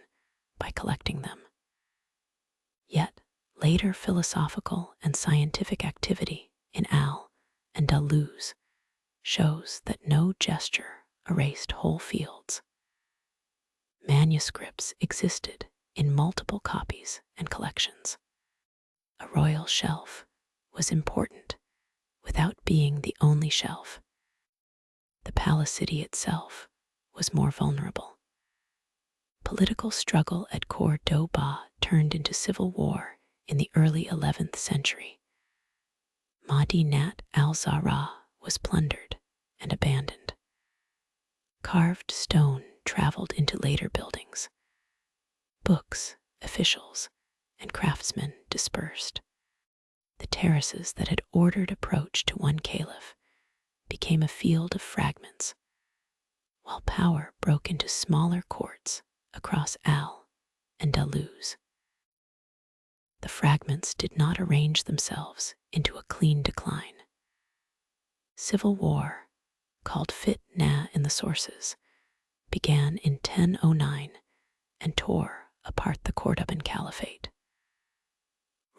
by collecting them. Yet, later philosophical and scientific activity in Al-Andalus shows that no gesture erased whole fields. Manuscripts existed in multiple copies and collections. A royal shelf was important without being the only shelf. The palace city itself was more vulnerable. Political struggle at Cordoba turned into civil war in the early 11th century. Madinat al-Zahra was plundered and abandoned. Carved stone traveled into later buildings. Books, officials, and craftsmen dispersed. The terraces that had ordered approach to one caliph became a field of fragments, while power broke into smaller courts across Al-Andalus. The fragments did not arrange themselves into a clean decline. Civil war, called Fitna in the sources, began in 1009 and tore apart the Cordoban Caliphate.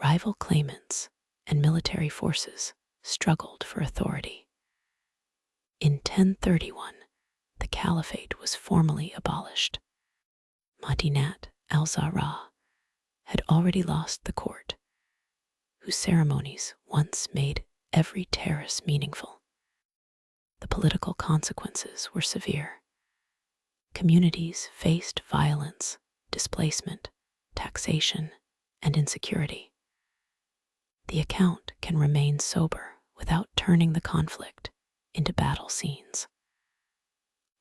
Rival claimants and military forces struggled for authority. In 1031, the Caliphate was formally abolished. Madinat al-Zahra had already lost the court, whose ceremonies once made every terrace meaningful. The political consequences were severe. Communities faced violence, displacement, taxation, and insecurity. The account can remain sober without turning the conflict into battle scenes.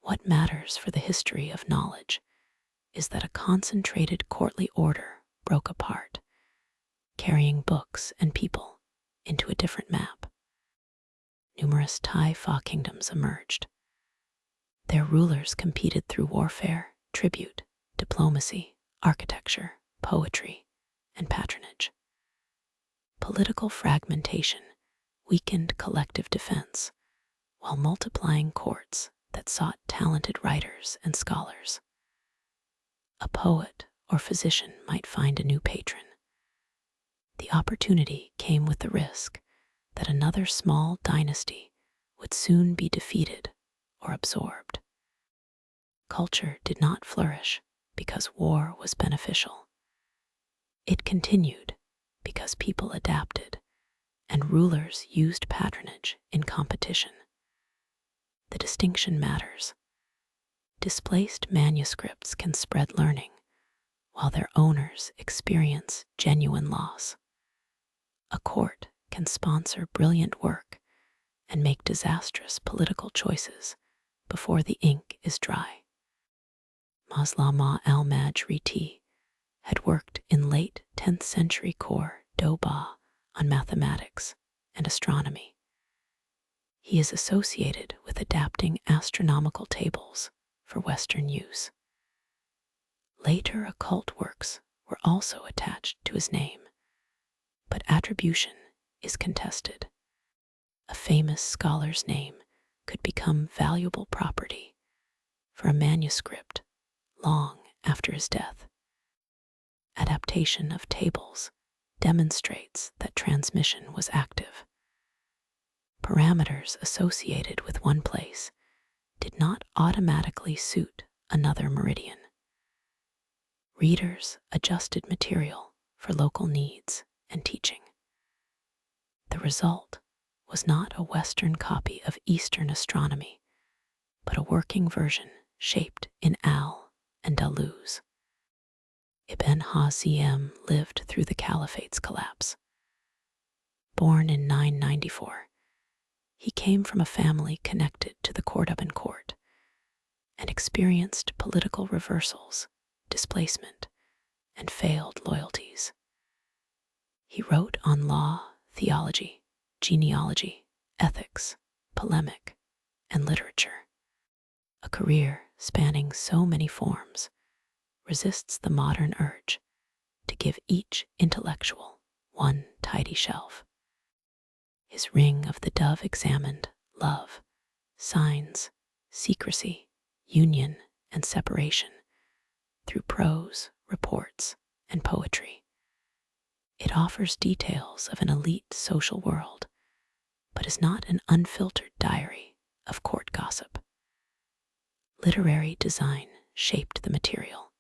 What matters for the history of knowledge is that a concentrated courtly order broke apart, carrying books and people into a different map. Numerous Taifa kingdoms emerged. Their rulers competed through warfare, tribute, diplomacy, architecture, poetry, and patronage. Political fragmentation weakened collective defense, while multiplying courts that sought talented writers and scholars. A poet or physician might find a new patron. The opportunity came with the risk that another small dynasty would soon be defeated or absorbed. Culture did not flourish because war was beneficial. It continued because people adapted and rulers used patronage in competition. The distinction matters. Displaced manuscripts can spread learning, while their owners experience genuine loss. A court can sponsor brilliant work and make disastrous political choices before the ink is dry. Maslama al-Majriti had worked in late 10th century Cordoba on mathematics and astronomy. He is associated with adapting astronomical tables for Western use. Later occult works were also attached to his name, but attribution is contested. A famous scholar's name could become valuable property for a manuscript long after his death. Adaptation of tables demonstrates that transmission was active. Parameters associated with one place did not automatically suit another meridian. Readers adjusted material for local needs and teaching. The result was not a Western copy of Eastern astronomy, but a working version shaped in Al-Andalus. Ibn Hazm lived through the Caliphate's collapse. Born in 994, he came from a family connected to the Cordoban court and experienced political reversals, displacement, and failed loyalties. He wrote on law, theology, genealogy, ethics, polemic, and literature. A career spanning so many forms resists the modern urge to give each intellectual one tidy shelf. His ring of the dove examined love, signs, secrecy, union, and separation through prose, reports, and poetry. It offers details of an elite social world, but is not an unfiltered diary of court gossip. Literary design shaped the material.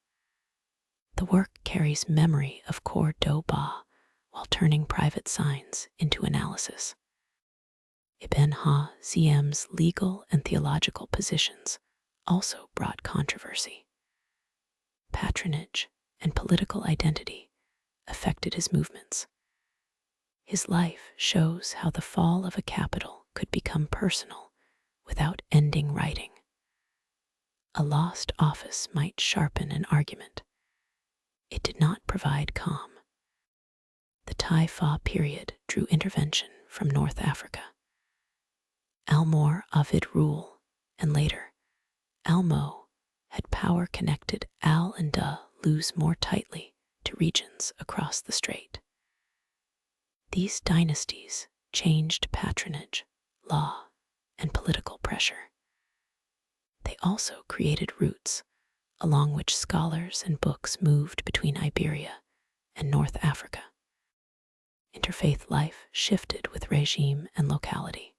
The work carries memory of Cordoba while turning private signs into analysis. Ibn Hazm's legal and theological positions also brought controversy. Patronage and political identity affected his movements. His life shows how the fall of a capital could become personal without ending writing. A lost office might sharpen an argument. It did not provide calm. The Taifa period drew intervention from North Africa. Almoravid rule, and later, Almo had power connected Al-Andalus more tightly to regions across the strait. These dynasties changed patronage, law, and political pressure. They also created routes along which scholars and books moved between Iberia and North Africa. Interfaith life shifted with regime and locality.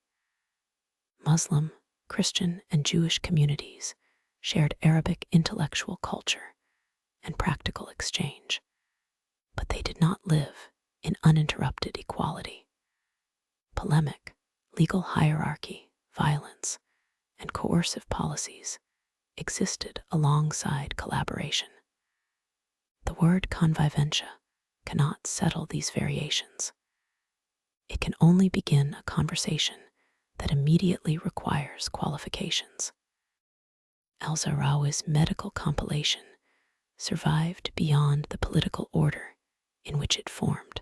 Muslim, Christian, and Jewish communities shared Arabic intellectual culture and practical exchange, but they did not live in uninterrupted equality. Polemic, legal hierarchy, violence, and coercive policies existed alongside collaboration. The word conviventia cannot settle these variations. It can only begin a conversation that immediately requires qualifications. Al-Zahrawi's medical compilation survived beyond the political order in which it formed.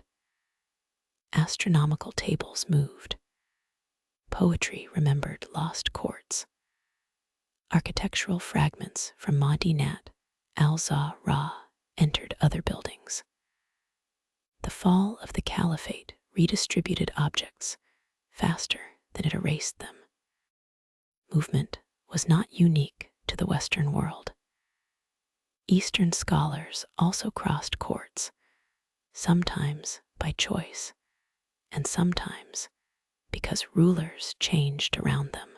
Astronomical tables moved. Poetry remembered lost courts. Architectural fragments from Madinat al-Zahra entered other buildings. The fall of the caliphate redistributed objects faster than it erased them. Movement was not unique to the Western world. Eastern scholars also crossed courts, sometimes by choice, and sometimes because rulers changed around them.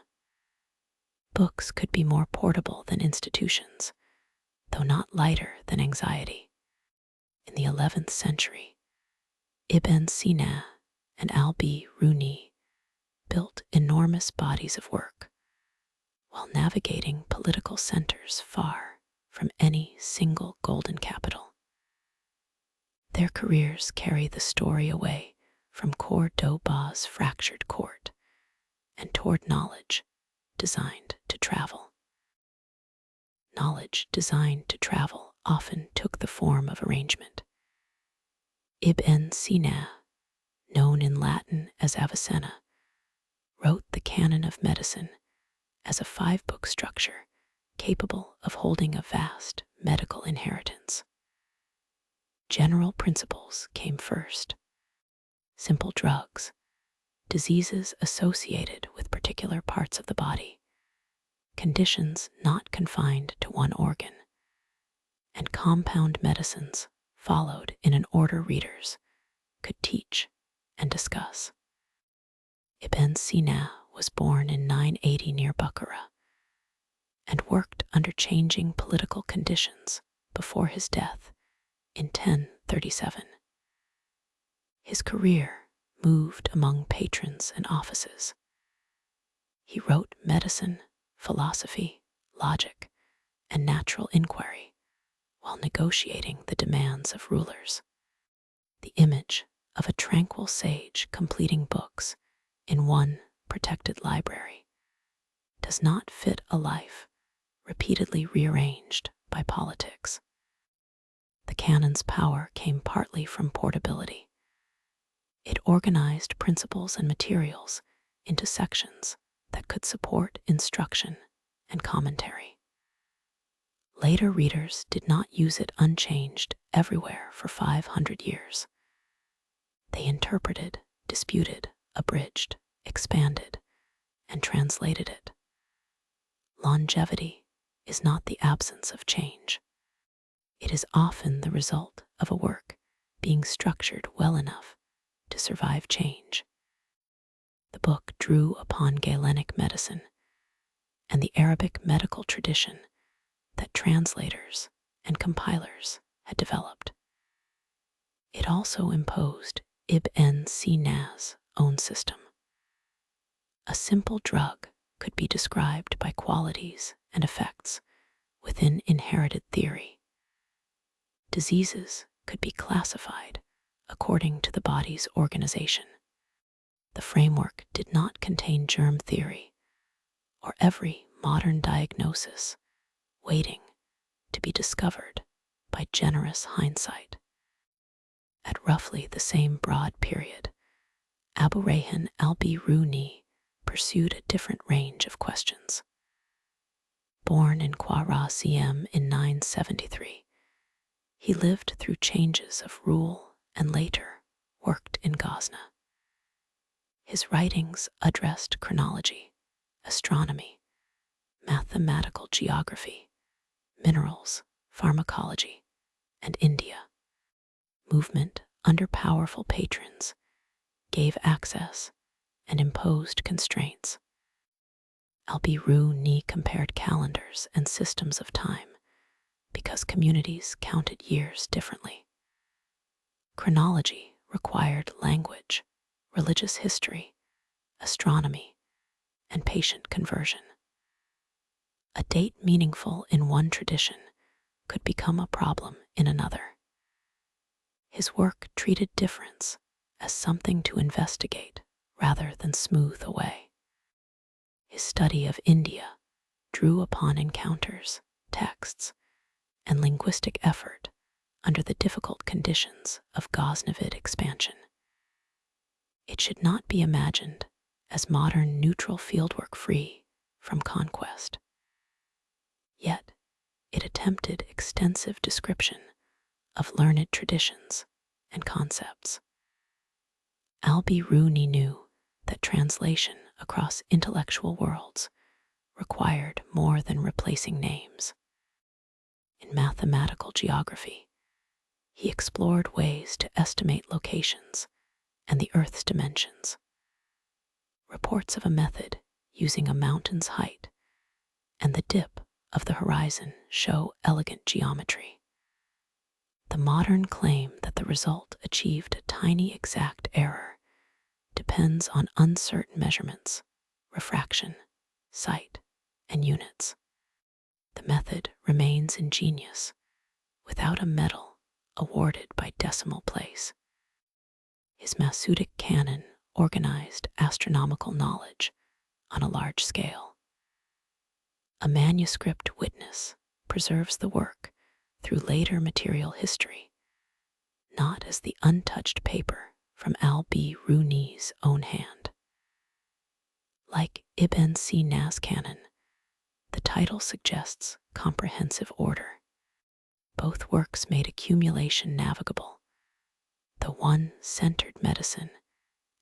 Books could be more portable than institutions, though not lighter than anxiety. In the 11th century, Ibn Sina and al-Biruni built enormous bodies of work while navigating political centers far from any single golden capital. Their careers carry the story away from Cordoba's fractured court and toward knowledge designed to travel. Knowledge designed to travel often took the form of arrangement. Ibn Sina, known in Latin as Avicenna, wrote the Canon of Medicine as a 5-book structure capable of holding a vast medical inheritance. General principles came first. Simple drugs, diseases associated with particular parts of the body, conditions not confined to one organ, and compound medicines followed in an order readers could teach and discuss. Ibn Sina was born in 980 near Bukhara and worked under changing political conditions before his death in 1037. His career moved among patrons and offices. He wrote medicine, philosophy, logic, and natural inquiry while negotiating the demands of rulers. The image of a tranquil sage completing books in one protected library does not fit a life repeatedly rearranged by politics. The canon's power came partly from portability. It organized principles and materials into sections that could support instruction and commentary. Later readers did not use it unchanged everywhere for 500 years. They interpreted, disputed, abridged, expanded, and translated it. Longevity is not the absence of change. It is often the result of a work being structured well enough to survive change. The book drew upon Galenic medicine and the Arabic medical tradition that translators and compilers had developed. It also imposed Ibn Sina's own system. A simple drug could be described by qualities and effects within inherited theory. Diseases could be classified according to the body's organization. The framework did not contain germ theory or every modern diagnosis waiting to be discovered by generous hindsight. At roughly the same broad period, Abu Rayhan al-Biruni pursued a different range of questions. Born in Khwarizm in 973, he lived through changes of rule and later worked in Ghazna. His writings addressed chronology, astronomy, mathematical geography, minerals, pharmacology, and India. Movement under powerful patrons gave access and imposed constraints. Al-Biruni compared calendars and systems of time because communities counted years differently. Chronology required language, religious history, astronomy, and patient conversion. A date meaningful in one tradition could become a problem in another. His work treated difference as something to investigate rather than smooth away. His study of India drew upon encounters, texts, and linguistic effort under the difficult conditions of Ghaznavid expansion. It should not be imagined as modern neutral fieldwork free from conquest. Yet, it attempted extensive description of learned traditions and concepts. Al-Biruni knew that translation across intellectual worlds required more than replacing names. In mathematical geography, he explored ways to estimate locations and the Earth's dimensions. Reports of a method using a mountain's height and the dip of the horizon show elegant geometry. The modern claim that the result achieved a tiny exact error depends on uncertain measurements, refraction, sight, and units. The method remains ingenious, without a medal awarded by decimal place. His Masudic canon organized astronomical knowledge on a large scale. A manuscript witness preserves the work through later material history, not as the untouched paper from al-Biruni's own hand. Like Ibn Sina's canon, the title suggests comprehensive order. Both works made accumulation navigable, the one centered medicine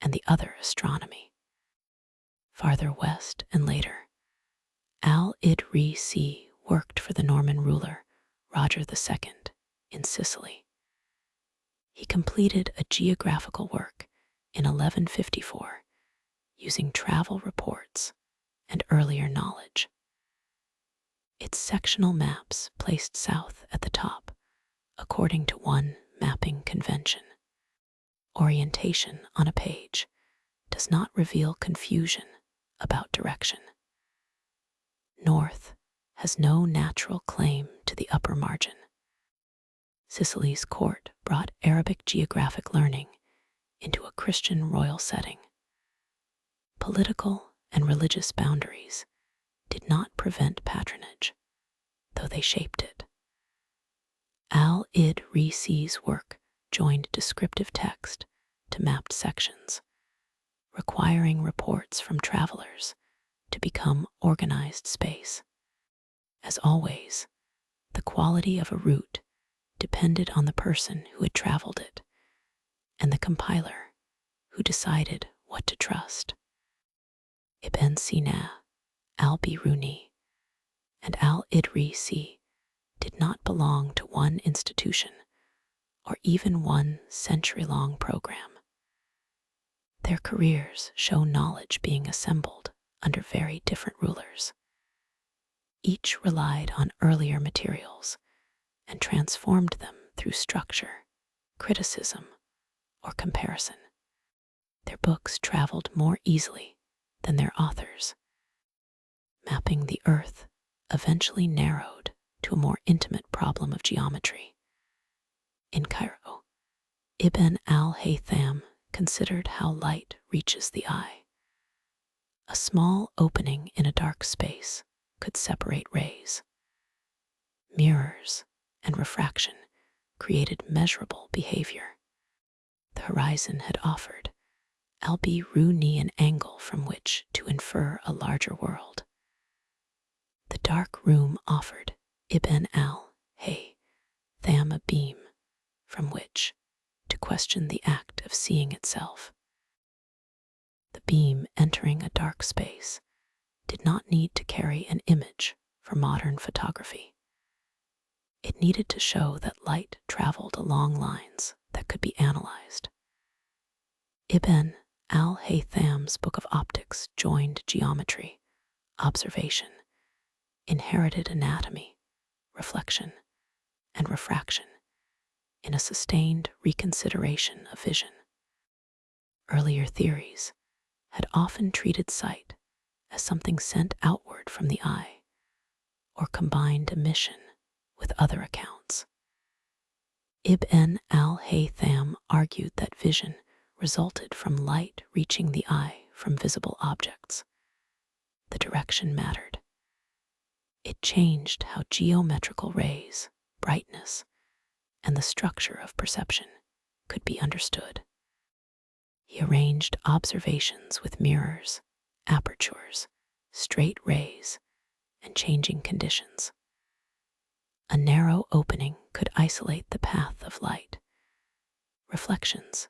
and the other astronomy. Farther west and later, al-Razi worked for the Norman ruler Roger II in Sicily. He completed a geographical work in 1154 using travel reports and earlier knowledge. Its sectional maps placed south at the top according to one mapping convention. Orientation on a page does not reveal confusion about direction. North has no natural claim to the upper margin. Sicily's court brought Arabic geographic learning into a Christian royal setting. Political and religious boundaries did not prevent patronage, though they shaped it. Al-Razi's work joined descriptive text to mapped sections, requiring reports from travelers to become organized space. As always, the quality of a route depended on the person who had traveled it and the compiler who decided what to trust. Ibn Sina, al-Biruni, and al-Razi did not belong to one institution or even one century-long program. Their careers show knowledge being assembled under very different rulers. Each relied on earlier materials and transformed them through structure, criticism, or comparison. Their books traveled more easily than their authors. Mapping the earth eventually narrowed to a more intimate problem of geometry. In Cairo, Ibn al-Haytham considered how light reaches the eye. A small opening in a dark space could separate rays. Mirrors and refraction created measurable behavior. The horizon had offered al-Biruni an angle from which to infer a larger world. The dark room offered Ibn al-Haytham a beam from which to question the act of seeing itself. The beam entering a dark space did not need to carry an image for modern photography. It needed to show that light traveled along lines that could be analyzed. Ibn al-Haytham's Book of Optics joined geometry, observation, inherited anatomy, reflection, and refraction in a sustained reconsideration of vision. Earlier theories had often treated sight as something sent outward from the eye or combined emission with other accounts. Ibn al-Haytham argued that vision resulted from light reaching the eye from visible objects. The direction mattered. It changed how geometrical rays, brightness, and the structure of perception could be understood. He arranged observations with mirrors, apertures, straight rays, and changing conditions. A narrow opening could isolate the path of light. Reflections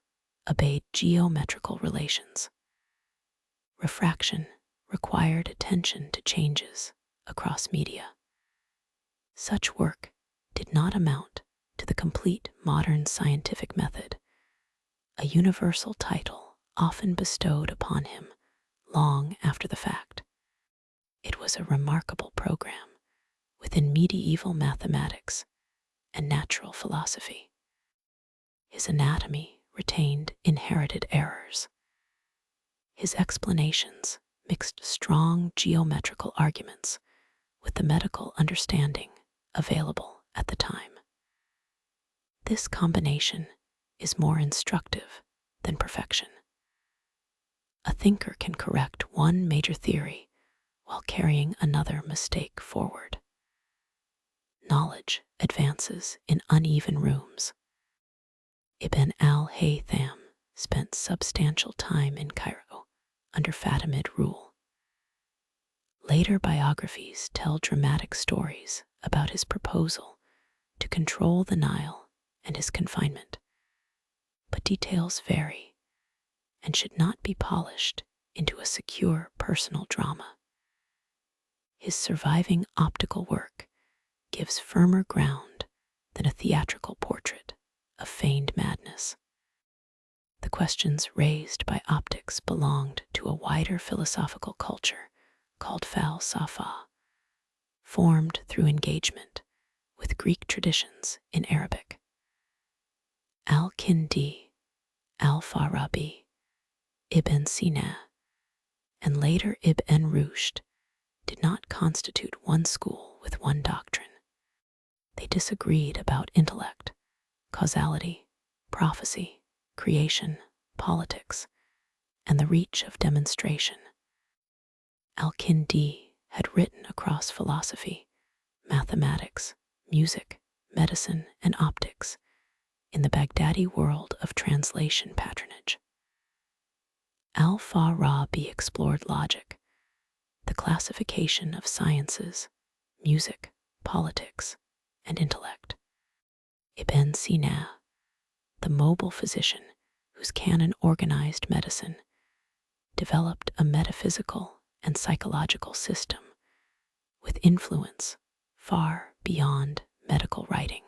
obeyed geometrical relations. Refraction required attention to changes across media. Such work did not amount to the complete modern scientific method, a universal title often bestowed upon him long after the fact. It was a remarkable program within medieval mathematics and natural philosophy. His anatomy retained inherited errors. His explanations mixed strong geometrical arguments with the medical understanding available at the time. This combination is more instructive than perfection. A thinker can correct one major theory while carrying another mistake forward. Knowledge advances in uneven rooms. Ibn al-Haytham spent substantial time in Cairo under Fatimid rule. Later biographies tell dramatic stories about his proposal to control the Nile and his confinement, but details vary and should not be polished into a secure personal drama. His surviving optical work gives firmer ground than a theatrical portrait of feigned madness. The questions raised by optics belonged to a wider philosophical culture called falsafa, formed through engagement with Greek traditions in Arabic. Al-Kindi, al-Farabi, Ibn Sina, and later Ibn Rushd did not constitute one school with one doctrine. They disagreed about intellect, causality, prophecy, creation, politics, and the reach of demonstration. Al-Kindi had written across philosophy, mathematics, music, medicine, and optics in the Baghdadi world of translation patronage. Al-Farabi explored logic, the classification of sciences, music, politics, and intellect. Ibn Sina, the mobile physician whose canon organized medicine, developed a metaphysical and psychological system with influence far beyond medical writing.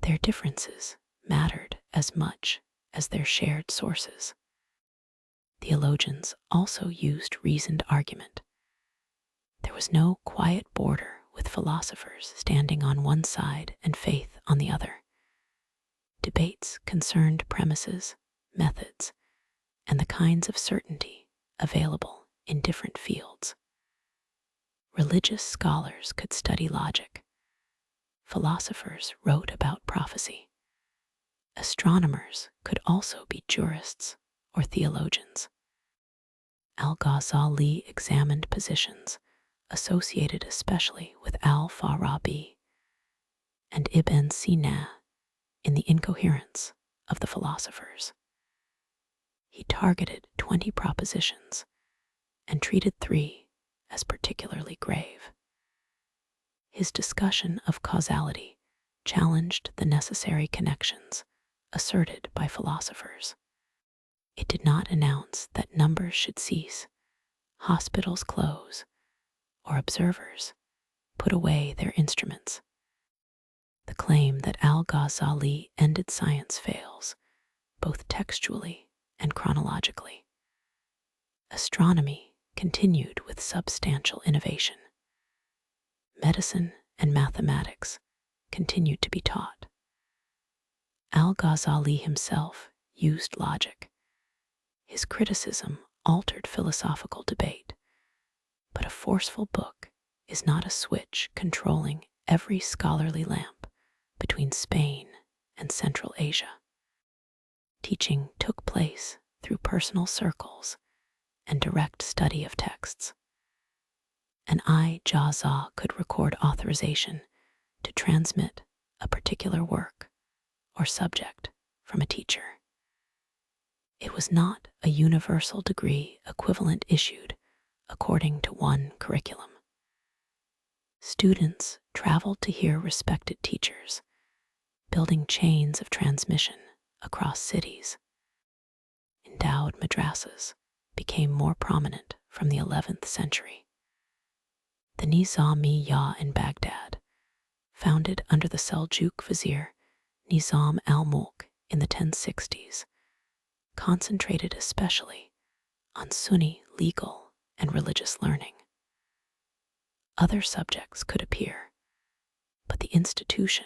Their differences mattered as much as their shared sources. Theologians also used reasoned argument. There was no quiet border with philosophers standing on one side and faith on the other. Debates concerned premises, methods, and the kinds of certainty available in different fields. Religious scholars could study logic. Philosophers wrote about prophecy. Astronomers could also be jurists or theologians. Al-Ghazali examined positions associated especially with al-Farabi and Ibn Sina in the incoherence of the philosophers. He targeted 20 propositions and treated 3 as particularly grave. His discussion of causality challenged the necessary connections asserted by philosophers. It did not announce that numbers should cease, hospitals close, or observers put away their instruments. The claim that al-Ghazali ended science fails, both textually and chronologically. Astronomy continued with substantial innovation. Medicine and mathematics continued to be taught. Al-Ghazali himself used logic. His criticism altered philosophical debate, but a forceful book is not a switch controlling every scholarly lamp between Spain and Central Asia. Teaching took place through personal circles and direct study of texts. An ijaza could record authorization to transmit a particular work or subject from a teacher. It was not a universal degree equivalent issued according to one curriculum. Students traveled to hear respected teachers, building chains of transmission across cities. Endowed madrasas became more prominent from the 11th century. The Nizamiya in Baghdad, founded under the Seljuk vizier Nizam al-Mulk in the 1060s, concentrated especially on Sunni legal and religious learning. Other subjects could appear, but the institution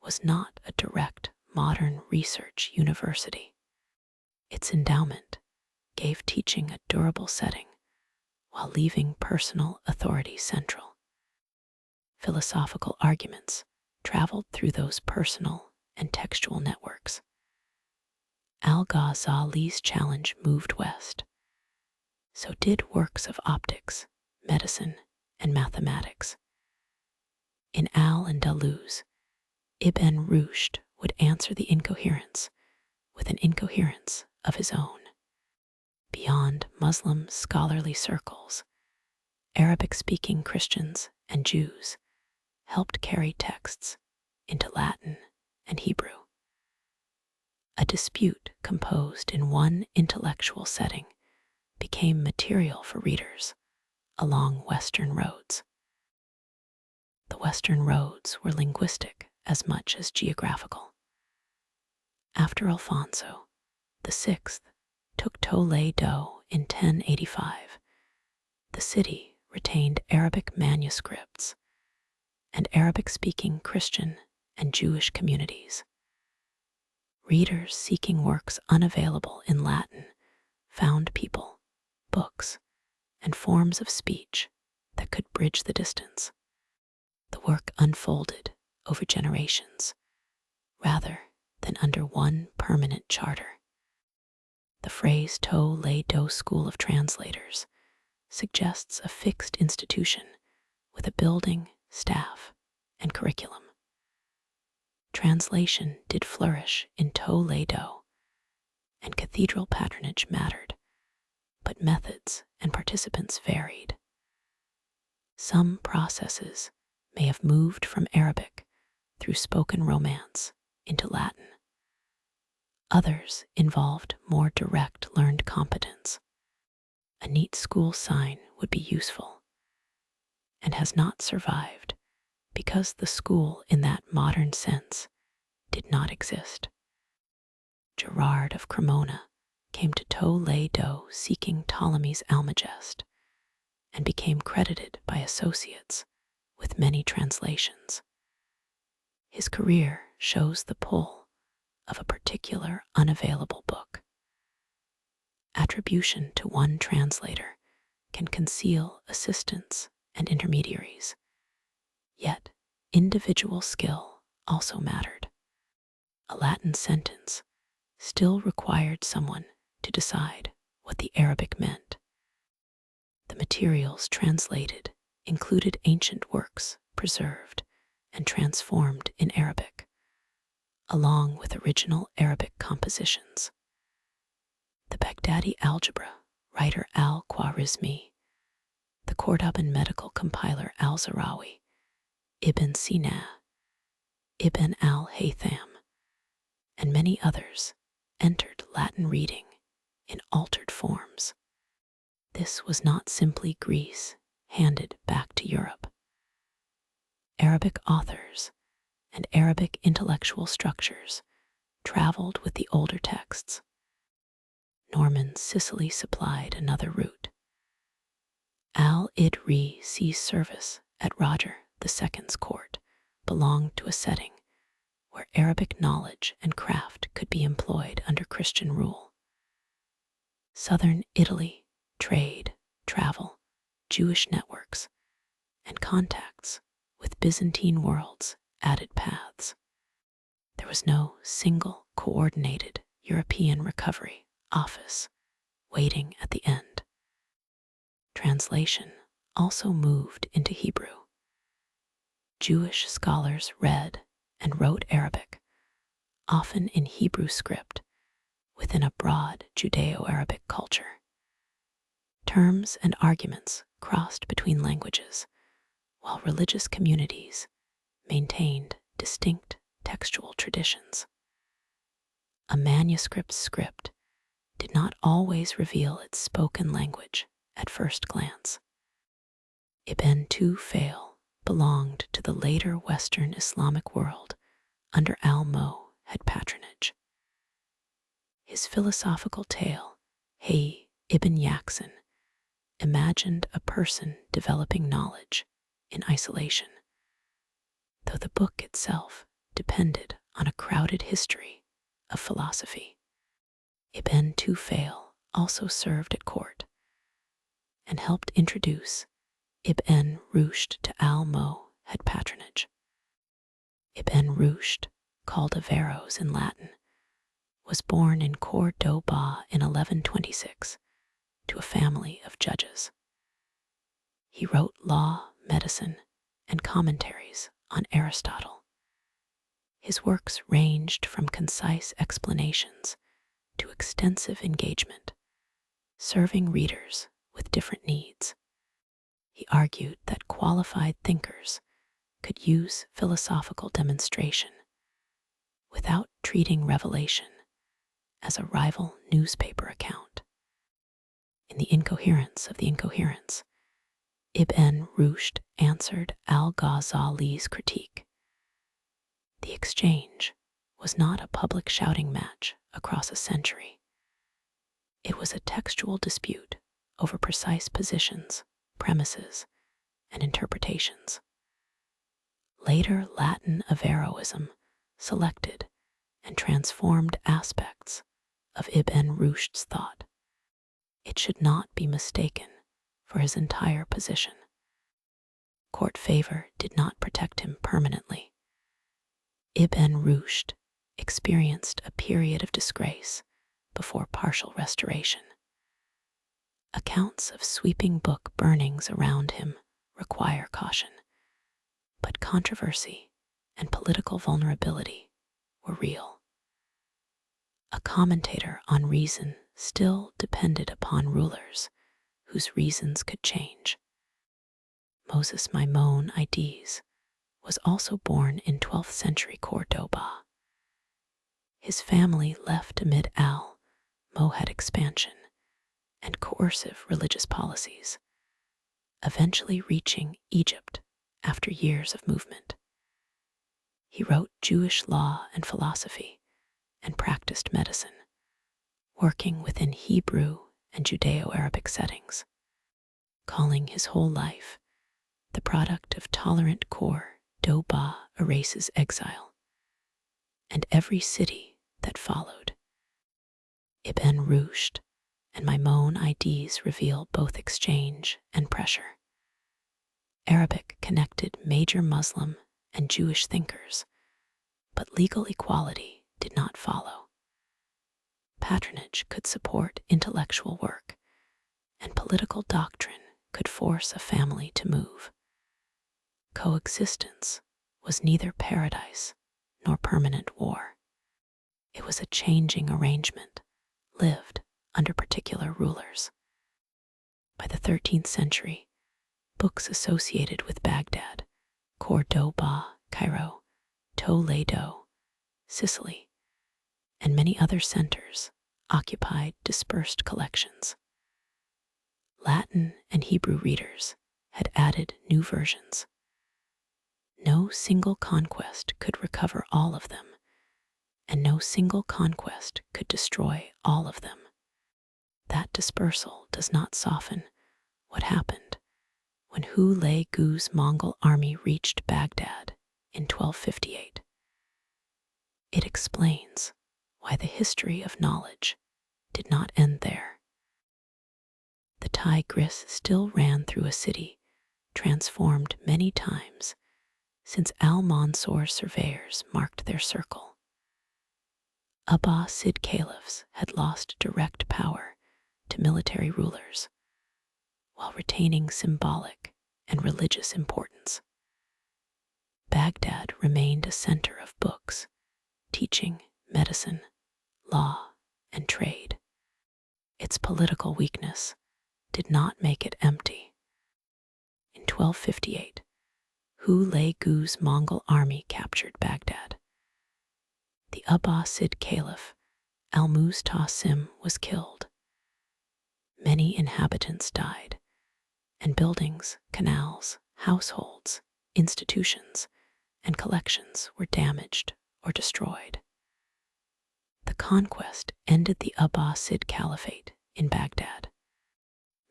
was not a direct modern research university. Its endowment gave teaching a durable setting while leaving personal authority central. Philosophical arguments traveled through those personal and textual networks. Al-Ghazali's challenge moved west. So did works of optics, medicine, and mathematics. In Al-Andalus, Ibn Rushd would answer the incoherence with an incoherence of his own. Beyond Muslim scholarly circles, Arabic-speaking Christians and Jews helped carry texts into Latin and Hebrew. A dispute composed in one intellectual setting became material for readers along Western roads. The Western roads were linguistic as much as geographical. After Alfonso VI took Toledo in 1085, the city retained Arabic manuscripts and Arabic-speaking Christian and Jewish communities. Readers seeking works unavailable in Latin found people, books, and forms of speech that could bridge the distance. The work unfolded over generations, rather than under one permanent charter. The phrase Toledo School of Translators suggests a fixed institution with a building, staff, and curriculum. Translation did flourish in Toledo, and cathedral patronage mattered, but methods and participants varied. Some processes may have moved from Arabic through spoken Romance into Latin. Others involved more direct learned competence. A neat school sign would be useful, and has not survived because the school in that modern sense did not exist. Gerard of Cremona came to Toledo seeking Ptolemy's Almagest and became credited by associates with many translations. His career shows the pull of a particular unavailable book. Attribution to one translator can conceal assistants and intermediaries, yet individual skill also mattered. A Latin sentence still required someone to decide what the Arabic meant. The materials translated included ancient works preserved and transformed in Arabic, along with original Arabic compositions. The Baghdadi algebra writer al-Khwarizmi, the Cordoban medical compiler al-Zarawi, Ibn Sina, Ibn al-Haytham, and many others entered Latin reading in altered forms. This was not simply Greece handed back to Europe. Arabic authors and Arabic intellectual structures traveled with the older texts. Norman Sicily supplied another route. Al-Razi's service at Roger II's court belonged to a setting where Arabic knowledge and craft could be employed under Christian rule. Southern Italy, trade, travel, Jewish networks, and contacts with Byzantine worlds added paths. There was no single coordinated European recovery office waiting at the end. Translation also moved into Hebrew. Jewish scholars read and wrote Arabic, often in Hebrew script, within a broad Judeo-Arabic culture. Terms and arguments crossed between languages, while religious communities maintained distinct textual traditions. A manuscript script did not always reveal its spoken language at first glance. Ibn Tufayl belonged to the later Western Islamic world under al-Mo'had patronage. His philosophical tale, Hay ibn Yaqzan, imagined a person developing knowledge in isolation, though the book itself depended on a crowded history of philosophy. Ibn Tufayl also served at court and helped introduce Ibn Rushd to al-Mo'had patronage. Ibn Rushd, called Averroes in Latin, was born in Cordoba in 1126 to a family of judges. He wrote law, medicine, and commentaries on Aristotle. His works ranged from concise explanations to extensive engagement, serving readers with different needs. He argued that qualified thinkers could use philosophical demonstration without treating revelation as a rival newspaper account. In The Incoherence of the Incoherence, Ibn Rushd answered al-Ghazali's critique. The exchange was not a public shouting match across a century. It was a textual dispute over precise positions, premises, and interpretations. Later Latin Averroism selected and transformed aspects of Ibn Rushd's thought. It should not be mistaken for his entire position. Court favor did not protect him permanently. Ibn Rushd experienced a period of disgrace before partial restoration. Accounts of sweeping book burnings around him require caution, but controversy and political vulnerability were real. A commentator on reason still depended upon rulers whose reasons could change. Moses Maimonides was also born in 12th century Cordoba. His family left amid al-Mo'had expansion and coercive religious policies, eventually reaching Egypt after years of movement. He wrote Jewish law and philosophy and practiced medicine, working within Hebrew and Judeo-Arabic settings, calling his whole life the product of tolerant Cordoba erases exile, and every city that followed. Ibn Rushd and Maimonides reveal both exchange and pressure. Arabic connected major Muslim and Jewish thinkers, but legal equality did not follow. Patronage could support intellectual work, and political doctrine could force a family to move. Coexistence was neither paradise nor permanent war. It was a changing arrangement, lived under particular rulers. By the 13th century, books associated with Baghdad, Cordoba, Cairo, Toledo, Sicily, and many other centers occupied dispersed collections. Latin and Hebrew readers had added new versions. No single conquest could recover all of them, and no single conquest could destroy all of them. That dispersal does not soften what happened when Hulay Gu's Mongol army reached Baghdad in 1258. It explains why the history of knowledge did not end there. The Tigris still ran through a city, transformed many times since al-Mansur's surveyors marked their circle. Abbasid caliphs had lost direct power to military rulers, while retaining symbolic and religious importance. Baghdad remained a center of books, teaching, medicine, law, and trade. Its political weakness did not make it empty. In 1258, Hulay Gu's Mongol army captured Baghdad. The Abbasid caliph al-Mustasim was killed. Many inhabitants died, and buildings, canals, households, institutions, and collections were damaged or destroyed. The conquest ended the Abbasid Caliphate in Baghdad.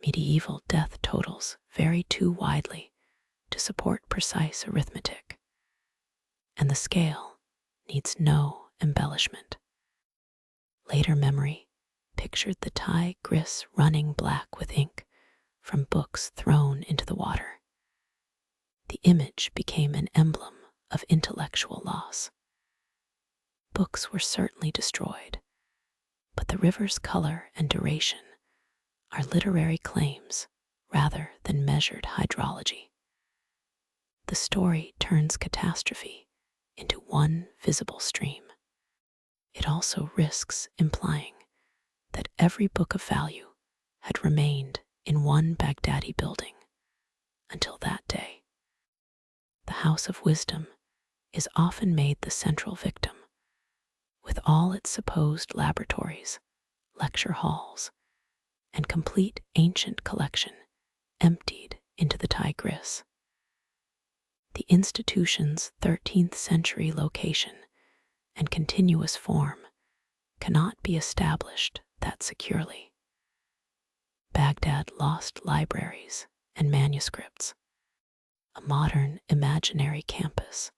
Medieval death totals vary too widely to support precise arithmetic, and the scale needs no embellishment. Later memory pictured the Tigris running black with ink from books thrown into the water. The image became an emblem of intellectual loss. Books were certainly destroyed, but the river's color and duration are literary claims rather than measured hydrology. The story turns catastrophe into one visible stream. It also risks implying that every book of value had remained in one Baghdadi building until that day. The House of Wisdom is often made the central victim, with all its supposed laboratories, lecture halls, and complete ancient collection emptied into the Tigris. The institution's 13th century location and continuous form cannot be established that securely. Baghdad lost libraries and manuscripts. A modern imaginary campus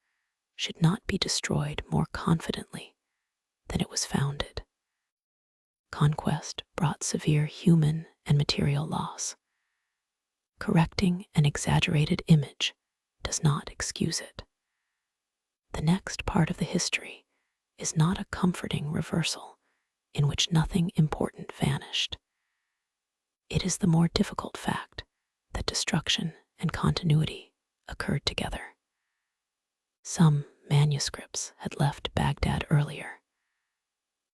should not be destroyed more confidently than it was founded. Conquest brought severe human and material loss. Correcting an exaggerated image does not excuse it. The next part of the history is not a comforting reversal in which nothing important vanished. It is the more difficult fact that destruction and continuity occurred together. Some manuscripts had left Baghdad earlier.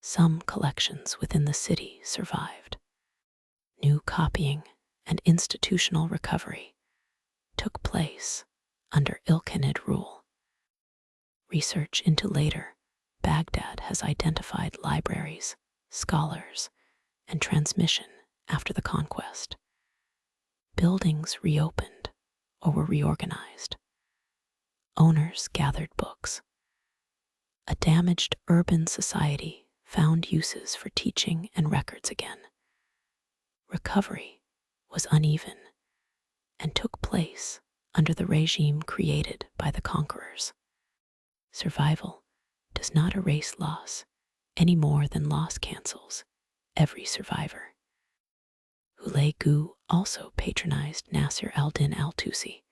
Some collections within the city survived. New copying and institutional recovery took place under Ilkhanid rule. Research into later Baghdad has identified libraries, scholars, and transmission after the conquest. Buildings reopened or were reorganized. Owners gathered books. A damaged urban society found uses for teaching and records again. Recovery was uneven and took place under the regime created by the conquerors. Survival does not erase loss any more than loss cancels every survivor. Hulay Gu also patronized Nasir al-Din al-Tusi,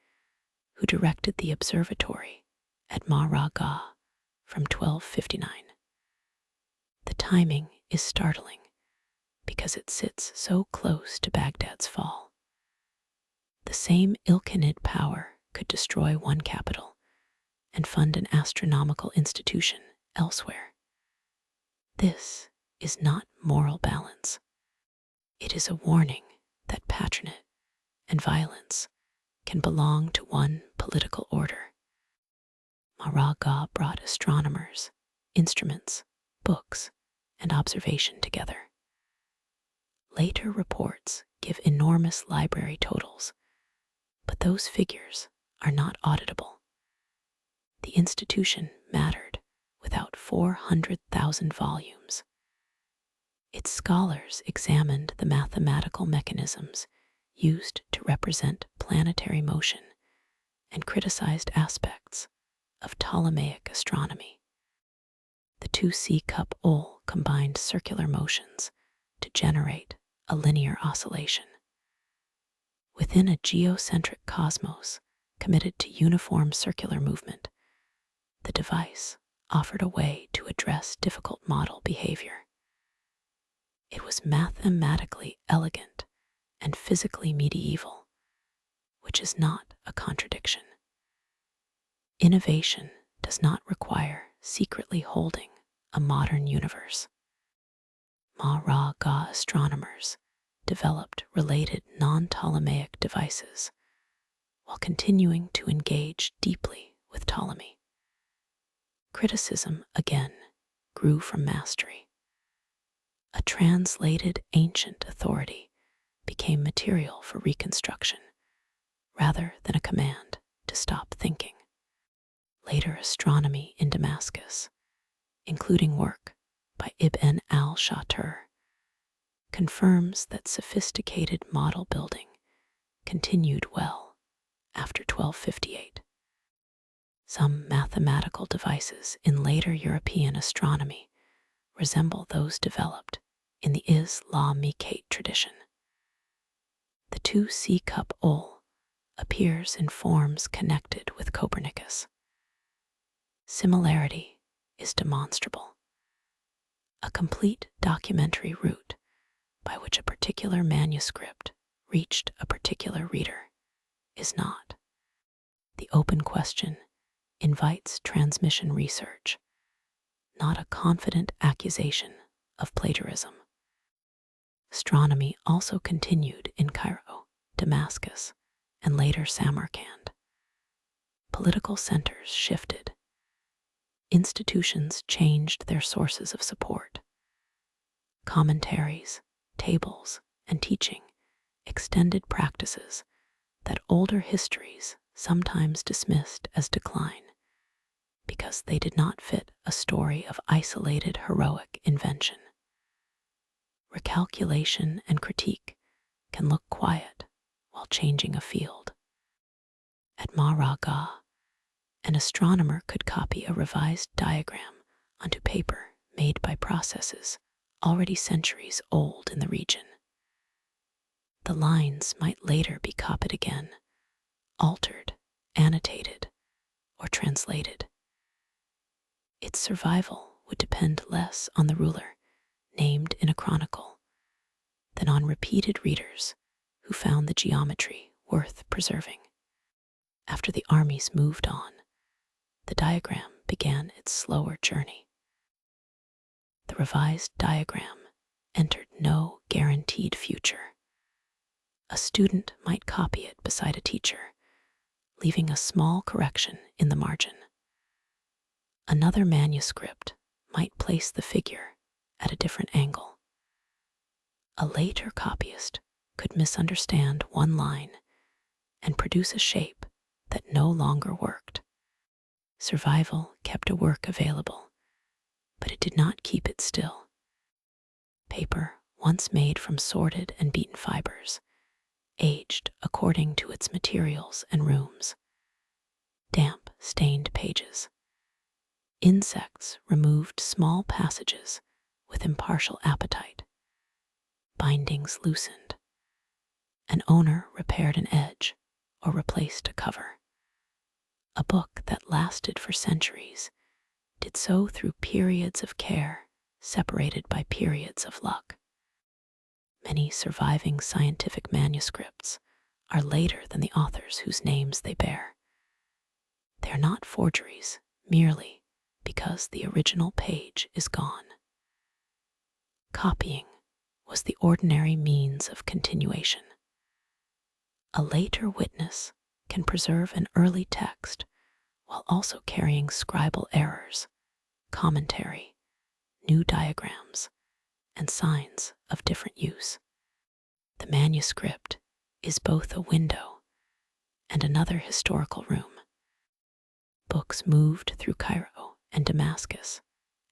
who directed the observatory at Maragha from 1259. The timing is startling because it sits so close to Baghdad's fall. The same Ilkhanid power could destroy one capital and fund an astronomical institution elsewhere. This is not moral balance. It is a warning that patronage and violence can belong to one political order. Maragha brought astronomers, instruments, books, and observation together. Later reports give enormous library totals, but those figures are not auditable. The institution mattered without 400,000 volumes. Its scholars examined the mathematical mechanisms used to represent planetary motion and criticized aspects of Ptolemaic astronomy. The 2C cup ol combined circular motions to generate a linear oscillation. Within a geocentric cosmos committed to uniform circular movement, the device offered a way to address difficult model behavior. It was mathematically elegant and physically medieval, which is not a contradiction. Innovation does not require secretly holding a modern universe. Maragha astronomers developed related non-Ptolemaic devices while continuing to engage deeply with Ptolemy. Criticism, again, grew from mastery. A translated ancient authority became material for reconstruction rather than a command to stop thinking. Later astronomy in Damascus, including work by Ibn al-Shatir, confirms that sophisticated model building continued well after 1258. Some mathematical devices in later European astronomy resemble those developed in the Islamic tradition. The 2C cup ol appears in forms connected with Copernicus. Similarity is demonstrable. A complete documentary route by which a particular manuscript reached a particular reader is not. The open question invites transmission research, not a confident accusation of plagiarism. Astronomy also continued in Cairo, Damascus, and later Samarkand. Political centers shifted. Institutions changed their sources of support. Commentaries, tables, and teaching extended practices that older histories sometimes dismissed as decline because they did not fit a story of isolated heroic invention. Recalculation and critique can look quiet while changing a field. At Maragha, an astronomer could copy a revised diagram onto paper made by processes already centuries old in the region. The lines might later be copied again, altered, annotated, or translated. Its survival would depend less on the ruler named in a chronicle than on repeated readers who found the geometry worth preserving. After the armies moved on, the diagram began its slower journey. The revised diagram entered no guaranteed future. A student might copy it beside a teacher, leaving a small correction in the margin. Another manuscript might place the figure at a different angle. A later copyist could misunderstand one line and produce a shape that no longer worked. Survival kept a work available, but it did not keep it still. Paper, once made from sorted and beaten fibers, aged according to its materials and rooms. Damp stained pages. Insects removed small passages with impartial appetite. Bindings loosened. An owner repaired an edge or replaced a cover. A book that lasted for centuries did so through periods of care separated by periods of luck. Many surviving scientific manuscripts are later than the authors whose names they bear. They are not forgeries merely because the original page is gone. Copying was the ordinary means of continuation. A later witness can preserve an early text while also carrying scribal errors, commentary, new diagrams, and signs of different use. The manuscript is both a window and another historical room. Books moved through Cairo and Damascus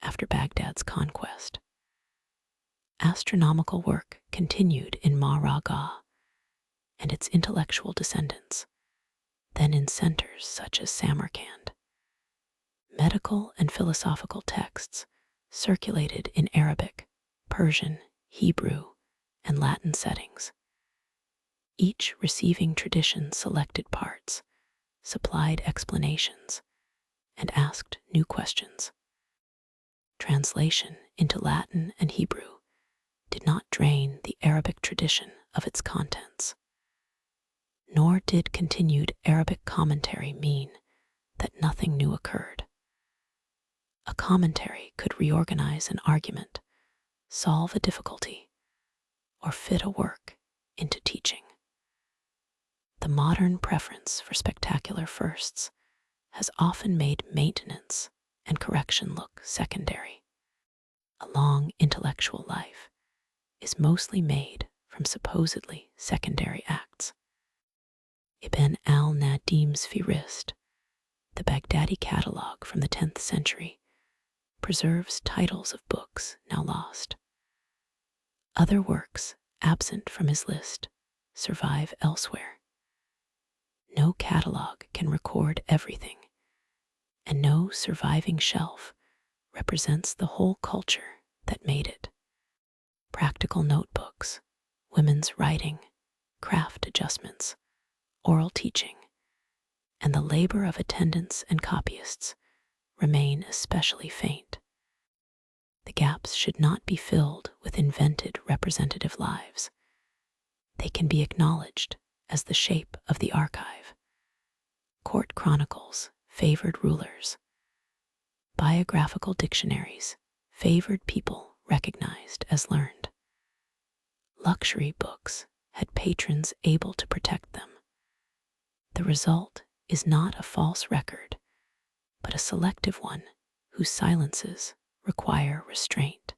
after Baghdad's conquest. Astronomical work continued in Maragha and its intellectual descendants, then in centers such as Samarkand. Medical and philosophical texts circulated in Arabic, Persian, Hebrew, and Latin settings, each receiving tradition selected parts, supplied explanations, and asked new questions. Translation into Latin and Hebrew did not drain the Arabic tradition of its contents, nor did continued Arabic commentary mean that nothing new occurred. A commentary could reorganize an argument, solve a difficulty, or fit a work into teaching. The modern preference for spectacular firsts has often made maintenance and correction look secondary. A long intellectual life is mostly made from supposedly secondary acts. Ibn al-Nadim's Fihrist, the Baghdadi catalogue from the 10th century, preserves titles of books now lost. Other works, absent from his list, survive elsewhere. No catalogue can record everything, and no surviving shelf represents the whole culture that made it. Practical notebooks, women's writing, craft adjustments, oral teaching, and the labor of attendants and copyists remain especially faint. The gaps should not be filled with invented representative lives. They can be acknowledged as the shape of the archive. Court chronicles favored rulers. Biographical dictionaries favored people recognized as learned. Luxury books had patrons able to protect them. The result is not a false record, but a selective one whose silences require restraint.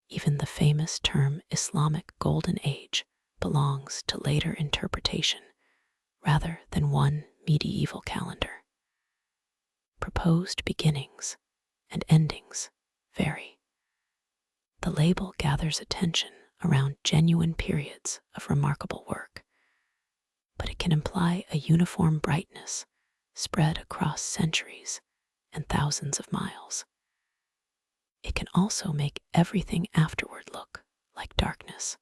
Even the famous term Islamic Golden Age belongs to later interpretation rather than one medieval calendar. Proposed beginnings and endings vary. The label gathers attention around genuine periods of remarkable work, but it can imply a uniform brightness spread across centuries and thousands of miles. It can also make everything afterward look like darkness.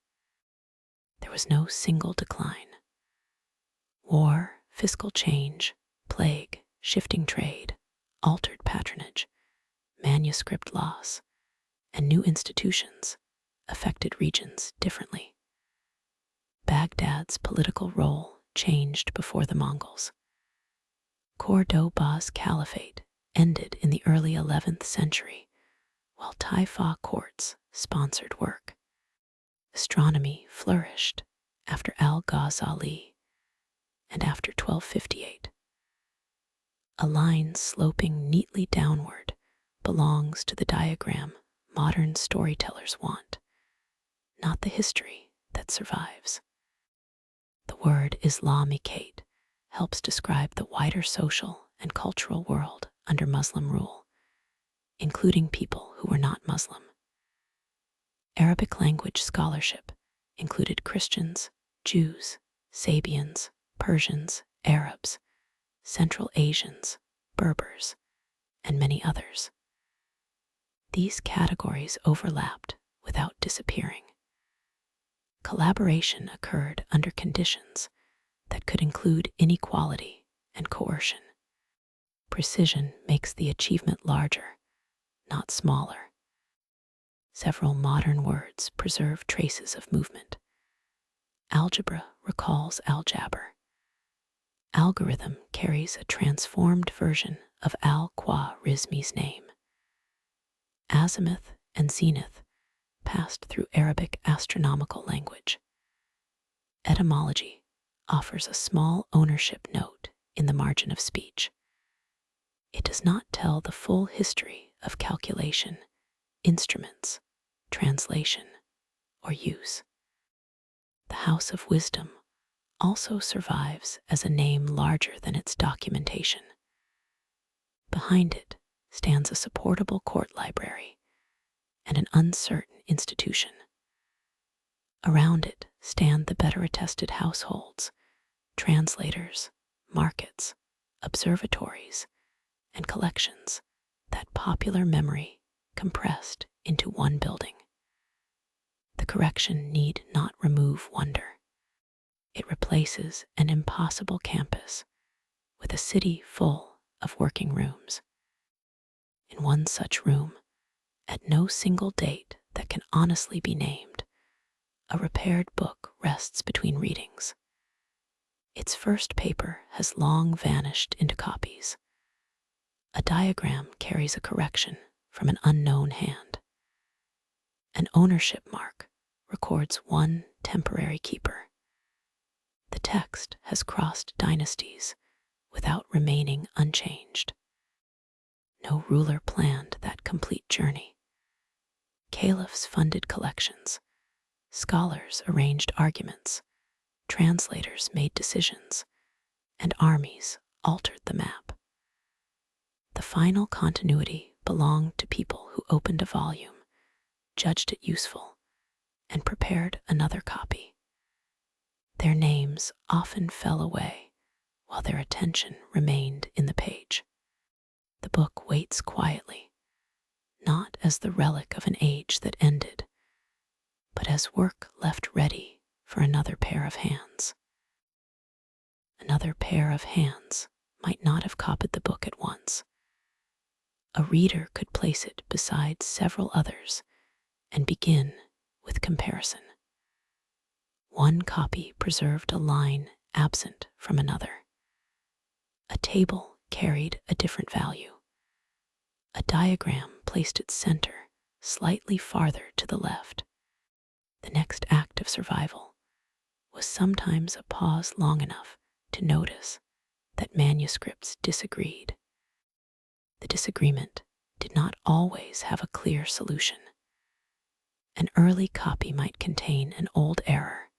There was no single decline. War, fiscal change, plague, shifting trade, altered patronage, manuscript loss, and new institutions affected regions differently. Baghdad's political role changed before the Mongols. Cordoba's caliphate ended in the early 11th century, while Taifa courts sponsored work. Astronomy flourished after al-Ghazali and after 1258. A line sloping neatly downward belongs to the diagram modern storytellers want, not the history that survives. The word Islamicate helps describe the wider social and cultural world under Muslim rule, including people who were not Muslim. Arabic language scholarship included Christians, Jews, Sabians, Persians, Arabs, Central Asians, Berbers, and many others. These categories overlapped without disappearing. Collaboration occurred under conditions that could include inequality and coercion. Precision makes the achievement larger, not smaller. Several modern words preserve traces of movement. Algebra recalls algebra. Algorithm carries a transformed version of al-Khwarizmi's name. Azimuth and zenith passed through Arabic astronomical language. Etymology offers a small ownership note in the margin of speech. It does not tell the full history of calculation, instruments, translation, or use. The House of Wisdom also survives as a name larger than its documentation. Behind it stands a supportable court library and an uncertain institution. Around it stand the better attested households, translators, markets, observatories, and collections, that popular memory compressed into one building. The correction need not remove wonder. It replaces an impossible campus with a city full of working rooms. In one such room, at no single date that can honestly be named, a repaired book rests between readings. Its first paper has long vanished into copies. A diagram carries a correction from an unknown hand. An ownership mark records one temporary keeper. The text has crossed dynasties without remaining unchanged. No ruler planned that complete journey. Caliphs funded collections, scholars arranged arguments, translators made decisions, and armies altered the map. The final continuity belonged to people who opened a volume, judged it useful, and prepared another copy. Their names often fell away while their attention remained in the page. The book waits quietly, not as the relic of an age that ended, but as work left ready for another pair of hands. Another pair of hands might not have copied the book at once. A reader could place it beside several others and begin with comparison. One copy preserved a line absent from another. A table carried a different value. A diagram placed its center slightly farther to the left. The next act of survival was sometimes a pause long enough to notice that manuscripts disagreed. The disagreement did not always have a clear solution. An early copy might contain an old error.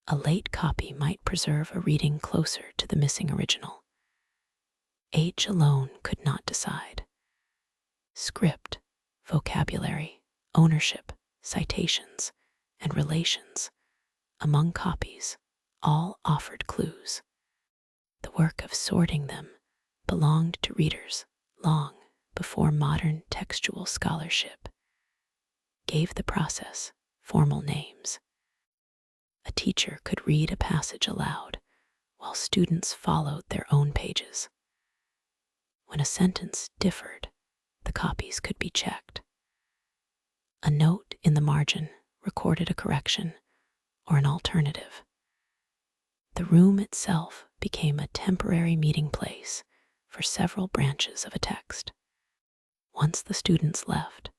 A late copy might preserve a reading closer to the missing original. Age alone could not decide. Script, vocabulary, ownership, citations, and relations among copies all offered clues. The work of sorting them belonged to readers long before modern textual scholarship gave the process formal names. A teacher could read a passage aloud while students followed their own pages. When a sentence differed, the copies could be checked. A note in the margin recorded a correction or an alternative. The room itself became a temporary meeting place for several branches of a text. Once the students left,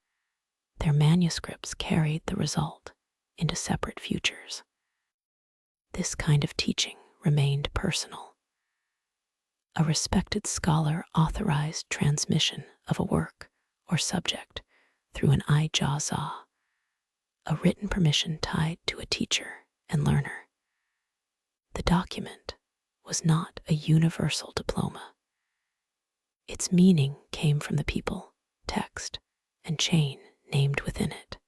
their manuscripts carried the result into separate futures. This kind of teaching remained personal. A respected scholar authorized transmission of a work or subject through an ijazah, a written permission tied to a teacher and learner. The document was not a universal diploma. Its meaning came from the people, text, and chain named within it.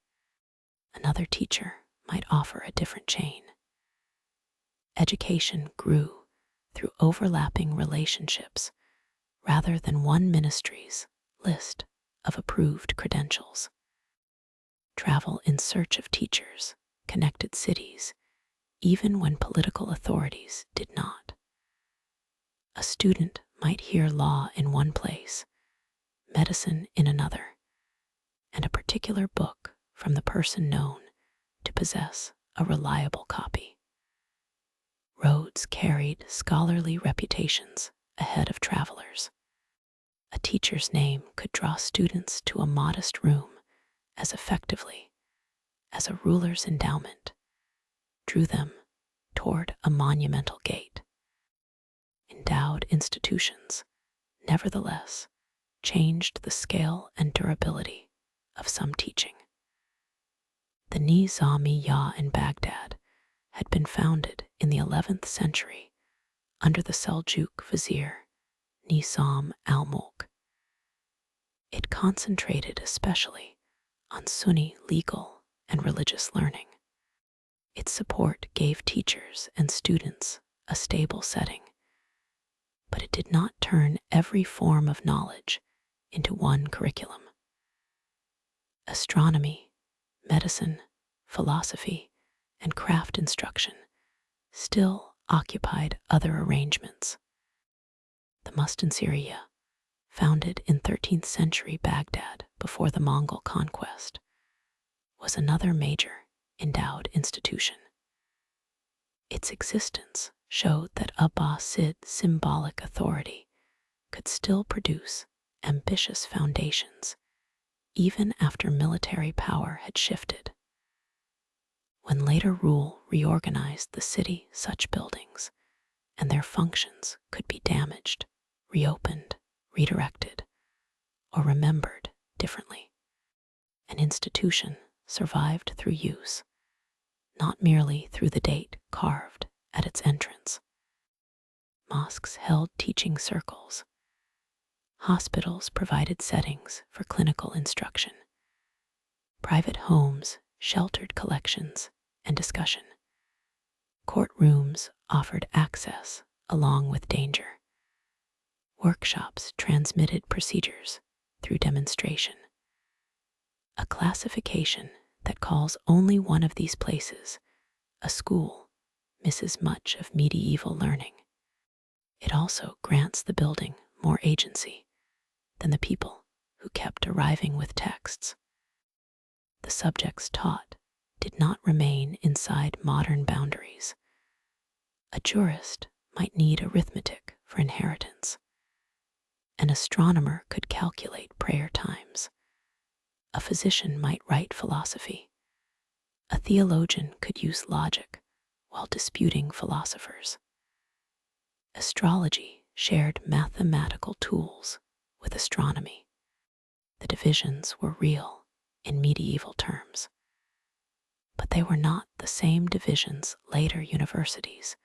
Another teacher might offer a different chain. Education grew through overlapping relationships rather than one ministry's list of approved credentials. Travel in search of teachers connected cities even when political authorities did not. A student might hear law in one place, medicine in another, and a particular book from the person known to possess a reliable copy. Roads carried scholarly reputations ahead of travelers. A teacher's name could draw students to a modest room as effectively as a ruler's endowment drew them toward a monumental gate. Endowed institutions, nevertheless, changed the scale and durability of some teaching. The Nizamiya in Baghdad had been founded in the 11th century under the Seljuk vizier Nizam al-Mulk. It concentrated especially on Sunni legal and religious learning. Its support gave teachers and students a stable setting, but it did not turn every form of knowledge into one curriculum. Astronomy, medicine, philosophy, and craft instruction still occupied other arrangements. The Mustansiriya, founded in 13th century Baghdad before the Mongol conquest, was another major endowed institution. Its existence showed that Abbasid symbolic authority could still produce ambitious foundations even after military power had shifted. When later rule reorganized the city, such buildings and their functions could be damaged, reopened, redirected, or remembered differently. An institution survived through use, not merely through the date carved at its entrance. Mosques held teaching circles. Hospitals provided settings for clinical instruction. Private homes sheltered collections and discussion. Courtrooms offered access along with danger. Workshops transmitted procedures through demonstration. A classification that calls only one of these places a school misses much of medieval learning. It also grants the building more agency than the people who kept arriving with texts. The subjects taught did not remain inside modern boundaries. A jurist might need arithmetic for inheritance. An astronomer could calculate prayer times. A physician might write philosophy. A theologian could use logic while disputing philosophers. Astrology shared mathematical tools with astronomy. The divisions were real in medieval terms, but they were not the same divisions later universities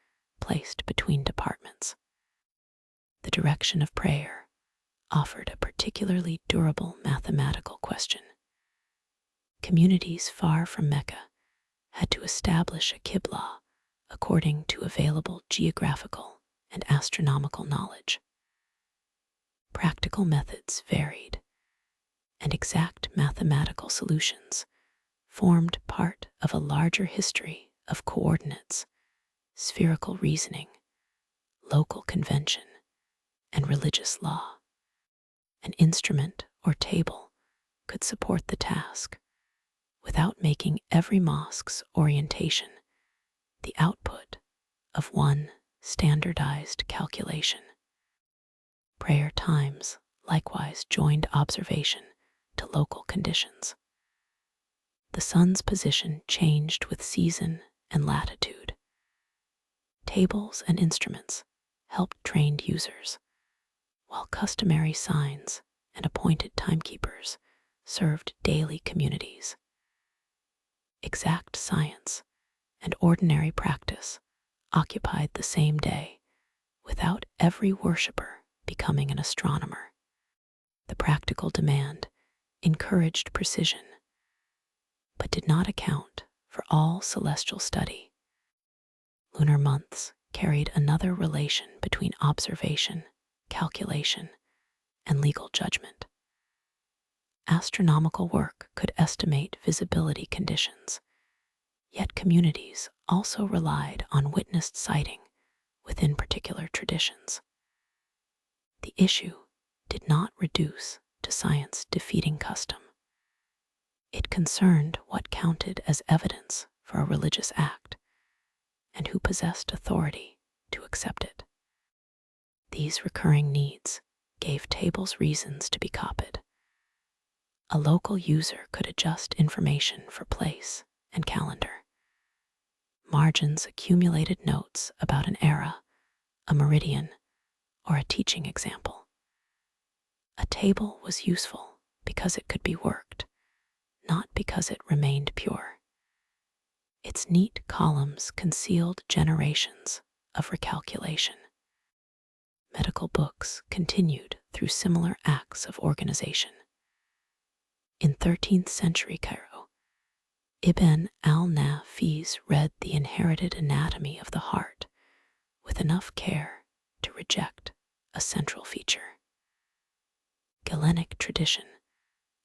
placed between departments. The direction of prayer offered a particularly durable mathematical question. Communities far from Mecca had to establish a qibla according to available geographical and astronomical knowledge. Practical methods varied, and exact mathematical solutions formed part of a larger history of coordinates, spherical reasoning, local convention, and religious law. An instrument or table could support the task without making every mosque's orientation the output of one standardized calculation. Prayer times likewise joined observation to local conditions. The sun's position changed with season and latitude. Tables and instruments helped trained users, while customary signs and appointed timekeepers served daily communities. Exact science and ordinary practice occupied the same day without every worshipper becoming an astronomer. The practical demand encouraged precision, but did not account for all celestial study. Lunar months carried another relation between observation, calculation, and legal judgment. Astronomical work could estimate visibility conditions, yet communities also relied on witnessed sighting within particular traditions. The issue did not reduce to science defeating custom. It concerned what counted as evidence for a religious act and who possessed authority to accept it. These recurring needs gave tables reasons to be copied. A local user could adjust information for place and calendar. Margins accumulated notes about an era, a meridian, or a teaching example. A table was useful because it could be worked, not because it remained pure. Its neat columns concealed generations of recalculation. Medical books continued through similar acts of organization. In 13th century Cairo, Ibn al-Nafis read the inherited anatomy of the heart with enough care to reject a central feature. Galenic tradition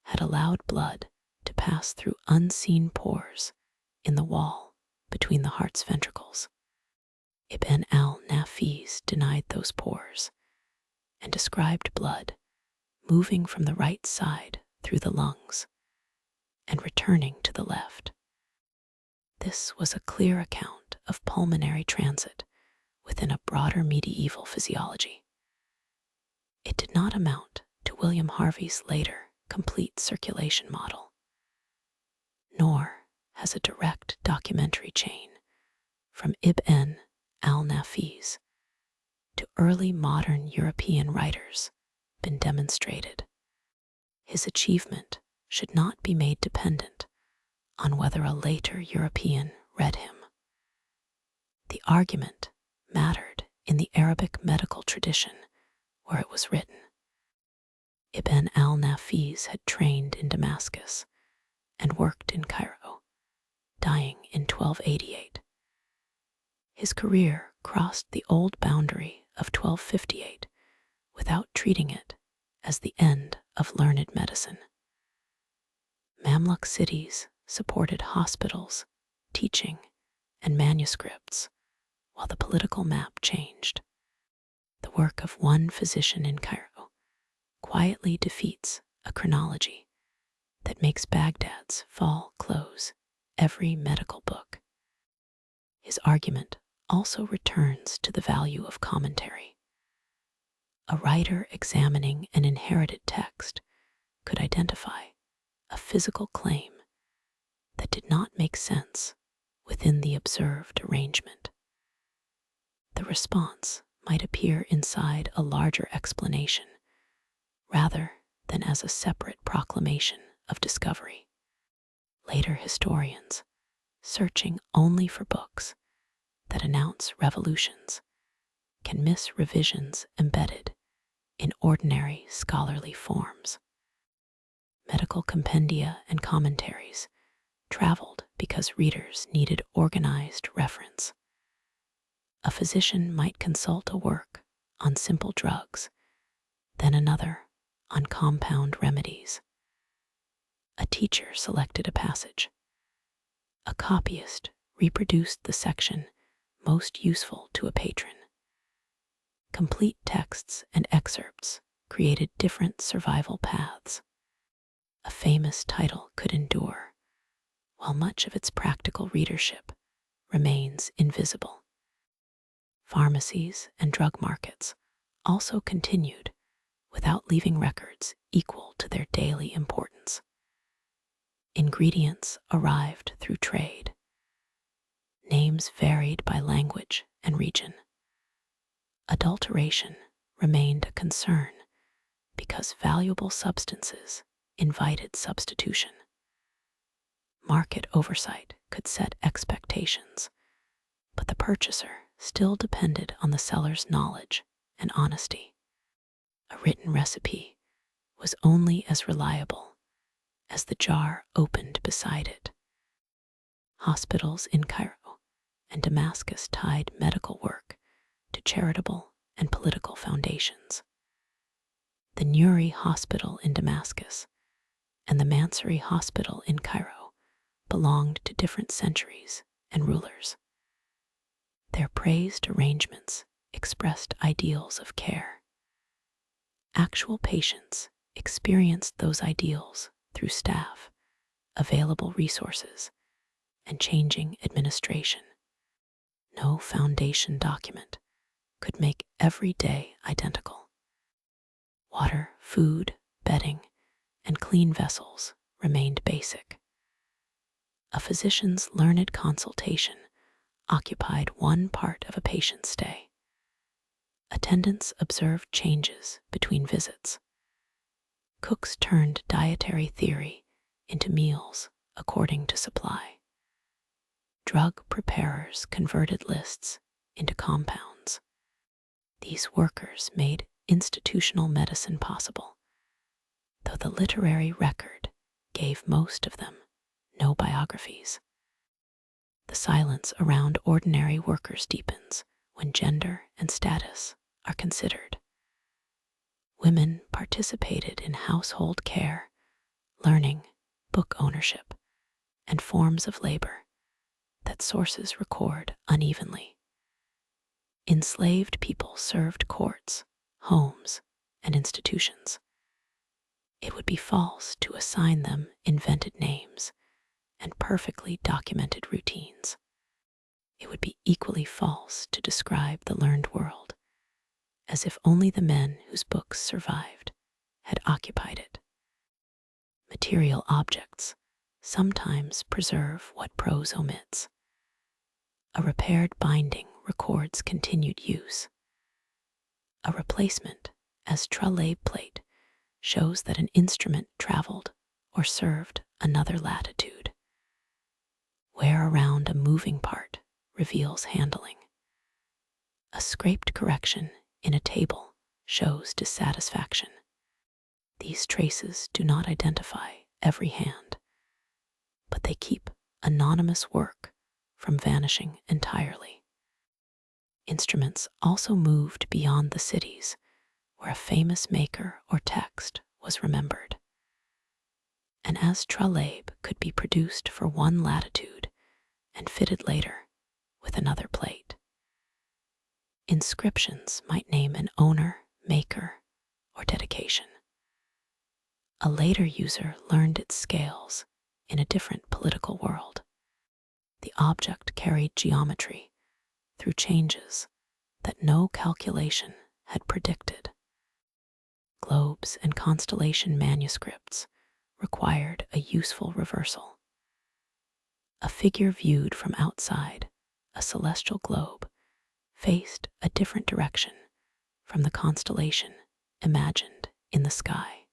had allowed blood to pass through unseen pores in the wall between the heart's ventricles. Ibn al-Nafis denied those pores and described blood moving from the right side through the lungs and returning to the left. This was a clear account of pulmonary transit within a broader medieval physiology. It did not amount to William Harvey's later complete circulation model, nor has a direct documentary chain from Ibn al-Nafis to early modern European writers been demonstrated. His achievement should not be made dependent on whether a later European read him. The argument mattered in the Arabic medical tradition where it was written. Ibn al-Nafis had trained in Damascus and worked in Cairo, dying in 1288. His career crossed the old boundary of 1258 without treating it as the end of learned medicine. Mamluk cities supported hospitals, teaching, and manuscripts, while the political map changed. The work of one physician in Cairo quietly defeats a chronology that makes Baghdad's fall close every medical book. His argument also returns to the value of commentary. A writer examining an inherited text could identify a physical claim that did not make sense within the observed arrangement. The response might appear inside a larger explanation rather than as a separate proclamation of discovery. Later historians, searching only for books that announce revolutions, can miss revisions embedded in ordinary scholarly forms. Medical compendia and commentaries traveled because readers needed organized reference. A physician might consult a work on simple drugs, then another on compound remedies. A teacher selected a passage. A copyist reproduced the section most useful to a patron. Complete texts and excerpts created different survival paths. A famous title could endure, while much of its practical readership remains invisible. Pharmacies and drug markets also continued without leaving records equal to their daily importance. Ingredients arrived through trade. Names varied by language and region. Adulteration remained a concern because valuable substances invited substitution. Market oversight could set expectations, but the purchaser still depended on the seller's knowledge and honesty. A written recipe was only as reliable as the jar opened beside it. Hospitals in Cairo and Damascus tied medical work to charitable and political foundations. The Nuri Hospital in Damascus and the Mansouri Hospital in Cairo belonged to different centuries and rulers. Their praised arrangements expressed ideals of care. Actual patients experienced those ideals through staff, available resources, and changing administration. No foundation document could make every day identical. Water, food, bedding, and clean vessels remained basic. A physician's learned consultation occupied one part of a patient's stay. Attendants observed changes between visits. Cooks turned dietary theory into meals according to supply. drug preparers converted lists into compounds. These workers made institutional medicine possible, though the literary record gave most of them no biographies. The silence around ordinary workers deepens when gender and status are considered. Women participated in household care, learning, book ownership, and forms of labor that sources record unevenly. Enslaved people served courts, homes, and institutions. It would be false to assign them invented names and perfectly documented routines. It would be equally false to describe the learned world as if only the men whose books survived had occupied it. Material objects sometimes preserve what prose omits. A repaired binding records continued use. A replacement, as trellis plate, shows that an instrument traveled or served another latitude. Wear around a moving part reveals handling. A scraped correction in a table shows dissatisfaction. These traces do not identify every hand, but they keep anonymous work from vanishing entirely. Instruments also moved beyond the cities where a famous maker or text was remembered. And as trellis could be produced for one latitude and fitted later with another plate, inscriptions might name an owner, maker, or dedication. A later user learned its scales in a different political world. The object carried geometry through changes that no calculation had predicted. Globes and constellation manuscripts required a useful reversal. A figure viewed from outside a celestial globe faced a different direction from the constellation imagined in the sky.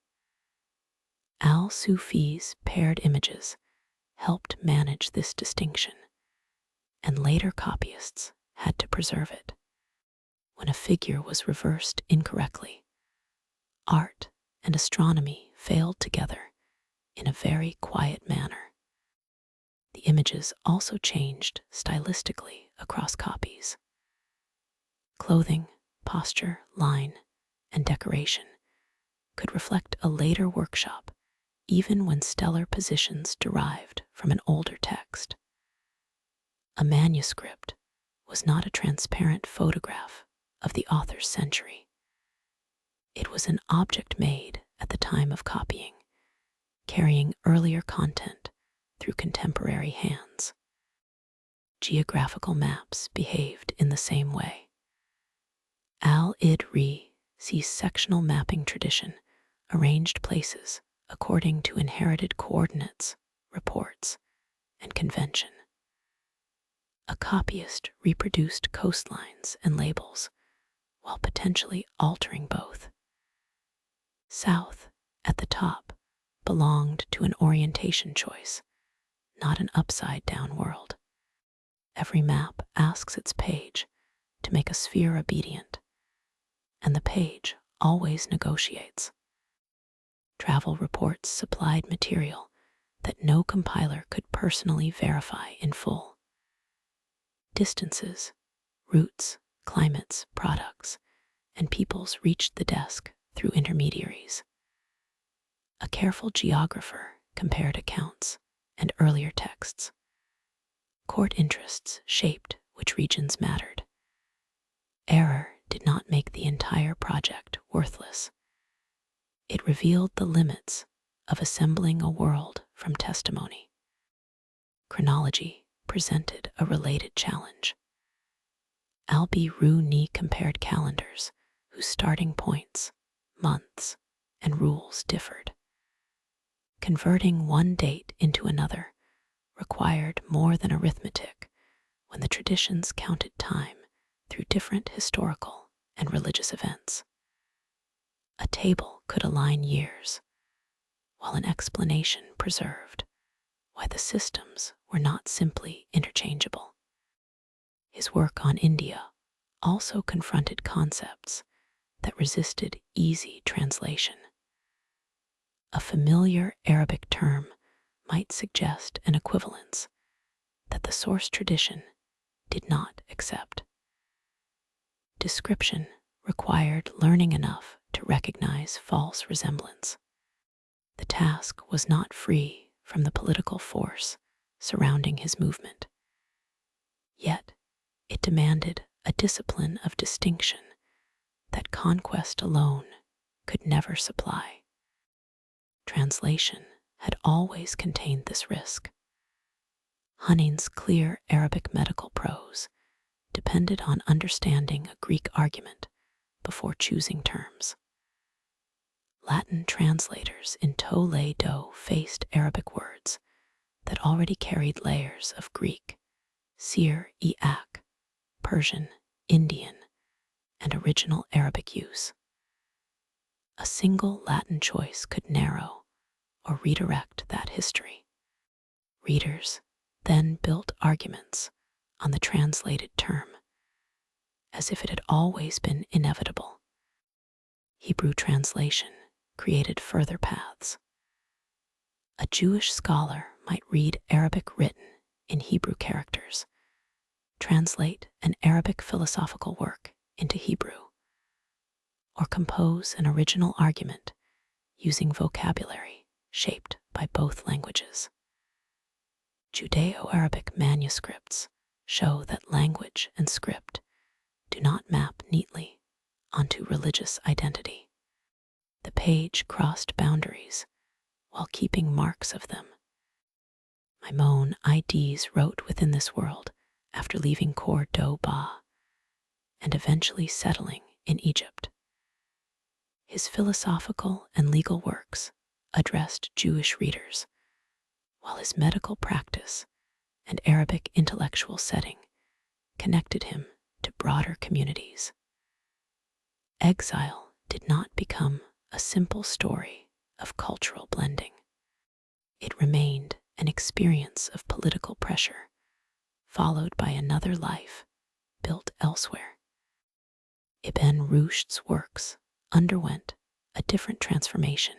Al-Sufi's paired images helped manage this distinction, and later copyists had to preserve it. When a figure was reversed incorrectly, art and astronomy failed together in a very quiet manner. The images also changed stylistically across copies. Clothing, posture, line, and decoration could reflect a later workshop, even when stellar positions derived from an older text. A manuscript was not a transparent photograph of the author's century. It was an object made at the time of copying, carrying earlier content through contemporary hands. Geographical maps behaved in the same way. Al-Razi's sectional mapping tradition arranged places according to inherited coordinates, reports, and convention. A copyist reproduced coastlines and labels while potentially altering both. South, at the top, belonged to an orientation choice, not an upside-down world. Every map asks its page to make a sphere obedient, and the page always negotiates. Travel reports supplied material that no compiler could personally verify in full. Distances, routes, climates, products, and peoples reached the desk through intermediaries. A careful geographer compared accounts and earlier texts. Court interests shaped which regions mattered. Error did not make the entire project worthless. It revealed the limits of assembling a world from testimony. Chronology presented a related challenge. Al-Biruni compared calendars whose starting points, months, and rules differed. Converting one date into another required more than arithmetic when the traditions counted time through different historical and religious events. A table could align years, while an explanation preserved why the systems were not simply interchangeable. His work on India also confronted concepts that resisted easy translation. A familiar Arabic term might suggest an equivalence that the source tradition did not accept. Description required learning enough to recognize false resemblance. The task was not free from the political force surrounding his movement. Yet, it demanded a discipline of distinction that conquest alone could never supply. Translation had always contained this risk. Hunayn's clear Arabic medical prose depended on understanding a Greek argument before choosing terms. Latin translators in Toledo faced Arabic words that already carried layers of Greek, Syriac, Persian, Indian, and original Arabic use. A single Latin choice could narrow or redirect that history. Readers then built arguments on the translated term, as if it had always been inevitable. Hebrew translation created further paths. A Jewish scholar might read Arabic written in Hebrew characters, translate an Arabic philosophical work into Hebrew, or compose an original argument using vocabulary shaped by both languages. Judeo-Arabic manuscripts show that language and script do not map neatly onto religious identity. The page crossed boundaries while keeping marks of them. Maimonides wrote within this world after leaving Cordoba and eventually settling in Egypt. His philosophical and legal works addressed Jewish readers, while his medical practice and Arabic intellectual setting connected him to broader communities. Exile did not become a simple story of cultural blending. It remained an experience of political pressure, followed by another life built elsewhere. Ibn Rushd's works underwent a different transformation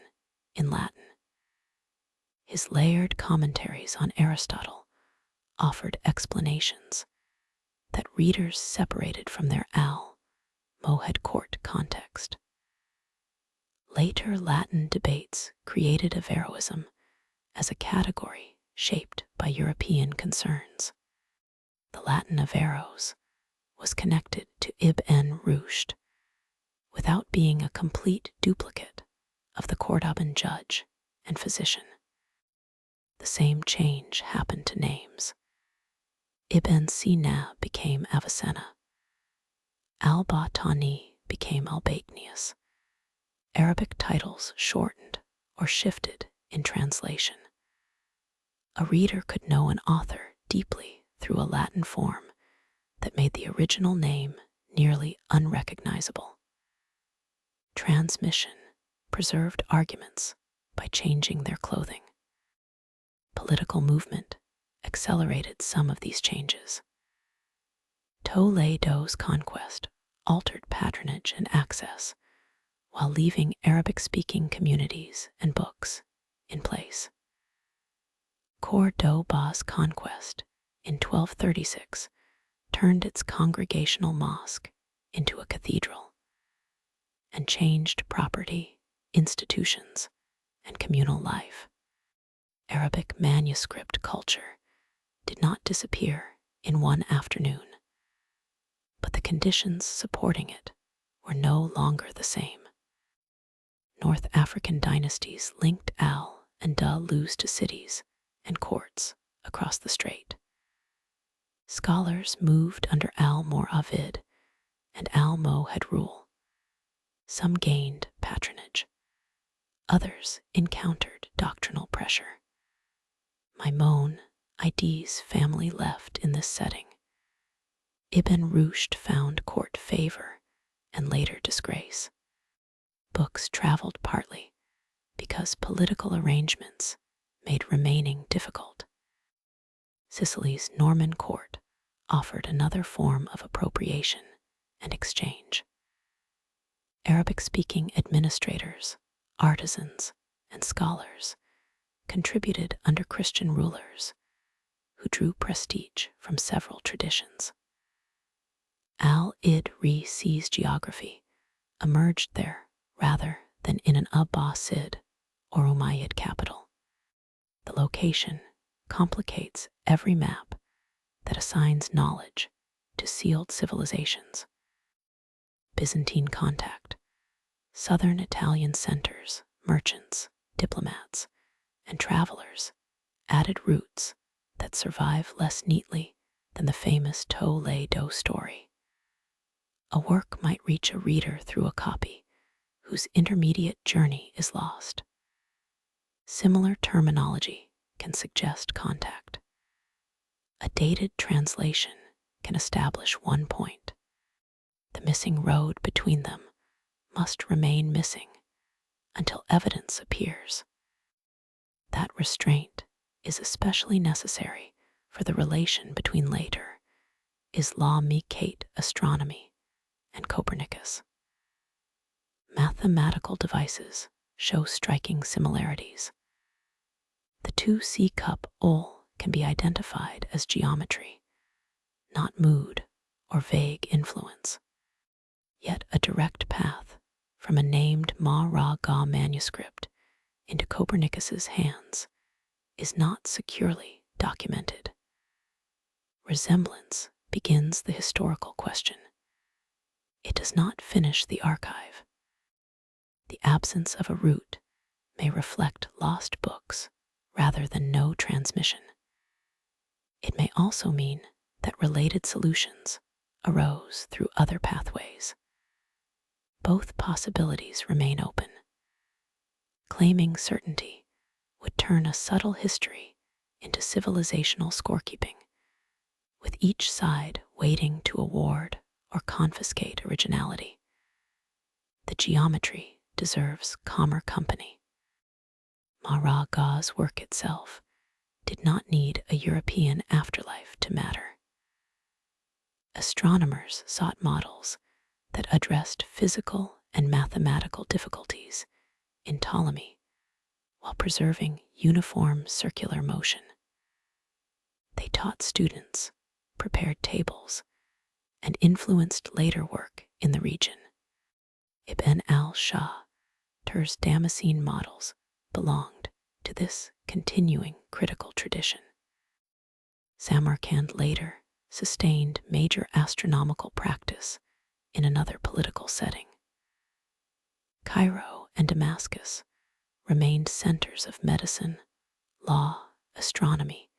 in Latin. His layered commentaries on Aristotle offered explanations that readers separated from their al-Mohad court context. Later Latin debates created Averroism as a category shaped by European concerns. The Latin Averroes was connected to Ibn Rushd without being a complete duplicate of the Cordoban judge and physician. The same change happened to names. Ibn Sina became Avicenna. Al-Battani became Albanius. Arabic titles shortened or shifted in translation. A reader could know an author deeply through a Latin form that made the original name nearly unrecognizable. Transmission preserved arguments by changing their clothing. Political movement accelerated some of these changes. Toledo's conquest altered patronage and access, while leaving Arabic-speaking communities and books in place. Cordoba's conquest in 1236 turned its congregational mosque into a cathedral and changed property, institutions, and communal life. Arabic manuscript culture did not disappear in one afternoon, but the conditions supporting it were no longer the same. North African dynasties linked Al and Dalus to cities and courts across the strait. Scholars moved under al-Moravid and al-Mohad rule. Some gained patronage. Others encountered doctrinal pressure. Maimonides' family left in this setting. Ibn Rushd found court favor and later disgrace. Books traveled partly because political arrangements made remaining difficult. Sicily's Norman court offered another form of appropriation and exchange. Arabic-speaking administrators, artisans, and scholars contributed under Christian rulers who drew prestige from several traditions. Al-Razi's geography emerged there rather than in an Abbasid or Umayyad capital. The location complicates every map that assigns knowledge to sealed civilizations. Byzantine contact, southern Italian centers, merchants, diplomats, and travelers added routes that survive less neatly than the famous Toledo story. A work might reach a reader through a copy whose intermediate journey is lost. Similar terminology can suggest contact. A dated translation can establish one point. The missing road between them must remain missing until evidence appears. That restraint is especially necessary for the relation between later Islamic astronomy and Copernicus. Mathematical devices show striking similarities. The 2C cup ol can be identified as geometry, not mood or vague influence. Yet a direct path from a named Maragha manuscript into Copernicus's hands is not securely documented. Resemblance begins the historical question. It does not finish the archive. The absence of a root may reflect lost books rather than no transmission. It may also mean that related solutions arose through other pathways. Both possibilities remain open. Claiming certainty would turn a subtle history into civilizational scorekeeping, with each side waiting to award or confiscate originality. The geometry deserves calmer company. Maragha's work itself did not need a European afterlife to matter. Astronomers sought models that addressed physical and mathematical difficulties in Ptolemy while preserving uniform circular motion. They taught students, prepared tables, and influenced later work in the region. Ibn al-Shah's Damascene models belonged to this continuing critical tradition. Samarkand later sustained major astronomical practice in another political setting. Cairo and Damascus remained centers of medicine, law, astronomy,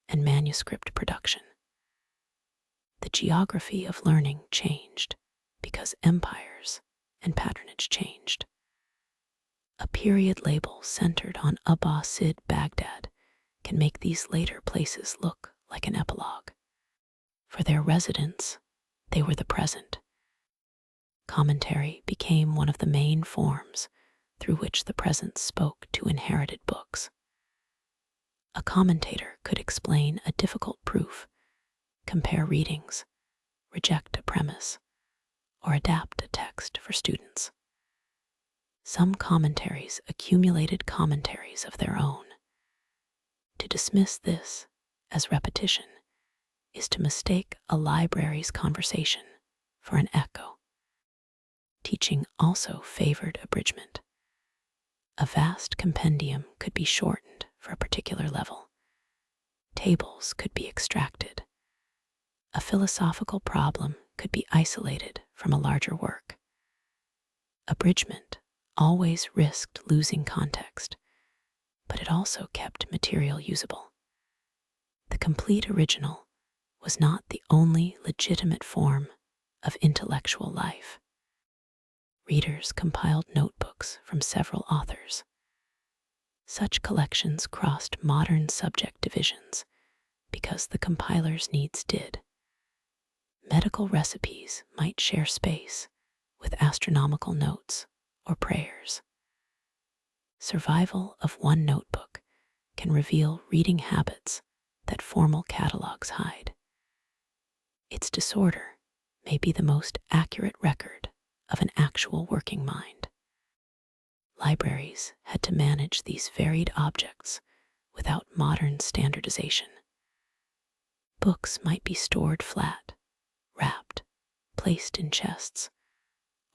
and manuscript production. The geography of learning changed because empires and patronage changed. A period label centered on Abbasid Baghdad can make these later places look like an epilogue. For their residents, they were the present. Commentary became one of the main forms through which the present spoke to inherited books. A commentator could explain a difficult proof, compare readings, reject a premise, or adapt a text for students. Some commentaries accumulated commentaries of their own. To dismiss this as repetition is to mistake a library's conversation for an echo. Teaching also favored abridgment. A vast compendium could be shortened for a particular level. Tables could be extracted. A philosophical problem could be isolated from a larger work. Abridgment always risked losing context, but it also kept material usable. The complete original was not the only legitimate form of intellectual life. Readers compiled notebooks from several authors. Such collections crossed modern subject divisions because the compiler's needs did. Medical recipes might share space with astronomical notes or prayers. Survival of one notebook can reveal reading habits that formal catalogs hide. Its disorder may be the most accurate record of an actual working mind. Libraries had to manage these varied objects without modern standardization. Books might be stored flat, wrapped, placed in chests,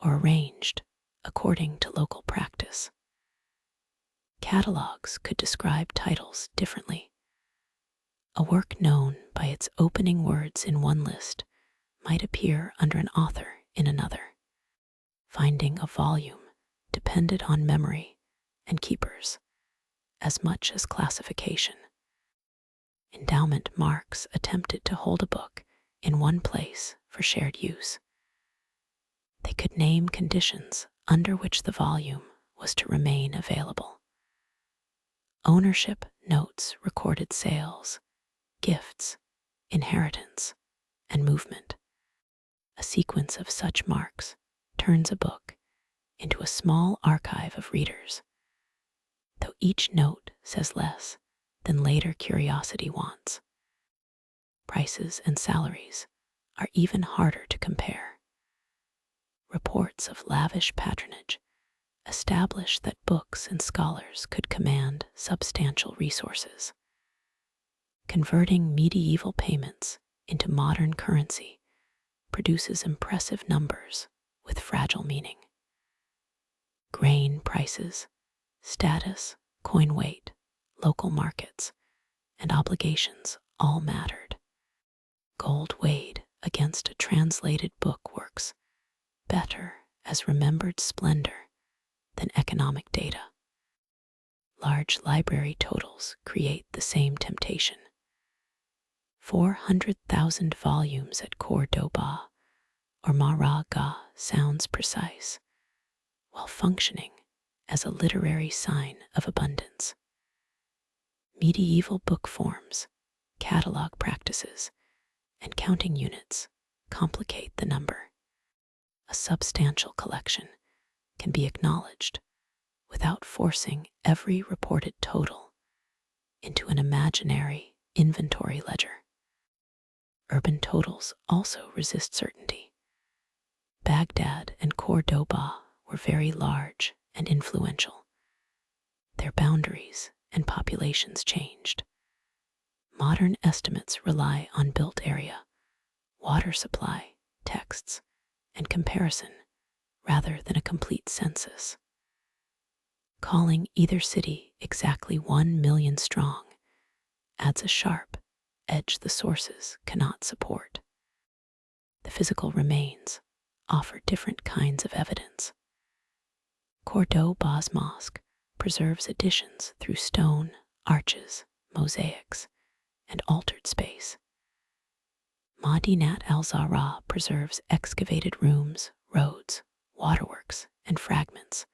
or arranged according to local practice. Catalogs could describe titles differently. A work known by its opening words in one list might appear under an author in another. Finding a volume depended on memory and keepers as much as classification. Endowment marks attempted to hold a book in one place for shared use. They could name conditions under which the volume was to remain available. Ownership notes recorded sales, gifts, inheritance, and movement. A sequence of such marks turns a book into a small archive of readers, though each note says less than later curiosity wants. Prices and salaries are even harder to compare. Reports of lavish patronage establish that books and scholars could command substantial resources. Converting medieval payments into modern currency produces impressive numbers with fragile meaning. Grain prices, status, coin weight, local markets, and obligations all mattered. Gold weighed against a translated book works better as remembered splendor than economic data. Large library totals create the same temptation. 400,000 volumes at Cordoba or Maragha sounds precise, while functioning as a literary sign of abundance. Medieval book forms, catalog practices, and counting units complicate the number. A substantial collection can be acknowledged without forcing every reported total into an imaginary inventory ledger. Urban totals also resist certainty. Baghdad and Cordoba were very large and influential. Their boundaries and populations changed. Modern estimates rely on built area, water supply, texts, and comparison rather than a complete census. Calling either city exactly 1 million strong adds a sharp edge the sources cannot support. The physical remains offer different kinds of evidence. Cordoba's mosque preserves additions through stone, arches, mosaics, and altered space. Madinat al-Zahra preserves excavated rooms, roads, waterworks, and fragments,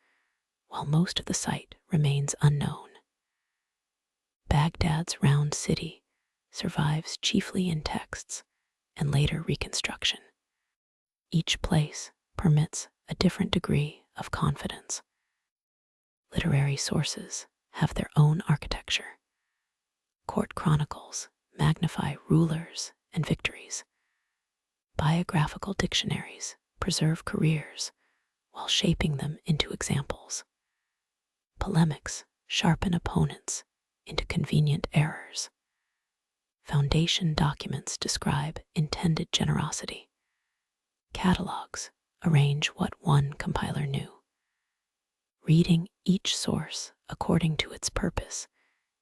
while most of the site remains unknown. Baghdad's round city survives chiefly in texts and later reconstruction. Each place permits a different degree of confidence. Literary sources have their own architecture. Court chronicles magnify rulers and victories. Biographical dictionaries preserve careers while shaping them into examples. Polemics sharpen opponents into convenient errors. Foundation documents describe intended generosity. Catalogs arrange what one compiler knew. Reading each source according to its purpose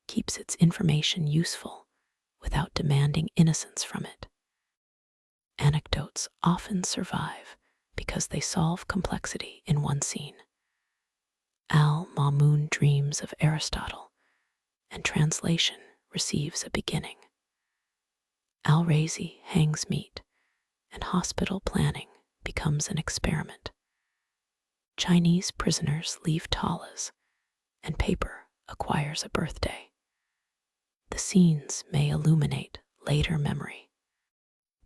keeps its information useful without demanding innocence from it. Anecdotes often survive because they solve complexity in one scene. Al-Mamun dreams of Aristotle, and translation receives a beginning. Al-Razi hangs meat, and hospital planning becomes an experiment. Chinese prisoners leave talas, and paper acquires a birthday. The scenes may illuminate later memory.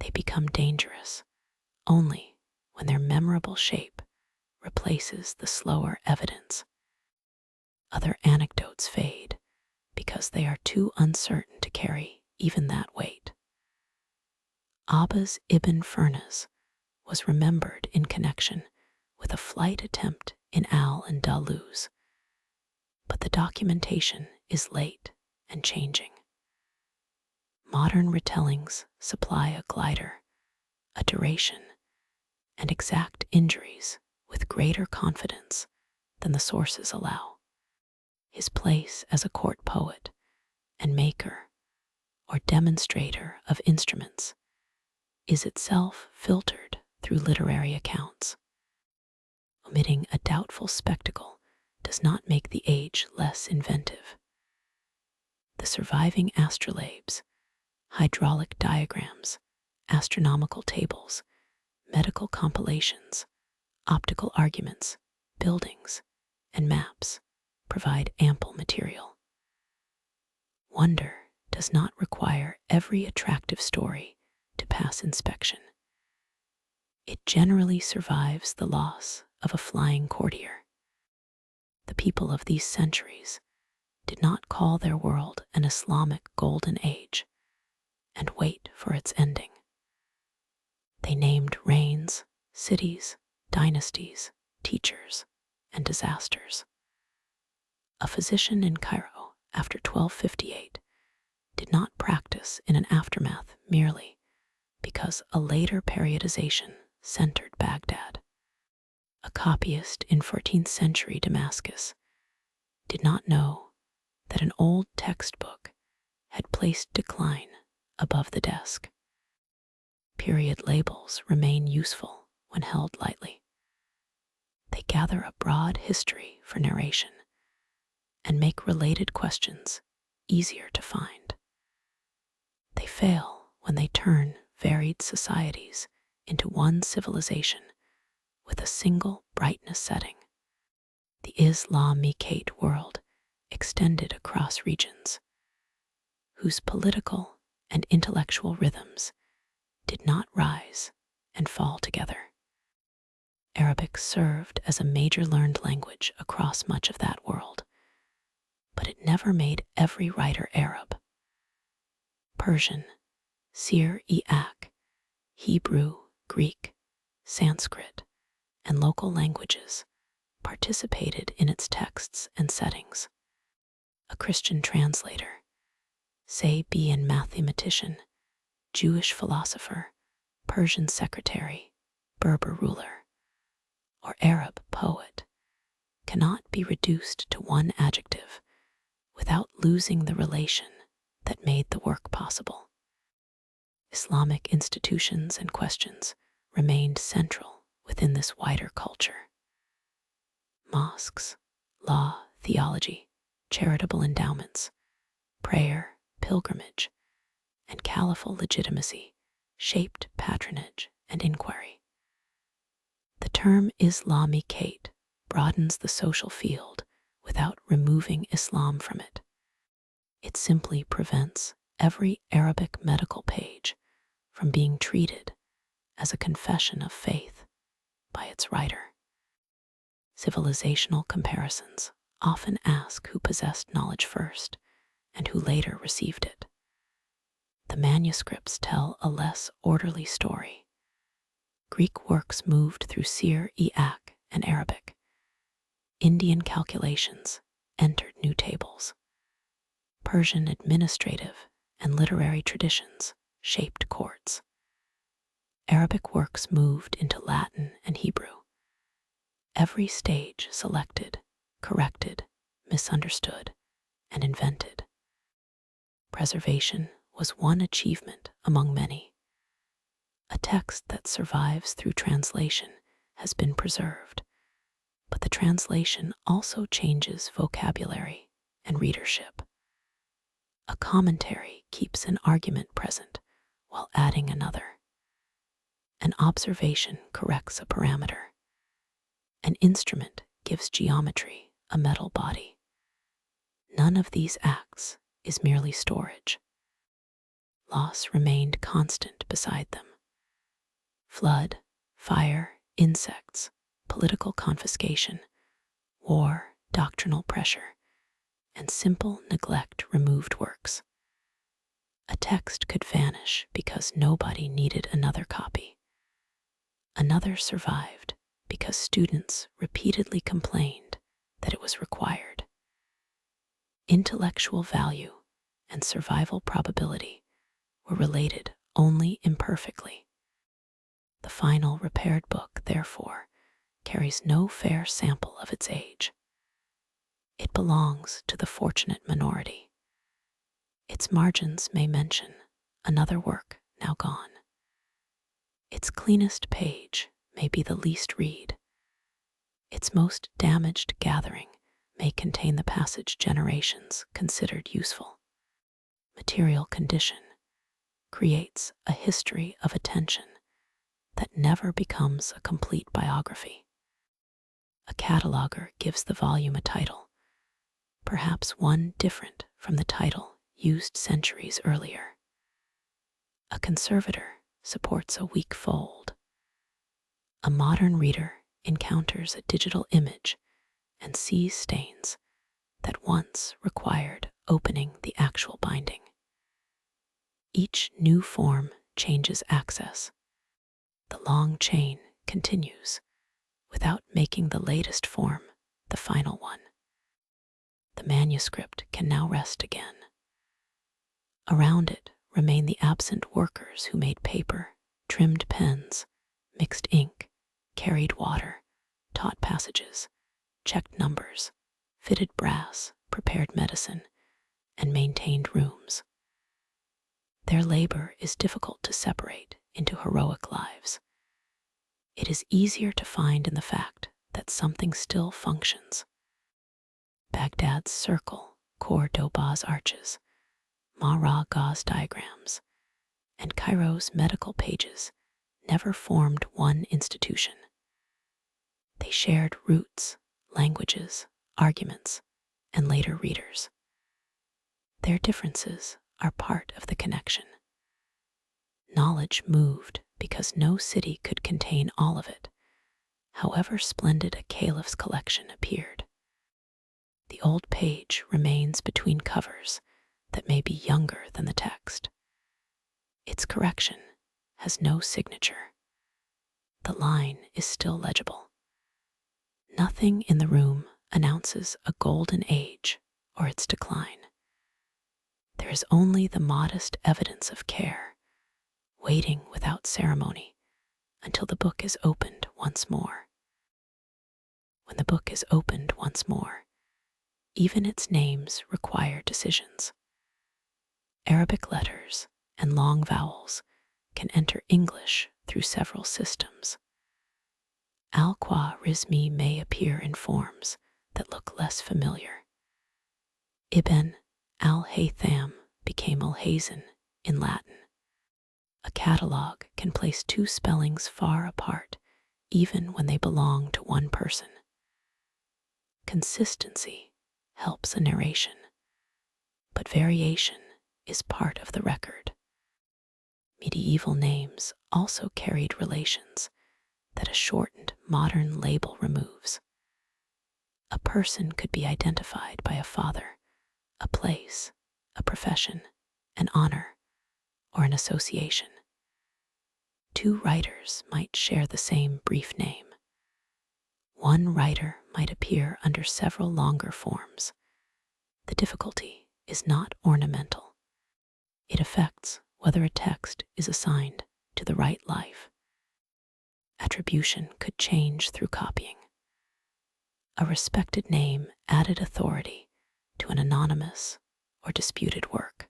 They become dangerous only when their memorable shape replaces the slower evidence. Other anecdotes fade because they are too uncertain to carry even that weight. Abbas ibn Firnas was remembered in connection with a flight attempt in al-Andalus, but the documentation is late and changing. Modern retellings supply a glider, a duration, and exact injuries with greater confidence than the sources allow. His place as a court poet and maker or demonstrator of instruments is itself filtered through literary accounts. Omitting a doubtful spectacle does not make the age less inventive. The surviving astrolabes, hydraulic diagrams, astronomical tables, medical compilations, optical arguments, buildings, and maps provide ample material. Wonder does not require every attractive story to pass inspection. It generally survives the loss of a flying courtier. The people of these centuries did not call their world an Islamic Golden Age and wait for its ending. They named reigns, cities, dynasties, teachers, and disasters. A physician in Cairo after 1258 did not practice in an aftermath merely because a later periodization centered Baghdad. A copyist in 14th century Damascus did not know that an old textbook had placed decline above the desk. Period labels remain useful when held lightly. They gather a broad history for narration and make related questions easier to find. They fail when they turn varied societies into one civilization with a single brightness setting. The Islamic world extended across regions, whose political and intellectual rhythms did not rise and fall together. Arabic served as a major learned language across much of that world, but it never made every writer Arab. Persian, Syriac, Hebrew, Greek, Sanskrit, and local languages participated in its texts and settings. A Christian translator, Sabian mathematician, Jewish philosopher, Persian secretary, Berber ruler, or Arab poet cannot be reduced to one adjective without losing the relation that made the work possible. Islamic institutions and questions remained central within this wider culture. Mosques, law, theology, charitable endowments, prayer, pilgrimage, and caliphal legitimacy shaped patronage and inquiry. The term Islamicate broadens the social field without removing Islam from it. It simply prevents every Arabic medical page from being treated as a confession of faith by its writer. Civilizational comparisons often ask who possessed knowledge first and who later received it. The manuscripts tell a less orderly story. Greek works moved through Syriac and Arabic. Indian calculations entered new tables. Persian administrative and literary traditions shaped courts. Arabic works moved into Latin and Hebrew. Every stage selected, corrected, misunderstood, and invented. Preservation was one achievement among many. A text that survives through translation has been preserved, but the translation also changes vocabulary and readership. A commentary keeps an argument present while adding another. An observation corrects a parameter. An instrument gives geometry a metal body. None of these acts is merely storage. Loss remained constant beside them. Flood, fire, insects, political confiscation, war, doctrinal pressure, and simple neglect removed works. A text could vanish because nobody needed another copy. Another survived because students repeatedly complained that it was required. Intellectual value and survival probability were related only imperfectly. The final repaired book, therefore, carries no fair sample of its age. It belongs to the fortunate minority. Its margins may mention another work now gone. Its cleanest page may be the least read. Its most damaged gathering may contain the passage generations considered useful. Material condition creates a history of attention that never becomes a complete biography. A cataloger gives the volume a title, perhaps one different from the title used centuries earlier. A conservator supports a weak fold. A modern reader encounters a digital image and sees stains that once required opening the actual binding. Each new form changes access. The long chain continues without making the latest form the final one. The manuscript can now rest again. Around it remain the absent workers who made paper, trimmed pens, mixed ink, carried water, taught passages, checked numbers, fitted brass, prepared medicine, and maintained rooms. Their labor is difficult to separate into heroic lives. It is easier to find in the fact that something still functions. Baghdad's circle, Cordoba's arches, Maragha's diagrams, and Cairo's medical pages never formed one institution. They shared roots, languages, arguments, and later readers. Their differences are part of the connection. Knowledge moved because no city could contain all of it, however splendid a caliph's collection appeared. The old page remains between covers that may be younger than the text. Its correction has no signature. The line is still legible. Nothing in the room announces a golden age or its decline. There is only the modest evidence of care, waiting without ceremony until the book is opened once more. When the book is opened once more, even its names require decisions. Arabic letters and long vowels can enter English through several systems. Al-Khwarizmi may appear in forms that look less familiar. Ibn al-Haytham became al-Haytham in Latin. A catalogue can place two spellings far apart, even when they belong to one person. Consistency helps a narration, but variation is part of the record. Medieval names also carried relations that a shortened modern label removes. A person could be identified by a father, a place, a profession, an honor, or an association. Two writers might share the same brief name. One writer might appear under several longer forms. The difficulty is not ornamental. It affects whether a text is assigned to the right life. Attribution could change through copying. A respected name added authority to an anonymous or disputed work.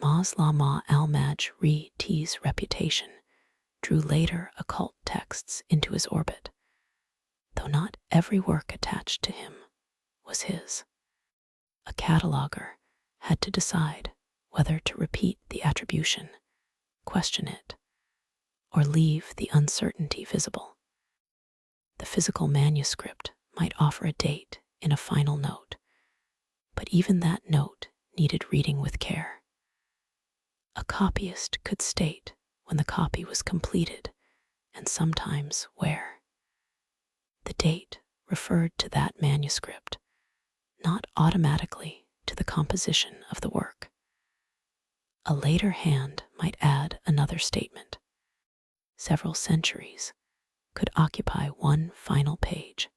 Maslama al-Majri's reputation drew later occult texts into his orbit, though not every work attached to him was his. A cataloger had to decide whether to repeat the attribution, question it, or leave the uncertainty visible. The physical manuscript might offer a date in a final note, but even that note needed reading with care. A copyist could state when the copy was completed and sometimes where. The date referred to that manuscript, not automatically to the composition of the work. A later hand might add another statement. Several centuries could occupy one final page.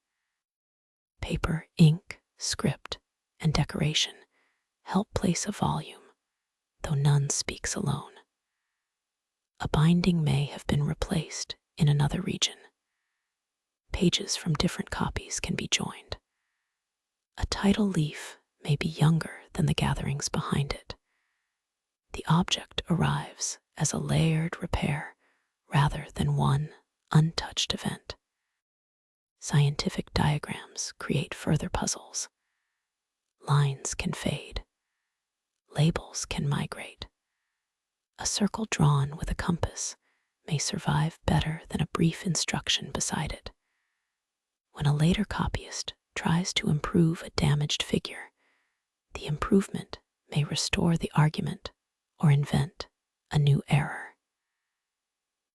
Paper, ink, script, and decoration help place a volume, though none speaks alone. A binding may have been replaced in another region. Pages from different copies can be joined. A title leaf may be younger than the gatherings behind it. The object arrives as a layered repair rather than one untouched event. Scientific diagrams create further puzzles. Lines can fade. Labels can migrate. A circle drawn with a compass may survive better than a brief instruction beside it. When a later copyist tries to improve a damaged figure, the improvement may restore the argument or invent a new error.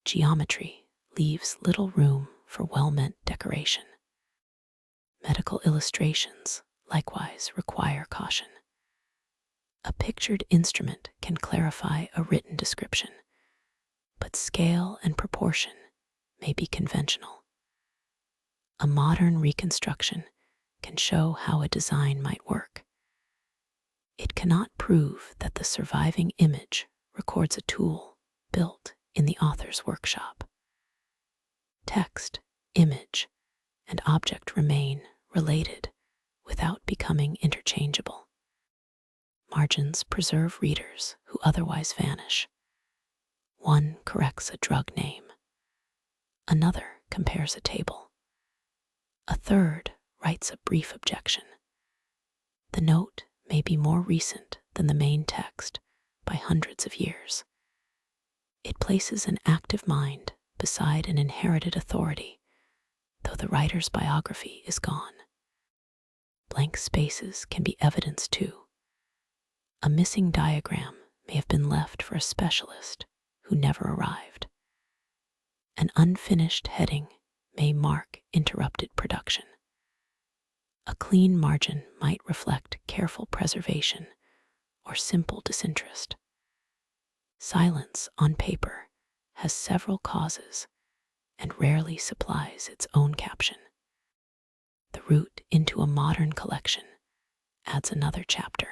Geometry leaves little room for well-meant decoration. Medical illustrations likewise require caution. A pictured instrument can clarify a written description, but scale and proportion may be conventional. A modern reconstruction can show how a design might work. It cannot prove that the surviving image records a tool built in the author's workshop. Text, image, and object remain related without becoming interchangeable. Margins preserve readers who otherwise vanish. One corrects a drug name. Another compares a table. A third writes a brief objection. The note may be more recent than the main text by hundreds of years. It places an active mind beside an inherited authority, though the writer's biography is gone. Blank spaces can be evidence too. A missing diagram may have been left for a specialist who never arrived. An unfinished heading may mark interrupted production. A clean margin might reflect careful preservation or simple disinterest. Silence on paper has several causes and rarely supplies its own caption. The route into a modern collection adds another chapter.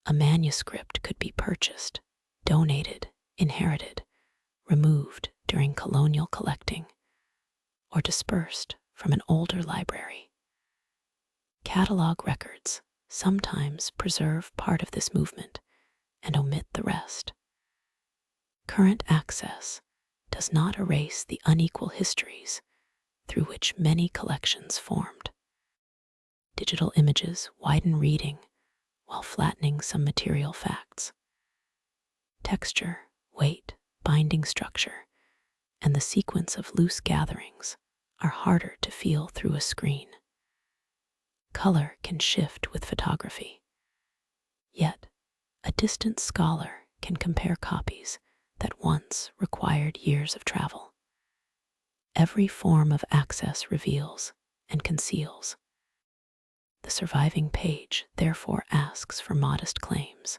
A manuscript could be purchased, donated, inherited, removed during colonial collecting, or dispersed from an older library. Catalog records sometimes preserve part of this movement and omit the rest. Current access does not erase the unequal histories through which many collections formed. Digital images widen reading while flattening some material facts. Texture, weight, binding structure, and the sequence of loose gatherings are harder to feel through a screen. Color can shift with photography. Yet, a distant scholar can compare copies that once required years of travel. Every form of access reveals and conceals. The surviving page therefore asks for modest claims.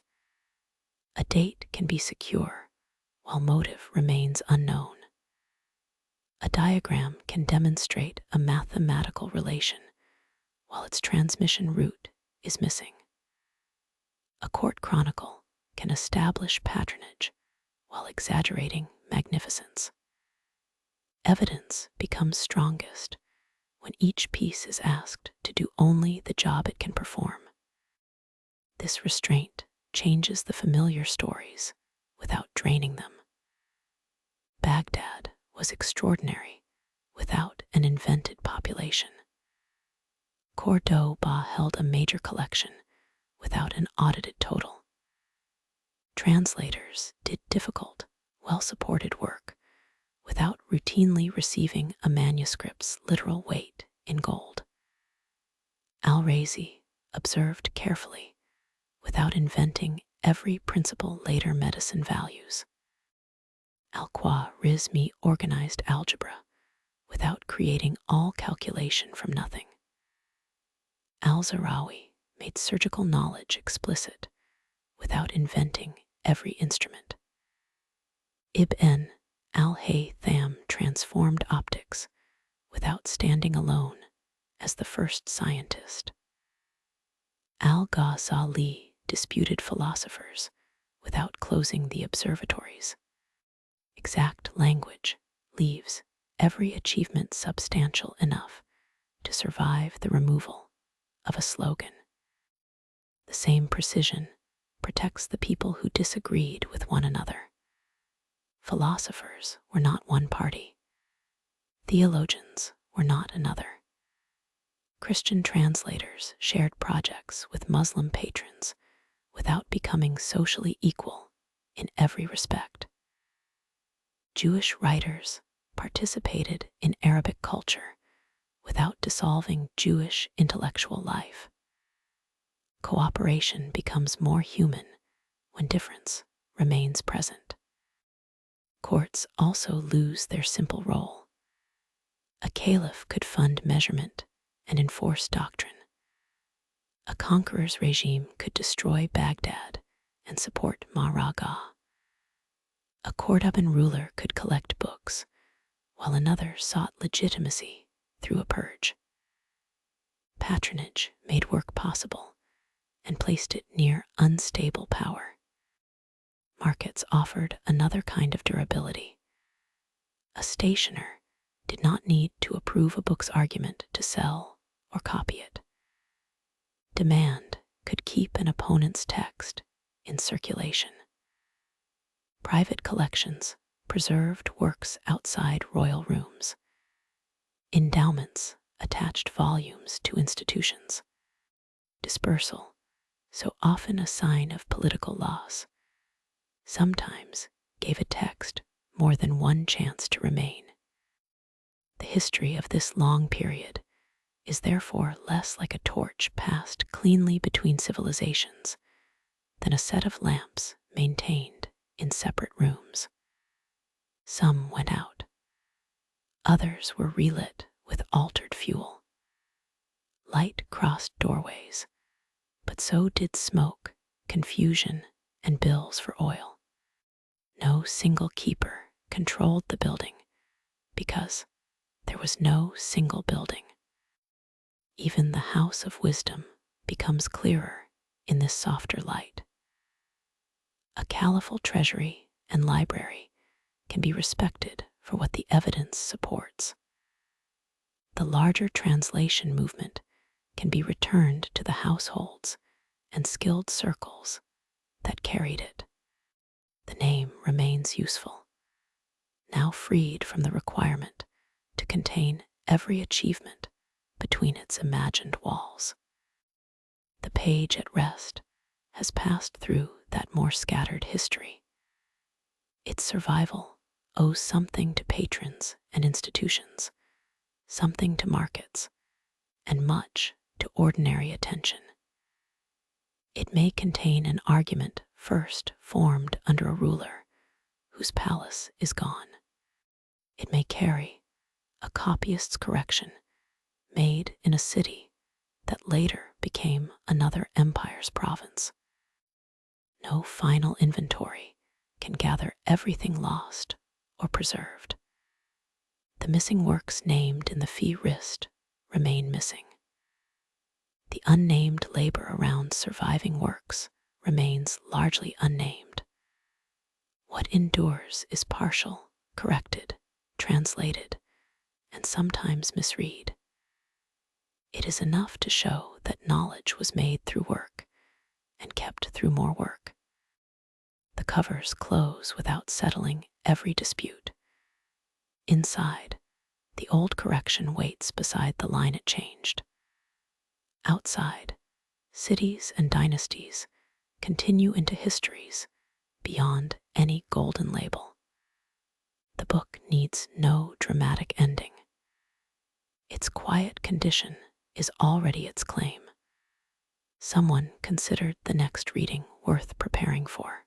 A date can be secure, while motive remains unknown. A diagram can demonstrate a mathematical relation, while its transmission route is missing. A court chronicle can establish patronage while exaggerating magnificence. Evidence becomes strongest when each piece is asked to do only the job it can perform. This restraint changes the familiar stories without draining them. Baghdad was extraordinary without an invented population. Cordoba held a major collection without an audited total. Translators did difficult, well-supported work without routinely receiving a manuscript's literal weight in gold. Al-Razi observed carefully without inventing every principle later medicine values. Al-Khwarizmi organized algebra without creating all calculation from nothing. Al-Zarawi made surgical knowledge explicit without inventing every instrument. Ibn al-Haytham transformed optics without standing alone as the first scientist. Al-Ghazali disputed philosophers without closing the observatories. Exact language leaves every achievement substantial enough to survive the removal of a slogan. The same precision protects the people who disagreed with one another. Philosophers were not one party. Theologians were not another. Christian translators shared projects with Muslim patrons without becoming socially equal in every respect. Jewish writers participated in Arabic culture without dissolving Jewish intellectual life. Cooperation becomes more human when difference remains present. Courts also lose their simple role. A caliph could fund measurement and enforce doctrine. A conqueror's regime could destroy Baghdad and support Maragha. A Cordoban ruler could collect books, while another sought legitimacy through a purge. Patronage made work possible and placed it near unstable power. Markets offered another kind of durability. A stationer did not need to approve a book's argument to sell or copy it. Demand could keep an opponent's text in circulation. Private collections preserved works outside royal rooms. Endowments attached volumes to institutions. Dispersal, so often a sign of political loss, sometimes gave a text more than one chance to remain. The history of this long period is therefore less like a torch passed cleanly between civilizations than a set of lamps maintained in separate rooms. Some went out. Others were relit with altered fuel. Light crossed doorways, but so did smoke, confusion, and bills for oil. No single keeper controlled the building because there was no single building. Even the house of wisdom becomes clearer in this softer light. A caliphal treasury and library can be respected for what the evidence supports. The larger translation movement can be returned to the households and skilled circles that carried it. The name remains useful, now freed from the requirement to contain every achievement between its imagined walls. The page at rest has passed through that more scattered history. Its survival owes something to patrons and institutions, something to markets, and much to ordinary attention. It may contain an argument first formed under a ruler whose palace is gone. It may carry a copyist's correction made in a city that later became another empire's province. No final inventory can gather everything lost or preserved. The missing works named in the Fihrist remain missing. The unnamed labor around surviving works remains largely unnamed. What endures is partial, corrected, translated, and sometimes misread. It is enough to show that knowledge was made through work and kept through more work. The covers close without settling every dispute. Inside, the old correction waits beside the line it changed. Outside, cities and dynasties continue into histories beyond any golden label. The book needs no dramatic ending. Its quiet condition is already its claim. Someone considered the next reading worth preparing for.